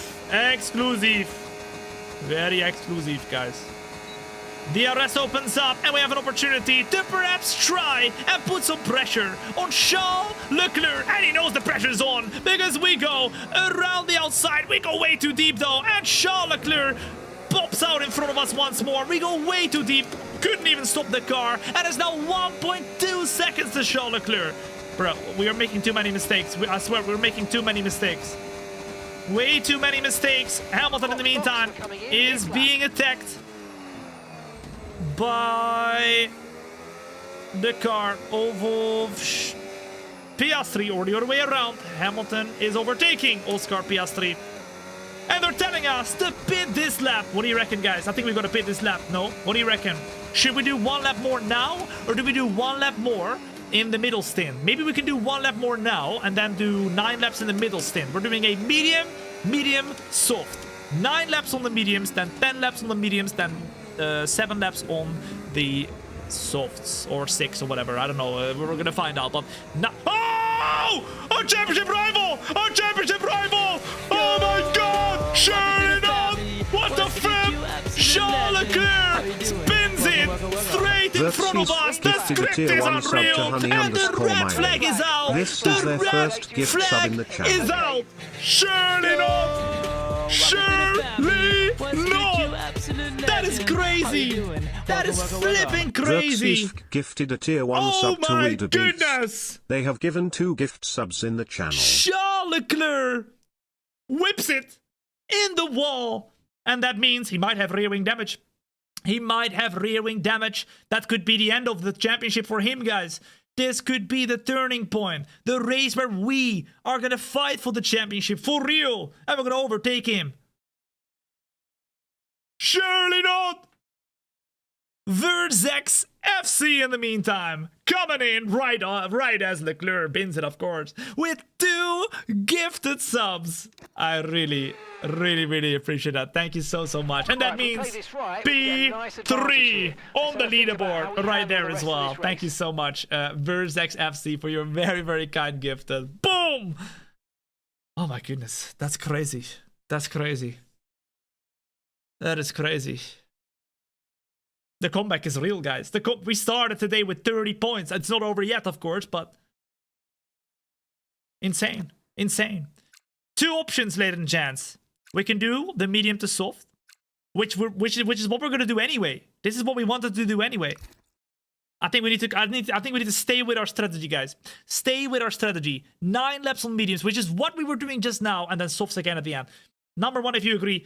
A: very exclusive, guys. DRS opens up, and we have an opportunity to perhaps try and put some pressure on Charles Leclerc. And he knows the pressure is on, because we go around the outside. We go way too deep, though, and Charles Leclerc pops out in front of us once more. We go way too deep. Couldn't even stop the car. And it's now 1.2 seconds to Charles Leclerc. Bro, we are making too many mistakes. I swear, we're making too many mistakes. Way too many mistakes. Hamilton, in the meantime, is being attacked by the car of Piastri, or the other way around. Hamilton is overtaking Oscar Piastri. And they're telling us to pit this lap. What do you reckon, guys? I think we've got to pit this lap. No? What do you reckon? Should we do 1 lap more now? Or do we do 1 lap more in the middle stint? Maybe we can do 1 lap more now and then do 9 laps in the middle stint. We're doing a medium, soft. 9 laps on the mediums, then 10 laps on the mediums, then 7 laps on the softs. Or 6 or whatever. I don't know. We're going to find out. But now... Oh! Our championship rival! Our championship rival! Oh my god! Sure enough! What the flip! Charles Leclerc spins it straight in front of us! The script is unreal! And the red flag is out! The red flag is out! Surely not! Surely not! That is crazy! That is flipping crazy!
B: Gifted a tier 1 sub to Reader
A: Oh my goodness!
B: They have given 2 gift subs in the channel.
A: Charles Leclerc whips it in the wall. And that means he might have rear wing damage. He might have rear wing damage. That could be the end of the championship for him, guys. This could be the turning point. The race where we are going to fight for the championship for real. And we're going to overtake him. Surely not! Verzex FC in the meantime, coming in right as Leclerc bins it, of course, with 2 gifted subs. I really appreciate that. Thank you so much. And that means P3 on the leaderboard right there as well. Thank you so much, Verzex FC, for your very kind gift. Boom! Oh my goodness, that's crazy. That's crazy. That is crazy. The comeback is real, guys. We started today with 30 points. It's not over yet, of course, but insane. Insane. 2 options, ladies and gents. We can do the medium to soft, which is what we're gonna do anyway. This is what we wanted to do anyway. I think we need to stay with our strategy, guys. Stay with our strategy. 9 laps on mediums, which is what we were doing just now, and then softs again at the end. Number 1, if you agree,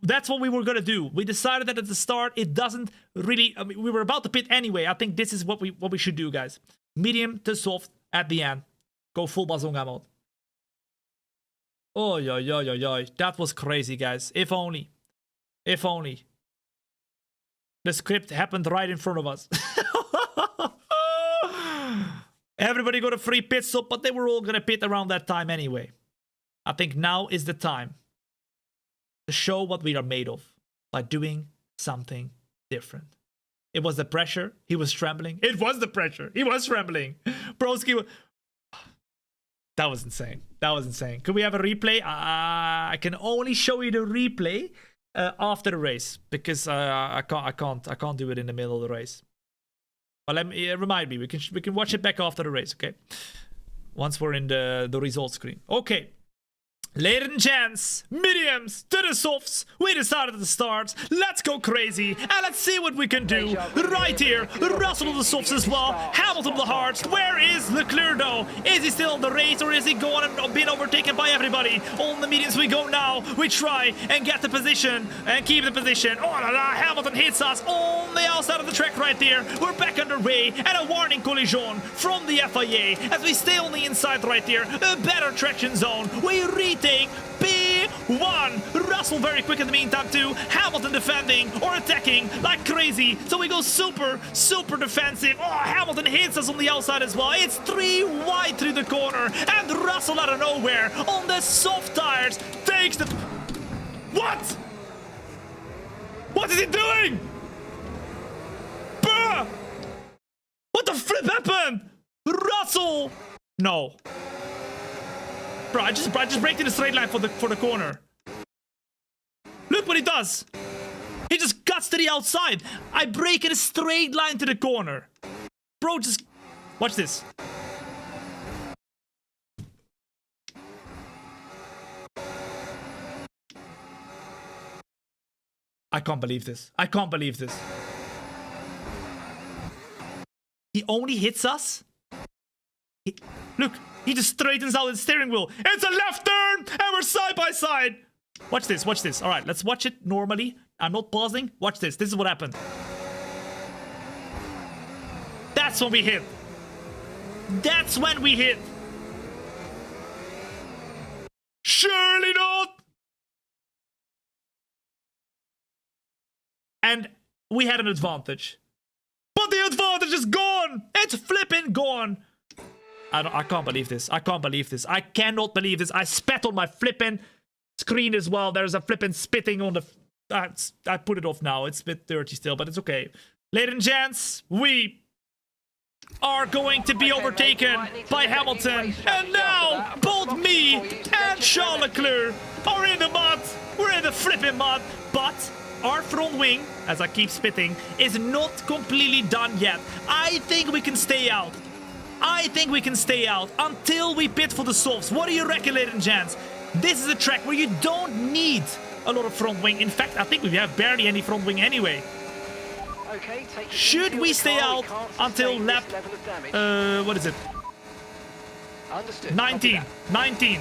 A: that's what we were gonna do. We decided that at the start it doesn't really. I mean, we were about to pit anyway. I think this is what we should do, guys. Medium to soft at the end. Go full Bazonga mode. Oh yeah. That was crazy, guys. If only. If only. The script happened right in front of us. Everybody got a free pit stop, but they were all gonna pit around that time anyway. I think now is the time to show what we are made of by doing something different. It was the pressure. He was trembling. It was the pressure. He was trembling. Broski. That was insane. That was insane. Could we have a replay? I can only show you the replay after the race because I can't do it in the middle of the race. But let me remind me. We can watch it back after the race. Okay. Once we're in the results screen. Okay. Ladies and gents, mediums to the softs, we decided at the start, let's go crazy, and let's see what we can do. Right here, Russell of the softs as well, Hamilton of the hards. Where is Leclerc though? Is he still in the race, or is he going and being overtaken by everybody? On the mediums we go now, we try and get the position, and keep the position. Oh la la, Hamilton hits us on the outside of the track right there. We're back underway, and a warning collision from the FIA, as we stay on the inside right there, a better traction zone. We retake P1. Russell very quick in the meantime too. Hamilton defending or attacking like crazy. So we go super defensive. Oh, Hamilton hits us on the outside as well. It's 3 wide through the corner. And Russell out of nowhere on the soft tires takes the... What? What is he doing? Bruh! What the flip happened? Russell! No. Bro, I just braked in a straight line for the corner. Look what he does. He just cuts to the outside. I brake in a straight line to the corner. Bro, just... Watch this. I can't believe this. I can't believe this. He only hits us? Look. He just straightens out his steering wheel. It's a left turn, and we're side by side. Watch this, watch this. All right, let's watch it normally. I'm not pausing. Watch this. This is what happened. That's when we hit. That's when we hit. Surely not. And we had an advantage. But the advantage is gone. It's flipping gone. I can't believe this. I can't believe this. I cannot believe this. I spat on my flipping screen as well. There's a flipping spitting on the... I put it off now. It's a bit dirty still, but it's okay. Ladies and gents, we are going to be overtaken by Hamilton. And now, both me and Charles Leclerc are in the mud. We're in the flipping mud. But our front wing, as I keep spitting, is not completely done yet. I think we can stay out. I think we can stay out until we pit for the softs. What do you reckon, ladies and gents? This is a track where you don't need a lot of front wing. In fact, I think we have barely any front wing anyway.
E: Okay,
A: should we stay out until lap... what is it?
E: Understood.
A: 19.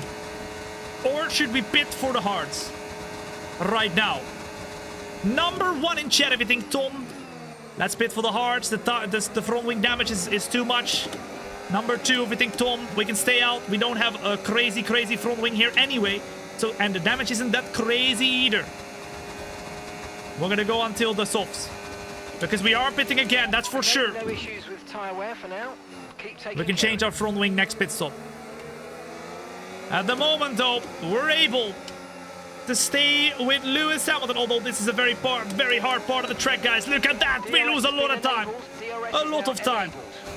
A: Or should we pit for the hards? Right now. Number 1 in chat if you think Tom. Let's pit for the hards. The front wing damage is too much. Number 2, if we think Tom, we can stay out. We don't have a crazy front wing here anyway. So, and the damage isn't that crazy either. We're gonna go until the softs. Because we are pitting again, that's for sure.
E: No issues with tyre wear for now. Keep taking
A: We can change our front wing next pit stop. At the moment, though, we're able to stay with Lewis Hamilton. Although this is a very hard part of the track, guys. Look at that. We lose a lot of time. A lot of time.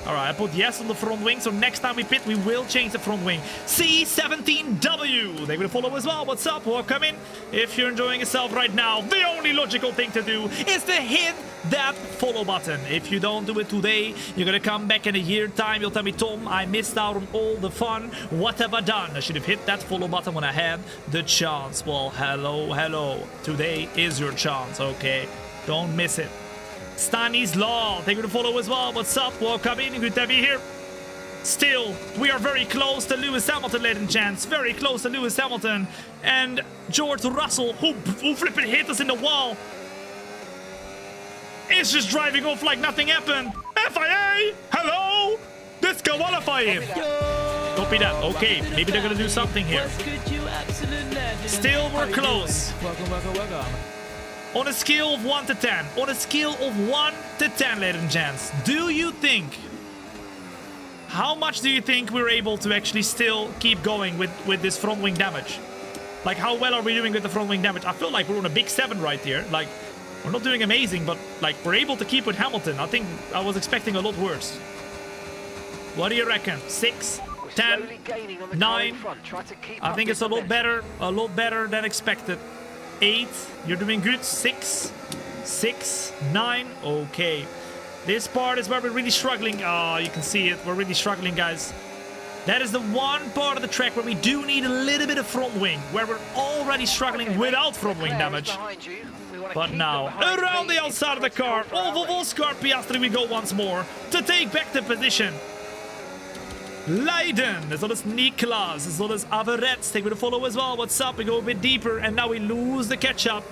A: All right, I put yes on the front wing. So next time we pit, we will change the front wing. C17W. They're going to follow as well. What's up? Welcome in. If you're enjoying yourself right now, the only logical thing to do is to hit that follow button. If you don't do it today, you're going to come back in a year's time. You'll tell me, Tom, I missed out on all the fun. What have I done? I should have hit that follow button when I had the chance. Well, hello. Today is your chance, okay? Don't miss it. Stanley's Law, thank you to follow as well. What's up? Welcome in, good to have you here. Still, we are very close to Lewis Hamilton, ladies and gents. Very close to Lewis Hamilton. And George Russell, who flipping hit us in the wall, is just driving off like nothing happened. FIA, hello? Disqualify him. Copy that. Okay, maybe they're gonna do something here. Still, we're close.
F: Welcome.
A: On a scale of 1 to 10, on a scale of 1 to 10, ladies and gents, do you think, how much do you think we're able to actually still keep going with this front wing damage? Like, how well are we doing with the front wing damage? I feel like we're on a big 7 right here. Like, we're not doing amazing, but like, we're able to keep with Hamilton. I think I was expecting a lot worse. What do you reckon? 6, 10, 9? I think it's a lot better than expected. 8, you're doing good. 6, 9, okay. This part is where we're really struggling. Oh, you can see it. We're really struggling, guys. That is the one part of the track where we do need a little bit of front wing, where we're already struggling without front wing damage. But now, around the outside of the car, over Oscar Piastri we go once more to take back the position. Leiden, as well as Niklas, as well as Averets, take with a follow as well. What's up? We go a bit deeper, and now we lose the catch-up.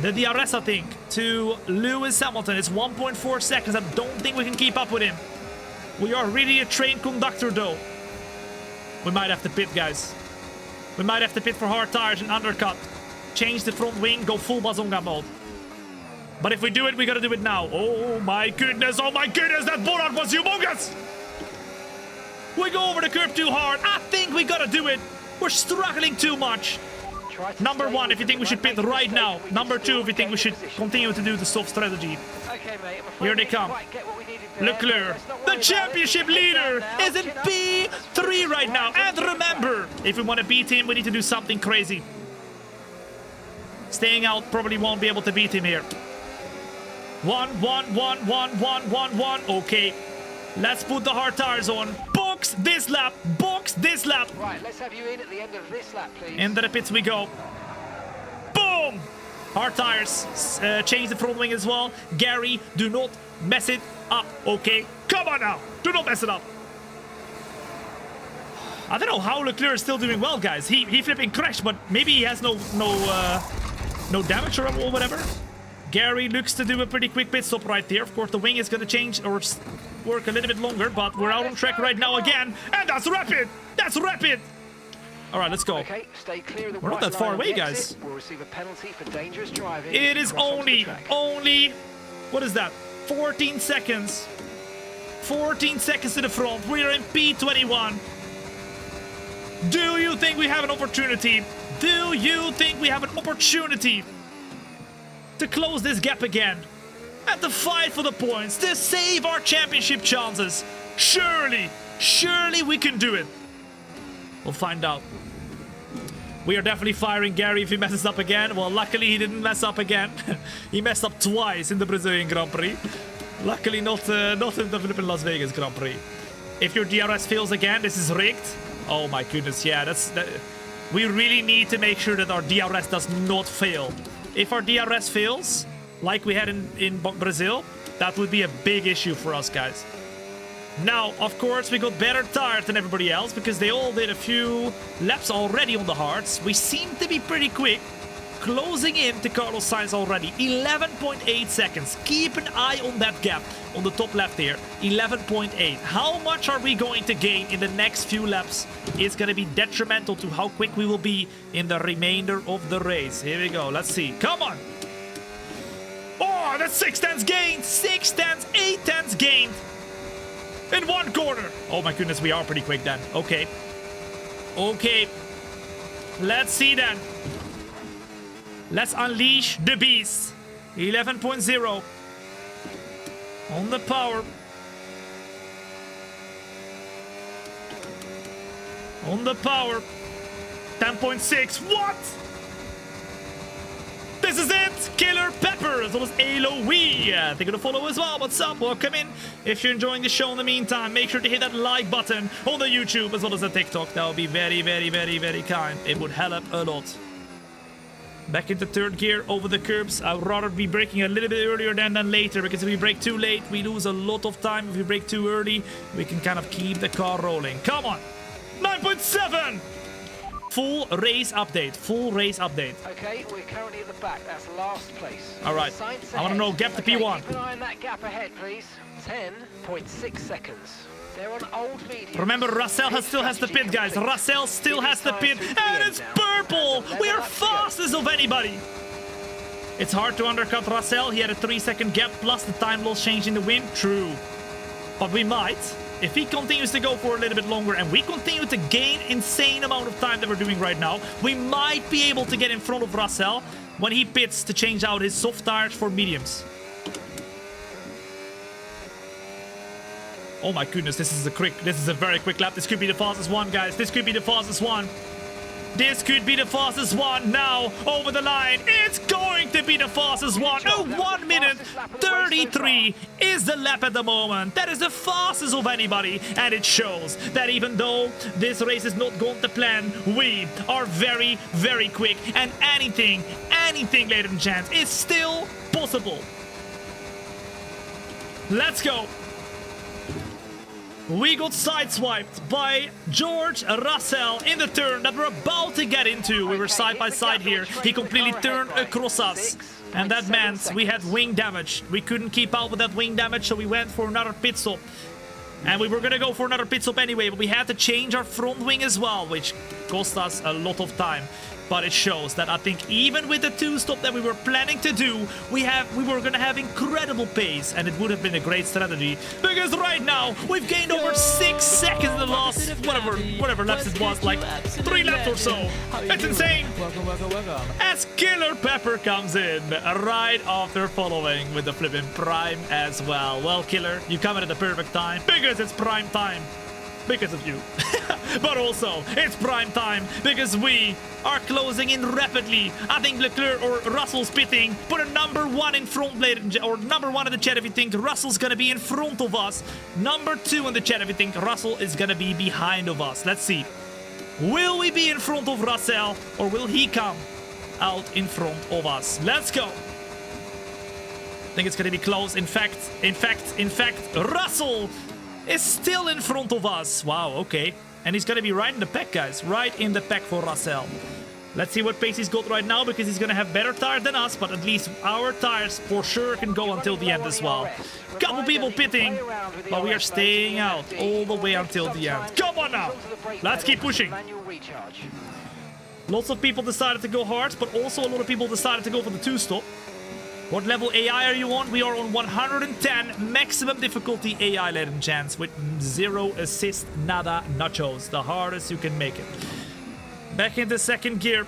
A: The DRS, I think, to Lewis Hamilton. It's 1.4 seconds. I don't think we can keep up with him. We are really a trained conductor, though. We might have to pit, guys. We might have to pit for hard tires and undercut. Change the front wing, go full Bazonga mode. But if we do it, we gotta do it now. Oh my goodness, that bollard was humongous! We go over the curb too hard. I think we gotta do it. We're struggling too much. Number 1, if you think we should pit right now. Number 2, if you think we should continue to do the soft strategy. Here they come. Leclerc, the championship leader, is in P3 right now. And remember, if we want to beat him, we need to do something crazy. Staying out probably won't be able to beat him here. 1. Okay. Let's put the hard tires on. Box this lap.
E: Right, let's have you in at the end of this lap, please.
A: Into the pits we go. Boom! Hard tires. Change the front wing as well. Gary, do not mess it up. Okay, come on now. Do not mess it up. I don't know how Leclerc is still doing well, guys. He flipping crashed, but maybe he has no damage or whatever. Gary looks to do a pretty quick pit stop right there. Of course, the wing is going to change or work a little bit longer, but we're out on track right now again. And that's rapid! All right, let's go.
E: Okay, stay clear of the
A: We're not that far away, guys.
E: We'll receive a penalty for dangerous driving.
A: It is only, what is that? 14 seconds. 14 seconds to the front. We're in P21. Do you think we have an opportunity? To close this gap again, and to fight for the points, to save our championship chances? Surely we can do it. We'll find out. We are definitely firing Gary if he messes up again. Well, luckily he didn't mess up again. He messed up twice in the Brazilian Grand Prix. Luckily not in the Philippine Las Vegas Grand Prix. If your DRS fails again, this is rigged. Oh my goodness, yeah, we really need to make sure that our DRS does not fail. If our DRS fails, like we had in Brazil, that would be a big issue for us, guys. Now, of course, we got better tires than everybody else because they all did a few laps already on the hards. We seem to be pretty quick, closing in to Carlos Sainz already. 11.8 seconds. Keep an eye on that gap on the top left here. 11.8. How much are we going to gain in the next few laps? It's going to be detrimental to how quick we will be in the remainder of the race. Here we go. Let's see. Come on. Oh, that's 6 tenths gained. 6 tenths, 8 tenths gained in one corner. Oh my goodness, we are pretty quick then. Okay. Okay. Let's see then. Let's unleash the beast. 11.0 on the power. On the power. 10.6. What? This is it! Killer Pepper, as well as Aloe. They're gonna follow as well. What's up? Welcome in. If you're enjoying the show in the meantime, make sure to hit that like button on the YouTube as well as the TikTok. That would be very, very, very, very kind. It would help a lot. Back into third gear over the curbs. I would rather be braking a little bit earlier than later, because if we brake too late, we lose a lot of time. If we brake too early, we can kind of keep the car rolling. Come on! 9.7! Full race update. Full race update.
E: Okay, we're currently at the back. That's last place.
A: All right. I want to know gap to P1.
E: Keep an eye on that gap ahead, please. 10.6 seconds. They're on old medium.
A: Remember, Russell still has the pit, guys. Russell still has the pit. And it's purple. We are fastest of anybody. It's hard to undercut Russell. He had a 3-second gap plus the time loss change in the wind. True. But we might. If he continues to go for a little bit longer and we continue to gain insane amount of time that we're doing right now, we might be able to get in front of Russell when he pits to change out his soft tires for mediums. Oh my goodness, this is a very quick lap. This could be the fastest one, guys. This could be the fastest one. This could be the fastest one now over the line. It's going to be the fastest one. Oh, 1 minute 33 is the lap at the moment. That is the fastest of anybody. And it shows that even though this race is not going to plan, we are very, very quick. And anything, ladies and gents, is still possible. Let's go. We got sideswiped by George Russell in the turn that we're about to get into. We were side by side here. He completely turned across us. And that meant we had wing damage. We couldn't keep out with that wing damage, so we went for another pit stop. And we were going to go for another pit stop anyway, but we had to change our front wing as well, which cost us a lot of time. But it shows that I think even with the 2-stop that we were planning to do, we were going to have incredible pace, and it would have been a great strategy, because right now we've gained over 6 seconds in the last whatever laps it was, like 3 laps or so. It's insane.
F: Welcome.
A: As Killer Pepper comes in right after following with the flipping prime as well. Well, Killer, you come in at the perfect time because it's prime time. Because of you. But also, it's prime time because we are closing in rapidly. I think Leclerc or Russell's pitting. Put a number 1 in front, or number 1 in the chat if you think Russell's gonna be in front of us. Number 2 in the chat if you think Russell is gonna be behind of us. Let's see. Will we be in front of Russell, or will he come out in front of us? Let's go. I think it's gonna be close. In fact, Russell is still in front of us. Wow, okay. And he's gonna be right in the pack, guys. Right in the pack for Russell. Let's see what pace he's got right now, because he's gonna have better tires than us, but at least our tires for sure can go until the end as well. Couple people pitting, but we are staying out all the way until the end. Come on now. Let's keep pushing. Lots of people decided to go hard, but also a lot of people decided to go for the 2-stop. What level AI are you on? We are on 110 maximum difficulty AI, ladies and gents, with 0 assist, nada nachos. The hardest you can make it. Back into second gear,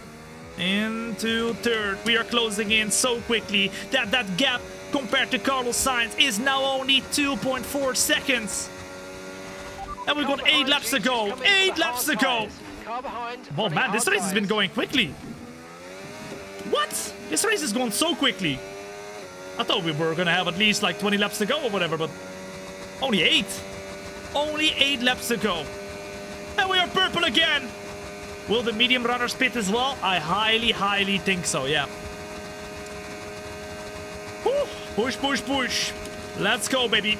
A: into third. We are closing in so quickly that that gap compared to Carlos Sainz is now only 2.4 seconds. And we've got 8 laps to go. 8 laps to go. Oh man, this race has been going quickly. What? This race has gone so quickly. I thought we were gonna have at least like 20 laps to go or whatever, but only 8. Only 8 laps to go. And we are purple again. Will the medium runners pit as well? I highly think so, yeah. Whew. Push, push, push. Let's go, baby.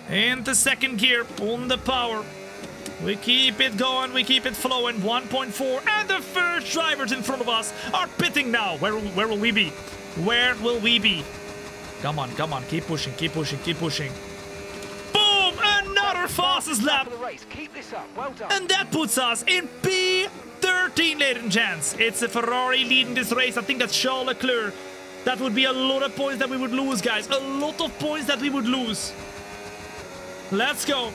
A: Into second gear on the power. We keep it going, we keep it flowing. 1.4, and the first drivers in front of us are pitting now. Where will we be? Where will we be? Come on, come on, keep pushing, keep pushing, keep pushing. Boom! Another fastest lap.
E: Keep this up. Well done.
A: And that puts us in P13, ladies and gents. It's a Ferrari leading this race. I think that's Charles Leclerc. That would be a lot of points that we would lose, guys. A lot of points that we would lose. Let's go.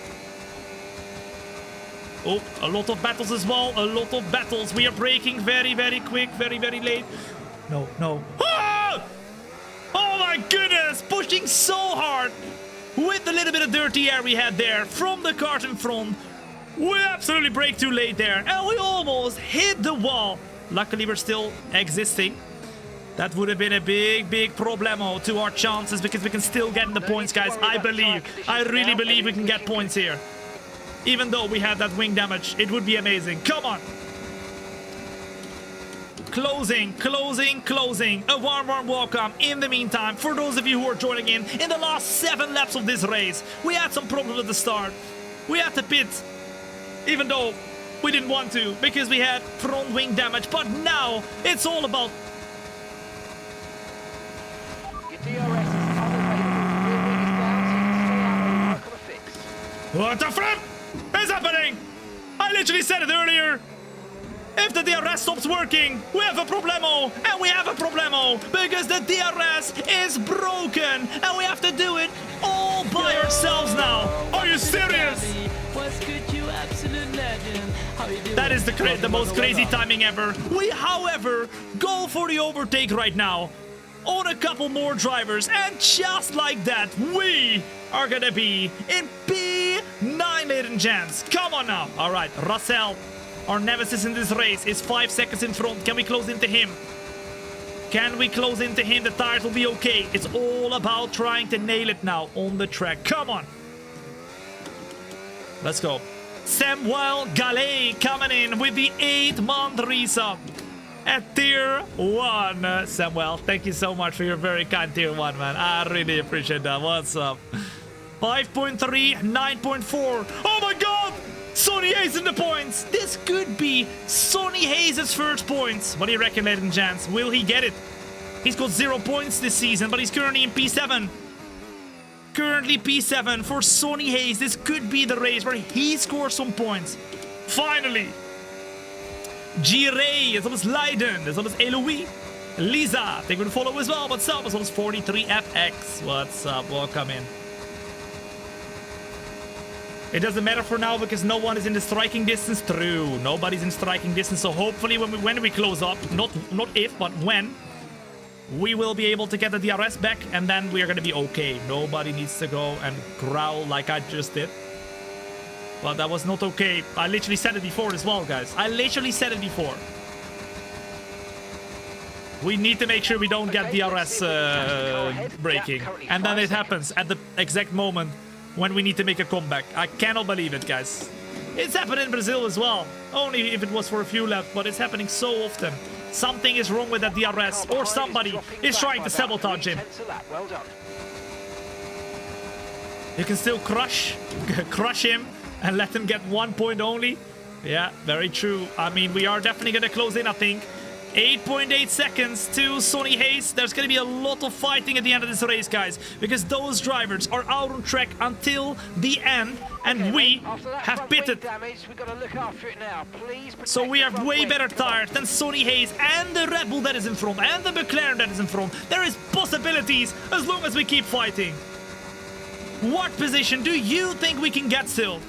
A: Oh, a lot of battles as well. A lot of battles. We are breaking very, very quick. Very, very late. No, no. Ah! Oh my goodness. Pushing so hard. With the little bit of dirty air we had there from the cart in front. We absolutely brake too late there. And we almost hit the wall. Luckily, we're still existing. That would have been a big, big problemo to our chances because we can still get in the points, guys. I really believe we can get points here. Even though we had that wing damage, it would be amazing. Come on. Closing, closing, closing. A warm welcome. In the meantime, for those of you who are joining in the last 7 laps of this race, we had some problems at the start. We had to pit, even though we didn't want to because we had front wing damage. But now it's all about... What the flip is happening? I literally said it earlier. If the DRS stops working, we have a problemo. And we have a problemo because the DRS is broken. And we have to do it all by ourselves now. Are you serious? That is the most crazy timing ever. We, however, go for the overtake right now on a couple more drivers, and just like that, we are gonna be in P9, ladies and gents. Come on now. All right, Russell, our nemesis in this race, is 5 seconds in front. Can we close into him? Can we close into him? The tires will be okay. It's all about trying to nail it now on the track. Come on. Let's go. Samuel Gallet coming in with the 8-month resub at tier 1. Samuel, thank you so much for your very kind tier 1, man. I really appreciate that. What's up? 5.3, 9.4. Oh my god! Sonny Hayes in the points. This could be Sonny Hayes' first points. What do you reckon, ladies and gents? Will he get it? He's got 0 points this season, but he's currently in P7. Currently P7 for Sonny Hayes. This could be the race where he scores some points. Finally. G-Ray, as well as Leiden, as well as Eloise. Lisa, thank you for the follow as well. What's up? As well as 43FX. What's up? Welcome in. It doesn't matter for now because no one is in the striking distance. True, nobody's in striking distance. So hopefully when we close up, not if, but when, we will be able to get the DRS back, and then we are going to be okay. Nobody needs to go and growl like I just did. But that was not okay. I literally said it before as well, guys. I literally said it before. We need to make sure we don't get DRS braking. And then it happens at the exact moment when we need to make a comeback. I cannot believe it, guys. It's happened in Brazil as well. Only if it was for a few laps, but it's happening so often. Something is wrong with that DRS, or somebody is trying to sabotage him. You can still crush him and let him get 1 point only. Yeah, very true. I mean, we are definitely going to close in, I think. 8.8 seconds to Sonny Hayes. There's going to be a lot of fighting at the end of this race, guys, because those drivers are out on track until the end, and we have pitted. So we have way better tires than Sonny Hayes and the Red Bull that is in front and the McLaren that is in front. There is possibilities as long as we keep fighting. What position do you think we can get still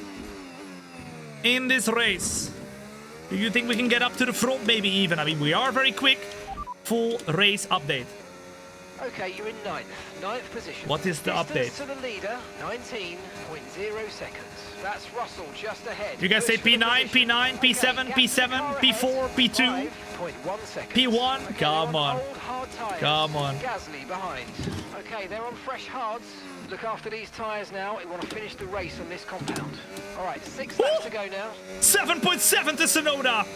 A: in this race? Do you think we can get up to the front, maybe even? I mean, we are very quick. Full race update.
E: Okay, you're in ninth position.
A: What is the update?
E: To the leader, 19.0 seconds. That's Russell just ahead.
A: You guys say P9, P9, P7, P7, P4, P2, P1. Come on. Come on.
E: Gasly behind. Okay, they're on fresh hards. Look after these tyres now. We want to finish the race on this compound. All right, 6 laps to go now.
A: 7.7 to Sonoda.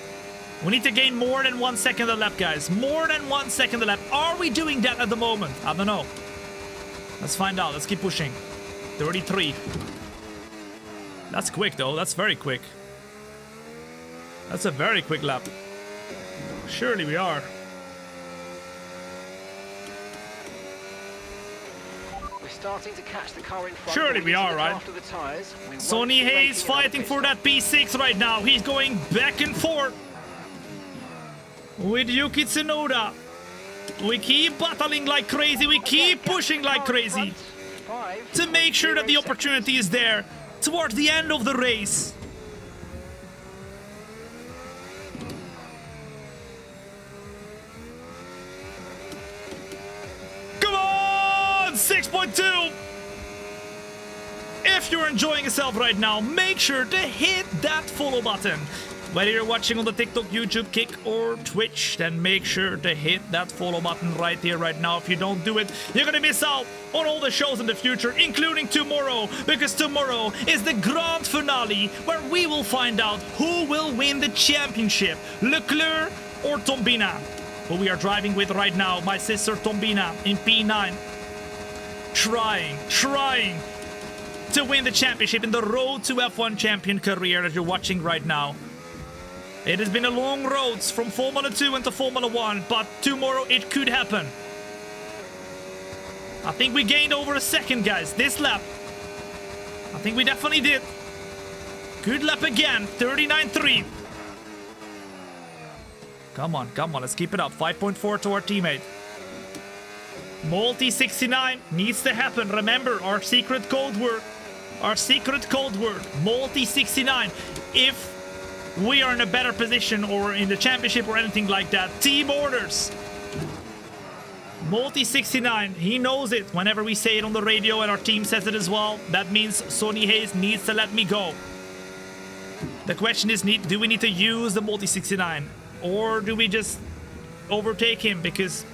A: We need to gain more than 1 second a lap, guys. More than 1 second a lap. Are we doing that at the moment? I don't know. Let's find out. Let's keep pushing. 33. That's quick, though. That's very quick. That's a very quick lap. Surely we are.
E: Starting to catch the car in front.
A: Surely we are, right? Sonny Hayes fighting for that P6 right now. He's going back and forth with Yuki Tsunoda. We keep battling like crazy. We keep pushing like crazy to make sure that the opportunity is there towards the end of the race. Come on! 6.2! If you're enjoying yourself right now, make sure to hit that follow button. Whether you're watching on the TikTok, YouTube, Kick, or Twitch, then make sure to hit that follow button right here, right now. If you don't do it, you're gonna miss out on all the shows in the future, including tomorrow, because tomorrow is the grand finale where we will find out who will win the championship, Leclerc or Thombina, who we are driving with right now, my sister Thombina in P9, trying to win the championship in the road to F1 champion career that you're watching right now. It has been a long road from Formula 2 into Formula 1, but tomorrow it could happen. I think we gained over a second, guys, this lap. I think we definitely did. Good lap again, 39.3. Come on, let's keep it up. 5.4 to our teammate. Multi 69 needs to happen. Remember, our secret code word. Multi 69. If we are in a better position or in the championship or anything like that, team orders. Multi 69, he knows it. Whenever we say it on the radio and our team says it as well, that means Sonny Hayes needs to let me go. The question is, do we need to use the Multi 69? Or do we just overtake him? Because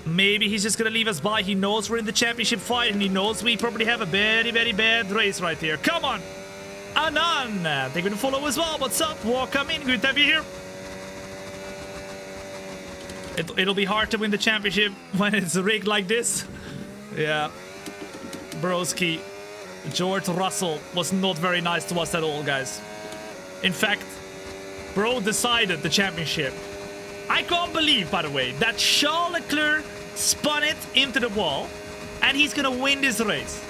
A: maybe he's just gonna leave us by. He knows we're in the championship fight and he knows we probably have a very, very bad race right here. Come on! Anan, they're gonna follow as well. What's up? Welcome in. Good to have you here. It'll be hard to win the championship when it's rigged like this. Yeah. Broski. George Russell was not very nice to us at all, guys. In fact, bro decided the championship. I can't believe, by the way, that Charles Leclerc spun it into the wall and he's gonna win this race.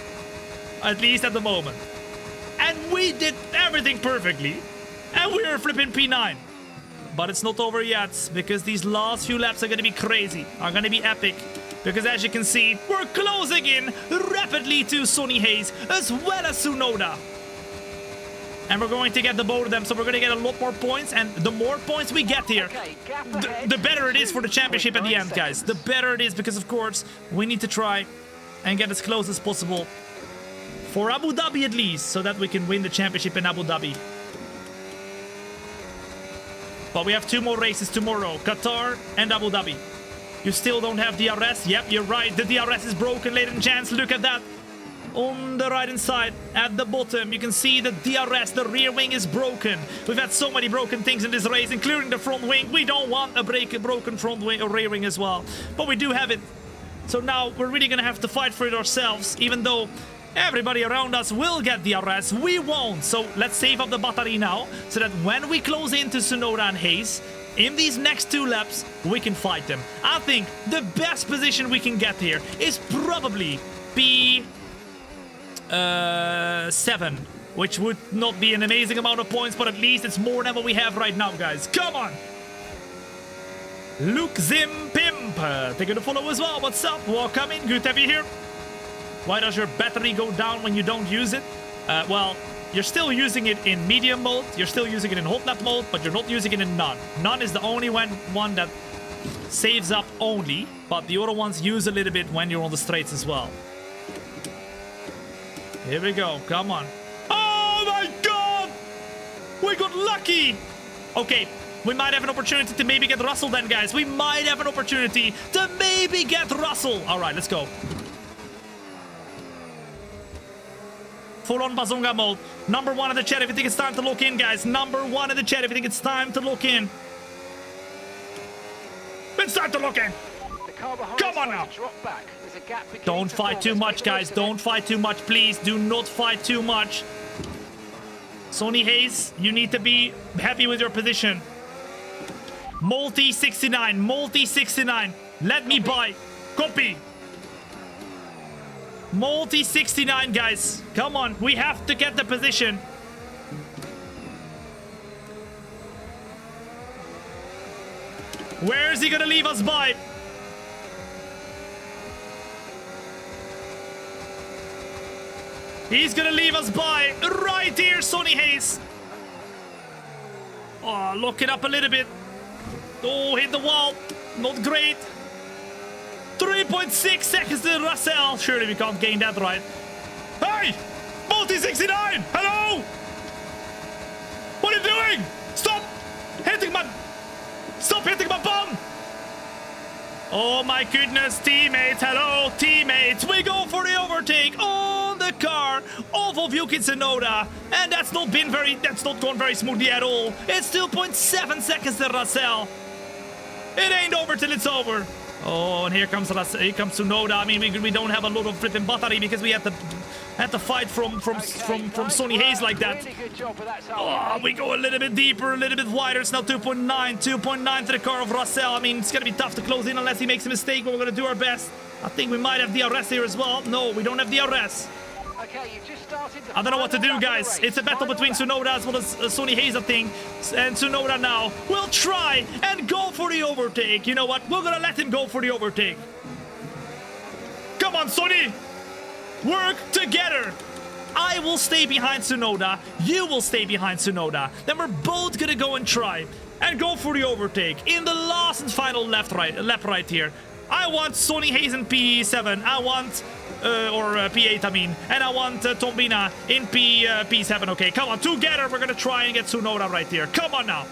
A: At least at the moment. And we did everything perfectly. And we're flipping P9. But it's not over yet, because these last few laps are going to be crazy. Are going to be epic. Because as you can see, we're closing in rapidly to Sonny Hayes, as well as Tsunoda. And we're going to get the both of them, so we're going to get a lot more points. And the more points we get here, the better it is for the championship at the end, guys. The better it is, because of course, we need to try and get as close as possible. For Abu Dhabi at least, so that we can win the championship in Abu Dhabi. But we have 2 more races tomorrow, Qatar and Abu Dhabi. You still don't have DRS? Yep, you're right, the DRS is broken, ladies and gents. Look at that. On the right hand side, at the bottom, you can see the DRS, the rear wing is broken. We've had so many broken things in this race, including the front wing. We don't want a broken front wing or rear wing as well. But we do have it. So now we're really gonna have to fight for it ourselves, even though everybody around us will get DRS, we won't. So let's save up the battery now, so that when we close into Tsunoda and Hayes, in these next 2 laps, we can fight them. I think the best position we can get here is probably P7, which would not be an amazing amount of points, but at least it's more than what we have right now, guys. Come on! Luke Zim Pimp, they're gonna follow as well. What's up? Welcome in, good to have you here. Why does your battery go down when you don't use it? Well, you're still using it in medium mode, you're still using it in hot lap mode, but you're not using it in none. None is the only one that saves up only, but the other ones use a little bit when you're on the straights as well. Here we go, come on. Oh my god! We got lucky! Okay, we might have an opportunity to maybe get Russell then, guys. We might have an opportunity to maybe get Russell. Alright, let's go. Full-on Bazonga mode. Number 1 in the chat if you think it's time to lock in, guys. Number 1 in the chat if you think it's time to lock in. It's time to lock in. Come on now. Don't fight too much, guys. Don't fight too much, please. Do not fight too much. Sonny Hayes, you need to be happy with your position. Multi 69. Multi 69. Let me buy. Copy. Multi 69, guys. Come on, we have to get the position. Where is he gonna leave us by? He's gonna leave us by right here, Sonny Hayes. Oh, lock it up a little bit. Oh, hit the wall. Not great. 3.6 seconds to Russell. Surely we can't gain that right. Hey! Multi-69! Hello! What are you doing? Stop hitting my... Stop hitting my bum! Oh my goodness, teammates. Hello, teammates. We go for the overtake on the car off of Yuki Tsunoda. And that's not gone very smoothly at all. It's 2.7 seconds to Russell. It ain't over till it's over. Oh, and here comes Tsunoda. I mean, we don't have a lot of flipping battery because we had to fight from Sonny Hayes like that. Oh, we go a little bit deeper, a little bit wider. It's now 2.9 to the car of Russell. I mean, it's gonna be tough to close in unless he makes a mistake, but we're gonna do our best. I think we might have DRS here as well. No, we don't have DRS.
E: Okay, you've just started the
A: I don't know what to do, guys. It's a battle between Tsunoda as well as Sonny Hayes, I think. And Tsunoda now will try and go for the overtake. You know what? We're gonna let him go for the overtake. Come on, Sonny! Work together! I will stay behind Tsunoda. You will stay behind Tsunoda. Then we're both gonna go and try and go for the overtake in the last and final lap right here. I want Sonny Hayes in P7. I want... P8, I mean. And I want Thombina in P7. Okay, come on. Together, we're going to try and get Tsunoda right here. Come on now.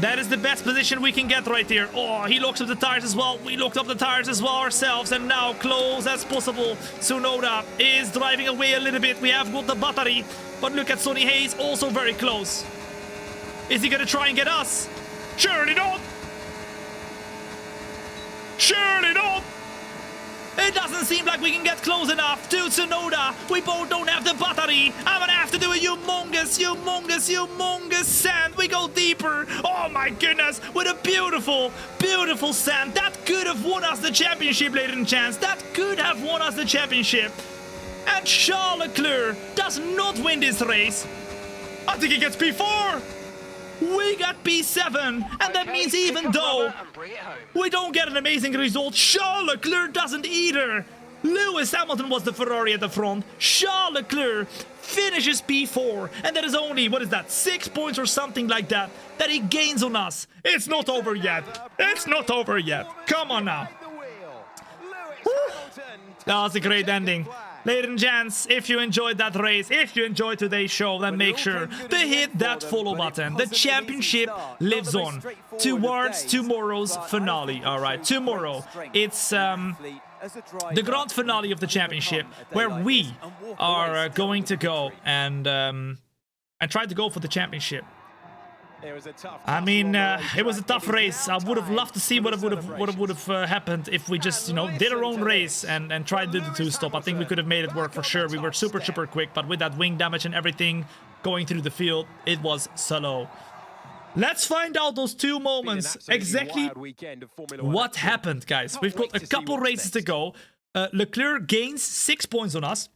A: That is the best position we can get right here. Oh, he locks up the tires as well. We locked up the tires as well ourselves. And now, close as possible. Tsunoda is driving away a little bit. We have got the battery. But look at Sonny Hayes, also very close. Is he going to try and get us? Surely not. Surely not. It doesn't seem like we can get close enough to Tsunoda. We both don't have the battery. I'm gonna have to do a humongous sand. We go deeper. Oh my goodness. With a beautiful sand. That could have won us the championship, ladies and gents. That could have won us the championship. And Charles Leclerc does not win this race. I think he gets P4. We got P7, and that means even though we don't get an amazing result, Charles Leclerc doesn't either. Lewis Hamilton was the Ferrari at the front. Charles Leclerc finishes P4, and that is only, what is that, 6 points or something like that he gains on us. It's not over yet. It's not over yet. Come on now. That was a great ending. Ladies and gents, if you enjoyed that race, if you enjoyed today's show, then make sure to hit that follow button. The championship lives on towards tomorrow's finale. All right, tomorrow it's the grand finale of the championship, where we are going to go and try to go for the championship. I mean, it was a tough race. I would have loved to see what would have happened if we just, you know, did our own race and tried to do the two-stop. I think we could have made it work for sure. We were super quick, but with that wing damage and everything going through the field, it was slow. Let's find out those two moments, exactly what happened, guys. We've got a couple races to go. Leclerc gains 6 points on us.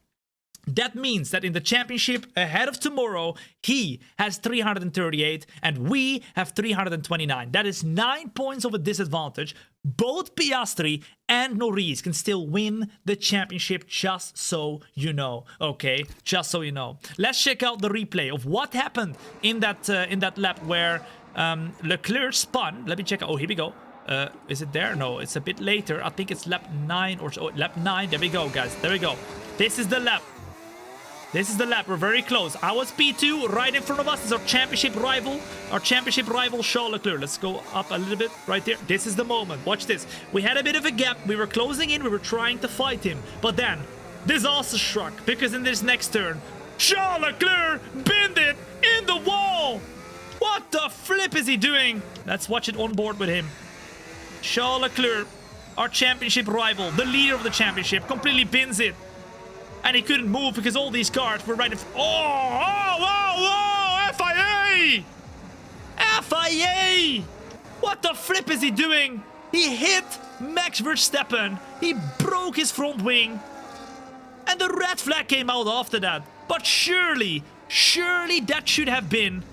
A: That means that in the championship ahead of tomorrow, he has 338 and we have 329. That is 9 points of a disadvantage. Both Piastri and Norris can still win the championship, just so you know. Okay, just so you know. Let's check out the replay of what happened in that lap where Leclerc spun. Let me check. Oh, here we go. Is it there? No, it's a bit later. I think it's lap 9 or so. Lap 9. There we go, guys. There we go. This is the lap. This is the lap. We're very close. I was P2. Right in front of us is our championship rival. Our championship rival, Charles Leclerc. Let's go up a little bit right there. This is the moment. Watch this. We had a bit of a gap. We were closing in. We were trying to fight him. But then, disaster struck. Because in this next turn, Charles Leclerc binned it in the wall. What the flip is he doing? Let's watch it on board with him. Charles Leclerc, our championship rival, the leader of the championship, completely bins it. And he couldn't move because all these cars were right in front. Oh, FIA! FIA! What the flip is he doing? He hit Max Verstappen. He broke his front wing. And the red flag came out after that. But surely that should have been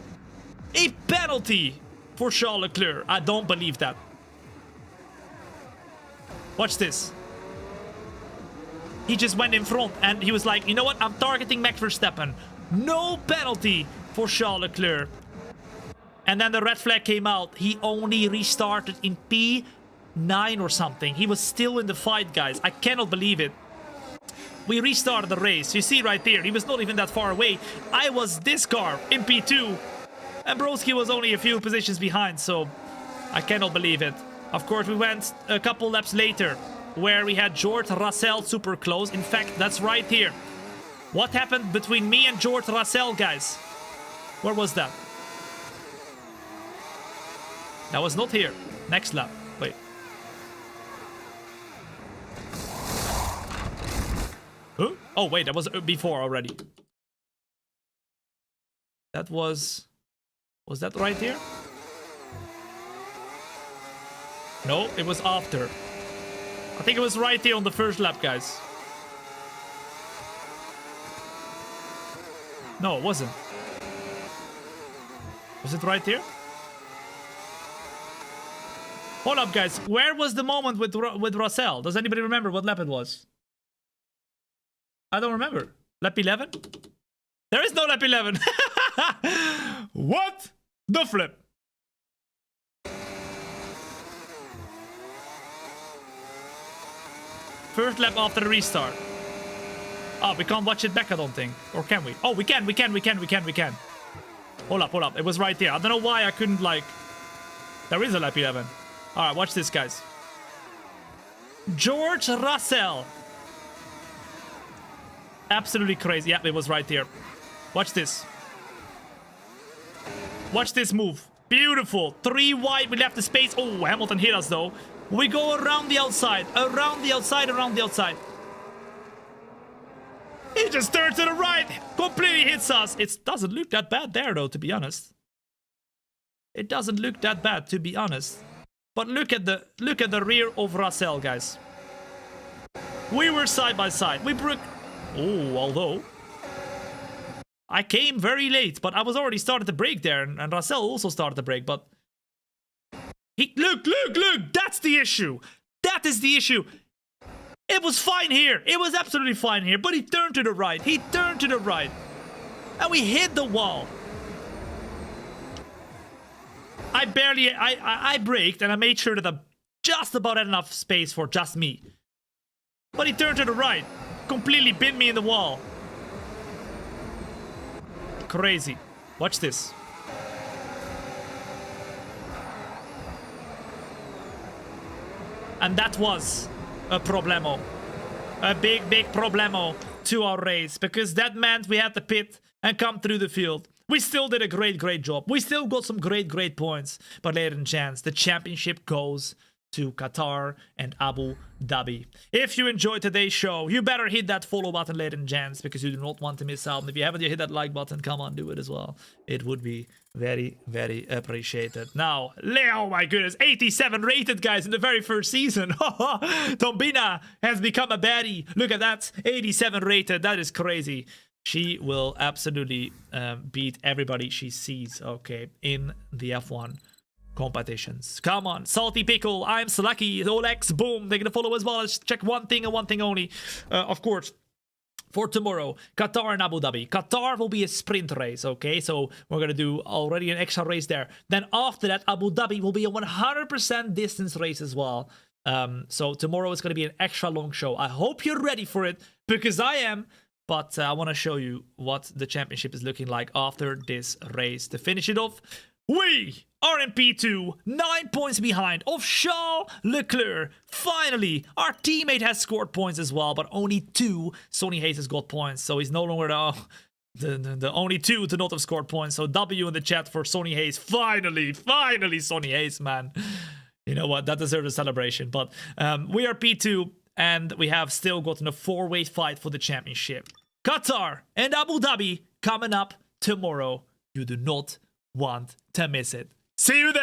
A: a penalty. for Charles Leclerc. I don't believe that. Watch this. He just went in front and he was like, you know what? I'm targeting Max Verstappen. No penalty for Charles Leclerc. And then the red flag came out. He only restarted in P9 or something. He was still in the fight, guys. I cannot believe it. We restarted the race. You see right there, he was not even that far away. I was this car in P2. And Broski was only a few positions behind, so I cannot believe it. Of course, we went a couple laps later, where we had George Russell super close. In fact, that's right here. What happened between me and George Russell, guys? Where was that? That was not here. Next lap. Wait. Huh? Oh, wait, that was before already. That was... Was that right here? No, it was after. I think it was right here on the first lap, guys. No, it wasn't. Was it right here? Hold up, guys. Where was the moment with Russell? Does anybody remember what lap it was? I don't remember. Lap 11? There is no lap 11. What the flip? First lap after the restart. Oh, we can't watch it back, I don't think. Or can we? Oh, we can. Hold up. It was right there. I don't know why I couldn't, like... There is a lap 11. Alright, watch this, guys. George Russell. Absolutely crazy. Yeah, it was right there. Watch this. Watch this move. Beautiful. 3 wide. We left the space. Oh, Hamilton hit us, though. We go around the outside. Around the outside. He just turns to the right. Completely hits us. It doesn't look that bad there, though, to be honest. It doesn't look that bad, to be honest. But look at the rear of Russell, guys. We were side by side. We broke... Oh, although... I came very late, but I was already started the break there. And Russell also started the break, but... Look! That's the issue! That is the issue! It was fine here. It was absolutely fine here. But he turned to the right. And we hit the wall. I braked and I made sure that I just about had enough space for just me. But he turned to the right. Completely bit me in the wall. Crazy. Watch this. And that was a problemo. A big problemo to our race. Because that meant we had to pit and come through the field. We still did a great job. We still got some great points. But ladies and gents, the championship goes to Qatar and Abu Dhabi. If you enjoyed today's show, you better hit that follow button, ladies and gents, because you do not want to miss out. And if you haven't yet hit that like button, come on, do it as well. It would be very appreciated. Now, oh my goodness, 87 rated, guys, in the very first season. Thombina has become a baddie. Look at that, 87 rated. That is crazy. She will absolutely beat everybody she sees, okay, in the F1 competitions. Come on, Salty Pickle, I'm Slaki, Olex, boom, they're gonna follow as well. Let's check one thing and one thing only. Of course, for tomorrow, Qatar and Abu Dhabi. Qatar will be a sprint race, okay? So we're gonna do already an extra race there. Then after that, Abu Dhabi will be a 100% distance race as well. So tomorrow is gonna be an extra long show. I hope you're ready for it, because I am. But I want to show you what the championship is looking like after this race. To finish it off, we are in P2, 9 points behind of Charles Leclerc. Finally, our teammate has scored points as well, but only 2. Sonny Hayes has got points, so he's no longer the only 2 to not have scored points. So W in the chat for Sonny Hayes. Finally, Sonny Hayes, man. You know what? That deserves a celebration. But we are P2. And we have still gotten a 4-way fight for the championship. Qatar and Abu Dhabi coming up tomorrow. You do not want to miss it. See you there.